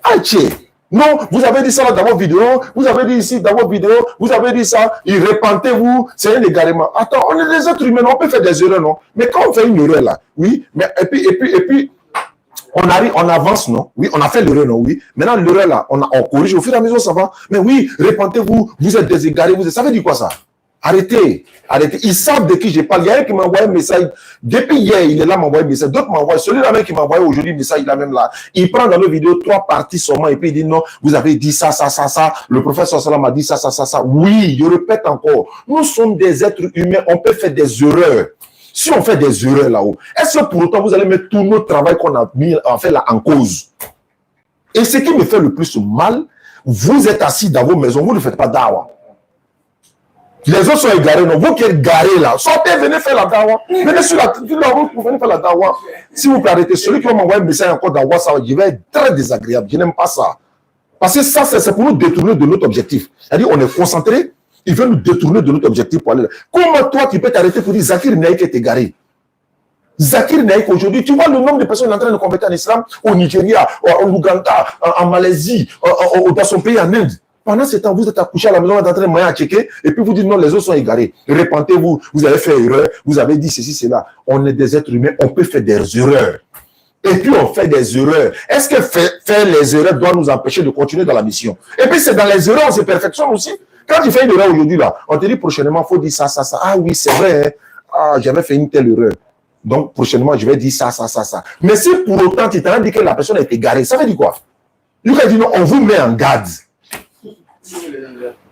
Ah, tiens. Non, vous avez dit ça là dans vos vidéos, vous avez dit ici dans vos vidéos, vous avez dit ça, et répentez-vous, c'est un égarement. Attends, on est des êtres humains, on peut faire des erreurs, non? Mais quand on fait une erreur là, oui, mais et puis, on arrive, on avance, non? Oui, on a fait l'erreur, non? Oui. Maintenant, l'erreur là, on corrige au fur et à mesure, ça va. Mais oui, répentez-vous, vous êtes des égarés, ça veut dire quoi ça? Arrêtez, arrêtez. Ils savent de qui je parle. Il y a un qui m'a envoyé un message. Depuis hier, il est là, m'a envoyé un message. D'autres m'envoient. Celui-là même qui m'a envoyé aujourd'hui un message, il est même là. Il prend dans nos vidéos 3 parties seulement et puis il dit non, vous avez dit ça. Le professeur Salam a dit ça. Oui, je répète encore. Nous sommes des êtres humains. On peut faire des erreurs. Si on fait des erreurs là-haut, est-ce que pour autant vous allez mettre tout notre travail qu'on a mis en fait là en cause? Et ce qui me fait le plus mal, vous êtes assis dans vos maisons, vous ne faites pas dawa. Les autres sont égarés, non? Vous qui êtes garés là, sortez, venez faire la dawa. Venez sur la route pour venir faire la dawa. Si vous plaît, arrêtez. Celui qui va m'envoyer un message encore dans WhatsApp, je vais être très désagréable. Je n'aime pas ça. Parce que ça, c'est pour nous détourner de notre objectif. C'est-à-dire, on est concentré, il veut nous détourner de notre objectif pour aller là. Comment toi, tu peux t'arrêter pour dire Zakir Naïk est égaré? Zakir Naïk aujourd'hui, tu vois le nombre de personnes en train de convertir en islam au Nigeria, au Ouganda, en Malaisie, dans son pays en Inde. Pendant ce temps, vous êtes accouché à la maison, vous êtes en train de manger à checker, et puis vous dites non, les autres sont égarés. Répentez-vous, vous avez fait erreur, vous avez dit ceci, cela. On est des êtres humains, on peut faire des erreurs. Et puis on fait des erreurs. Est-ce que faire les erreurs doit nous empêcher de continuer dans la mission? Et puis c'est dans les erreurs, on se perfectionne aussi. Quand tu fais une erreur aujourd'hui, là, on te dit prochainement, il faut dire ça, ça, ça. Ah oui, c'est vrai, hein. Ah, j'avais fait une telle erreur. Donc prochainement, je vais dire ça, ça, ça, ça. Mais si pour autant, tu t'as dit que la personne est égarée, ça veut dire quoi? Lui a dit non, on vous met en garde.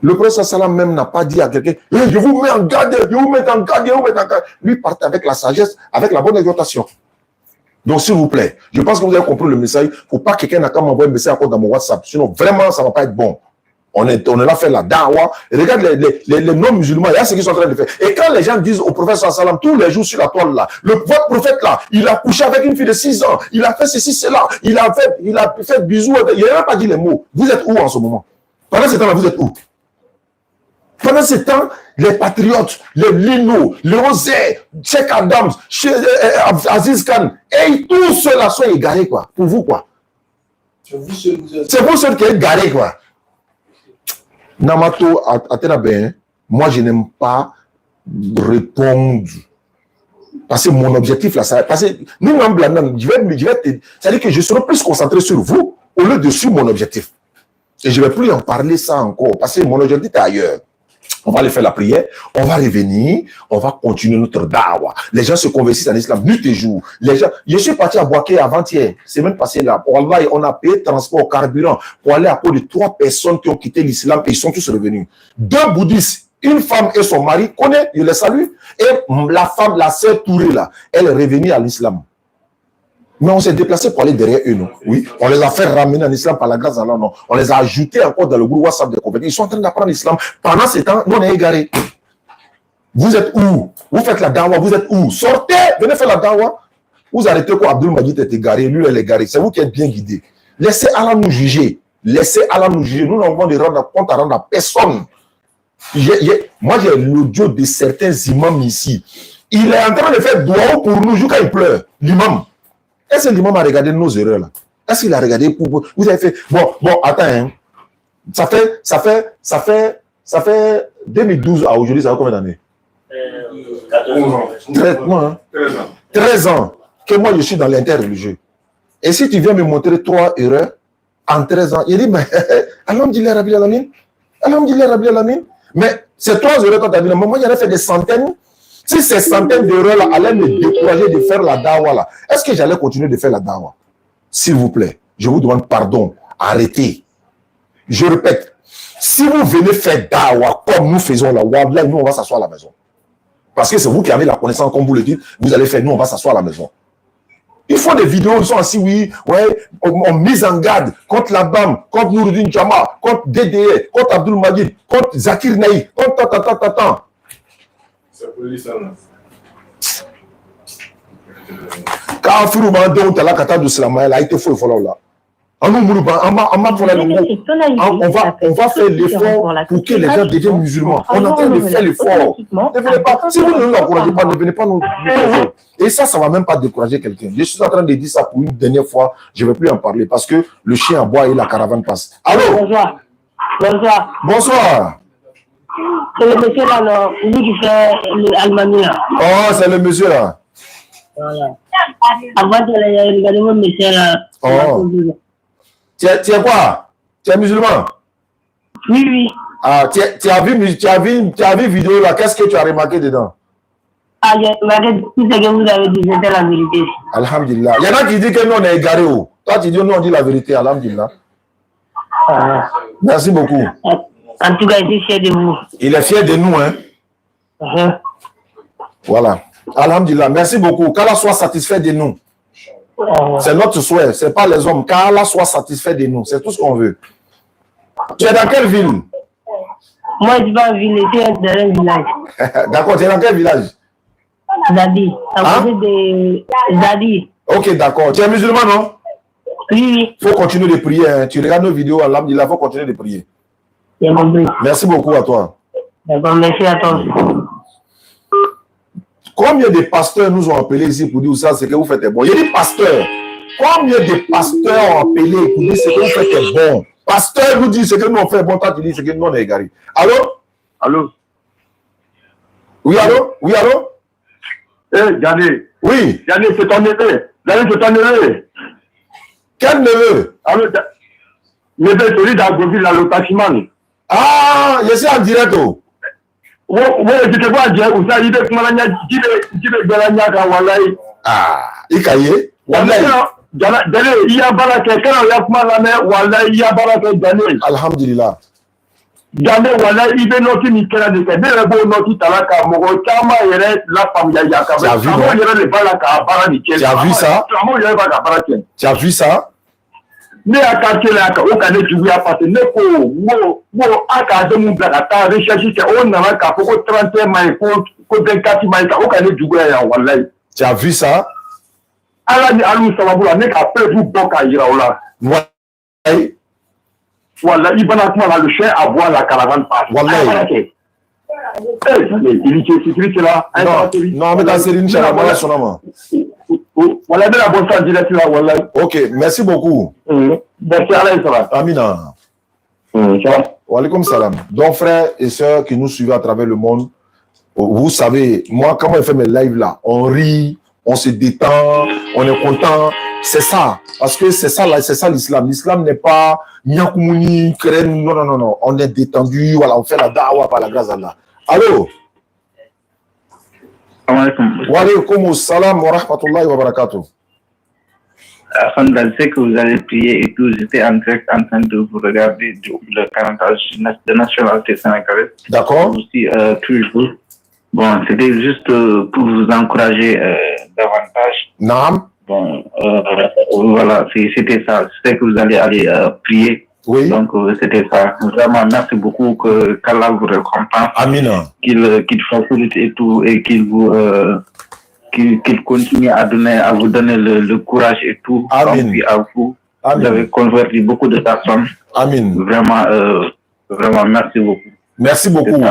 Le prophète sallam même n'a pas dit à quelqu'un, hey, je vous mets en garde, je vous mets en garde, je vous mets en garde. Lui part avec la sagesse, avec la bonne exhortation. Donc s'il vous plaît, je pense que vous avez compris le message. Il ne faut pas que quelqu'un n'a qu'à m'envoyer un message encore dans mon WhatsApp. Sinon vraiment, ça ne va pas être bon. On est là faire la dawa. Regarde les non-musulmans, il y a ce qu'ils sont en train de faire. Et quand les gens disent au prophète sallam tous les jours sur la toile là, votre prophète là, il a couché avec une fille de 6 ans, il a fait ceci, cela, il a fait bisous, il n'a même pas dit les mots. Vous êtes où en ce moment? Pendant ce temps-là, vous êtes où? Pendant ce temps, les patriotes, les Lino, les Rosé, Cheikh Adams, Aziz Khan, et tous ceux-là sont égarés, quoi. Pour vous, quoi. C'est vous seuls qui êtes égarés, quoi. Namato, moi, je n'aime pas répondre. Parce que mon objectif, là, parce que nous, c'est-à-dire que je serai plus concentré sur vous au lieu de sur mon objectif. Et je ne vais plus en parler ça encore, parce que mon objectif est ailleurs. On va aller faire la prière, on va revenir, on va continuer notre dawa. Les gens se convertissent en islam nuit et jour. Les gens, je suis parti à Boaké avant-hier, c'est même passé là. Wallahi, on a payé transport, carburant pour aller à cause de 3 personnes qui ont quitté l'islam et ils sont tous revenus. 2 bouddhistes, une femme et son mari, connaît, je les salue. Et la femme, la sœur Touré là, elle est revenue à l'islam. Mais on s'est déplacé pour aller derrière eux, non? Oui. On les a fait ramener en islam par la grâce d'Allah, non? On les a ajoutés encore dans le groupe WhatsApp de convertis. Ils sont en train d'apprendre l'islam. Pendant ce temps, nous, on est égarés. Vous êtes où? Vous faites la dawa, vous êtes où? Sortez, venez faire la dawa. Vous arrêtez quoi? Abdul Majid est égaré, lui, elle est égarée. C'est vous qui êtes bien guidé. Laissez Allah nous juger. Laissez Allah nous juger. Nous n'avons de rendre compte à rendre à personne. Moi, j'ai l'audio de certains imams ici. Il est en train de faire doigt pour nous jusqu'à il pleure. L'imam. Est-ce que l'imam a regardé nos erreurs là? Est-ce qu'il a regardé pour... Vous avez fait... Bon, attends, hein. Ça fait 2012 à aujourd'hui, ça fait combien d'années? 13 ans que moi je suis dans l'interreligieux. Et si tu viens me montrer 3 erreurs en 13 ans, il dit, mais Alhamdulillah Rabbil Alamin, Alhamdulillah Rabbil Alamin. Mais ces 3 erreurs quand tu as dit, moi j'en ai fait des centaines. Si ces centaines d'erreurs-là allaient me décourager de faire la dawa, là, est-ce que j'allais continuer de faire la dawa? S'il vous plaît, je vous demande pardon. Arrêtez. Je répète, si vous venez faire dawa comme nous faisons là, wallah, nous on va s'asseoir à la maison. Parce que c'est vous qui avez la connaissance, comme vous le dites, vous allez faire, nous on va s'asseoir à la maison. Il faut des vidéos, ils sont assis, oui, ouais, on mise en garde contre la BAM, contre Nouruddin Jama, contre DDE, contre Abdul Majid, contre Zakir Naï, contre tant. Quand on va faire l'effort pour que les gens deviennent musulmans. On est en train de faire l'effort. Si vous ne nous encouragez pas, ne venez pas nous décourager. Et ça ne va même pas décourager quelqu'un. Je suis en train de dire ça pour une dernière fois. Je ne vais plus en parler parce que le chien aboie et la caravane passe. Allô? Bonsoir. Bonsoir. C'est le monsieur là, non, lui qui fait l'Allemagne là. Oh, c'est le monsieur là. Voilà. Avant, tu as regardé mon monsieur là. Oh. Tu es quoi? Tu es musulman? Oui. Ah, tu as vu vidéo là, qu'est-ce que tu as remarqué dedans? Ah, j'ai remarqué tout ce que vous avez dit, c'était la vérité. Alhamdulillah. Il y en a qui disent que nous on est égarés. Toi tu dis nous on dit la vérité, alhamdulillah. Merci beaucoup. En tout cas, il est fier de vous. Il est fier de nous, hein? Voilà. Alhamdulillah. Merci beaucoup. Qu'Allah soit satisfait de nous. C'est notre souhait. Ce n'est pas les hommes. Qu'Allah soit satisfait de nous. C'est tout ce qu'on veut. Tu es dans quelle ville? Moi, je suis pas en ville. Je suis dans un village. D'accord. Tu es dans quel village? Zadi. À côté de Zadi. Ok, d'accord. Tu es musulman, non? Oui. Il faut continuer de prier. Hein. Tu regardes nos vidéos, alhamdulillah, il faut continuer de prier. Merci beaucoup à toi. D'accord, merci à toi. Combien de pasteurs nous ont appelés ici pour dire ça, c'est que vous faites bon? Il y a des pasteurs. Combien de pasteurs ont appelé pour dire ce que vous faites est bon? Pasteur vous dit ce que nous on fait, bon, toi tu dis ce que nous on est égaré. Allô? Allô? Oui, allô? Oui, allô? Eh, Djani. Oui. Djani, c'est ton neveu. Djani, c'est ton neveu. Quel neveu? Allô, neveu, celui d'Agoville, là, le Tachiman. Ah, je suis en direct. Oui, je te vois en direct. Vous savez, il est ah, il caillé. Djani, il y a Barake. Quand il y a Kumalame, il y a Barake, Alhamdulillah. Djani, il est noti Nikela de Kébé, il est noti Talaka, Moro, Chama, il est la famille Yaka. Tu as vu, non? Tu as vu ça? Tu as vu ça? Ne a quartier là, au cas où tu as passé, ne ko aka de mon blague, ta recherche, on n'a qu'à pour 31 mailles, pour 24 mailles, au cas où tu as wallahi. Tu as vu ça? Allah ni alou sababula, ne ka peu vous boka iraola. Wallahi. Wallahi, il va là le chien à boire la caravane passe. Wallahi. Il est sécurité là. Non, mais dans ces lignes, voilà son nom. Voilà de la bonne santé là, wallahi. Ok, merci beaucoup. Merci Allah, ça va. Amina. Ça va. Wa alaykoum salam. Donc, frères et sœurs qui nous suivent à travers le monde, vous savez, moi, quand on fait mes lives là, on rit, on se détend, on est content. C'est ça. Parce que c'est ça l'islam. L'islam n'est pas Nyakumuni, Keren, non. On est détendu, voilà, on fait la dawa par la grâce d'Allah. Allô? Wa alaykoum salam wa rahmatullahi wa barakatuh. Je sais que vous allez prier et tout. J'étais en direct en train de vous regarder le 40 âge de nationalité sénégalaise. D'accord. Aussi, toujours. Bon, c'était juste pour vous encourager davantage. Naam. Bon, voilà, c'était ça. Je sais que vous allez aller prier. Oui. Donc, c'était ça. Vraiment, merci beaucoup qu'Allah vous récompense. Amina. Qu'il facilite et tout, et qu'il vous... qu'il continue à vous donner le courage et tout. Amen. Puis à vous. Amen. Vous avez converti beaucoup de personnes. Amen. Vraiment, merci beaucoup. Merci beaucoup.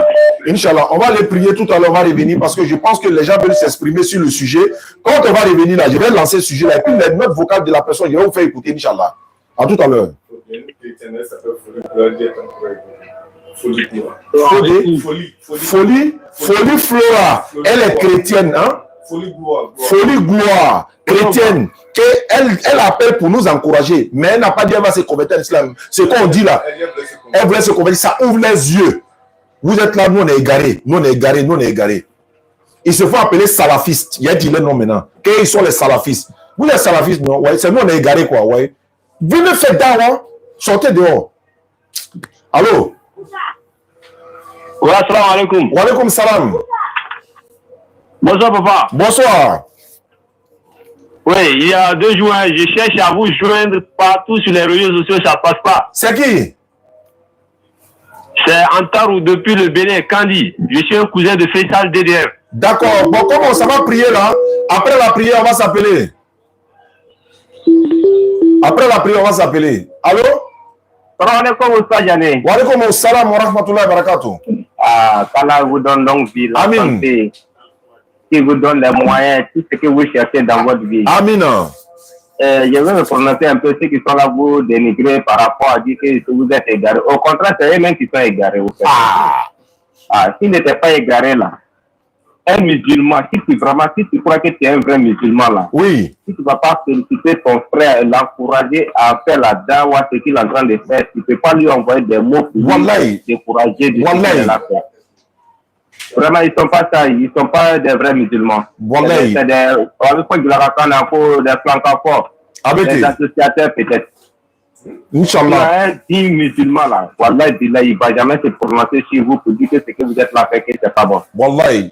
Inch'Allah, on va aller prier tout à l'heure, on va revenir parce que je pense que les gens veulent s'exprimer sur le sujet. Quand on va revenir là, je vais lancer ce sujet là et puis les notes vocales de la personne, je vais vous faire écouter, Inch'Allah. À tout à l'heure. Folie Flora, elle est chrétienne, hein? Folie gloire, chrétienne, elle appelle pour nous encourager, mais elle n'a pas dit qu'elle va se convertir à l'islam. Ce qu'on dit là, elle voulait se convertir, ça ouvre les yeux. Vous êtes là, nous on est égarés, Ils se font appeler salafistes. Il y a dit le nom maintenant. Qu'ils sont les salafistes. Vous êtes salafistes, non? Ouais, c'est nous on est égarés, quoi, ouais. Venez faire dawa, sortez dehors. Allô? Ouais, salam alaikum. Wa alaykoum salam. Bonsoir, papa. Bonsoir. Oui, il y a 2 jours, je cherche à vous joindre partout sur les réseaux sociaux, ça passe pas. C'est qui? C'est Antarou depuis le Bénin, Kandi. Je suis un cousin de Faisal DDR. D'accord. Bon, comment ça va prier là? Après la prière, on va s'appeler. Allô? Salam alaikum, Oustaz Djani. Wa alaykoum salam wa rahmatullahi wa barakatuh. Ah, qu'Allah vous donne longue vie, la santé, qui vous donne les moyens, tout ce que vous cherchez dans votre vie. Amin. Je vais me prononcer un peu ceux qui sont là vous dénigrer par rapport à dire que vous êtes égarés. Au contraire, c'est eux-mêmes qui sont égarés. S'ils n'étaient pas égarés là, un musulman, si tu crois que tu es un vrai musulman là, oui. Si tu ne vas pas féliciter ton frère et l'encourager à faire la dawa, ce qu'il est en train de faire, tu ne peux pas lui envoyer des mots pour lui décourager de la faire. Vraiment, ils ne sont pas ça, ils ne sont pas des vrais musulmans. C'est des francophones, des associateurs peut-être. Inch'Allah. Un digne musulman là, Wallahi, il ne va jamais se prononcer sur vous pour dire que ce que vous êtes là, que ce n'est pas bon. Wallahi.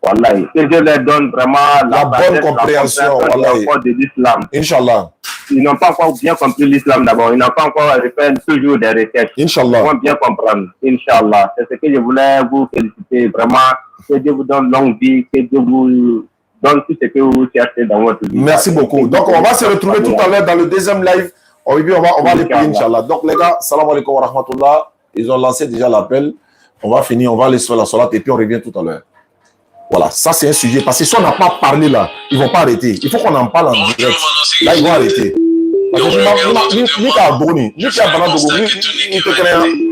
Wallahi. Que Dieu leur donne vraiment la bonne compréhension de l'islam. Inch'Allah. Ils n'ont pas encore bien compris l'islam d'abord. Ils n'ont pas encore fait toujours des recherches. Inch'Allah. Ils vont bien comprendre. Inch'Allah. C'est ce que je voulais vous féliciter. Vraiment, que Dieu vous donne longue vie. Que Dieu vous donne tout ce que vous cherchez dans votre vie. Merci beaucoup. Donc, on va se retrouver tout à l'heure dans le deuxième live. On va aller prier, Inch'Allah. Donc, les gars, salam alaikum wa rahmatullah. Ils ont lancé déjà l'appel. On va finir. On va aller sur la salat et puis on revient tout à l'heure. Voilà, ça c'est un sujet. Parce que si on n'a pas parlé là, ils ne vont pas arrêter. Il faut qu'on en parle en direct. Là, ils vont arrêter. Parce que ni ka buguni ni ka bana dogo ni te kɛnɛya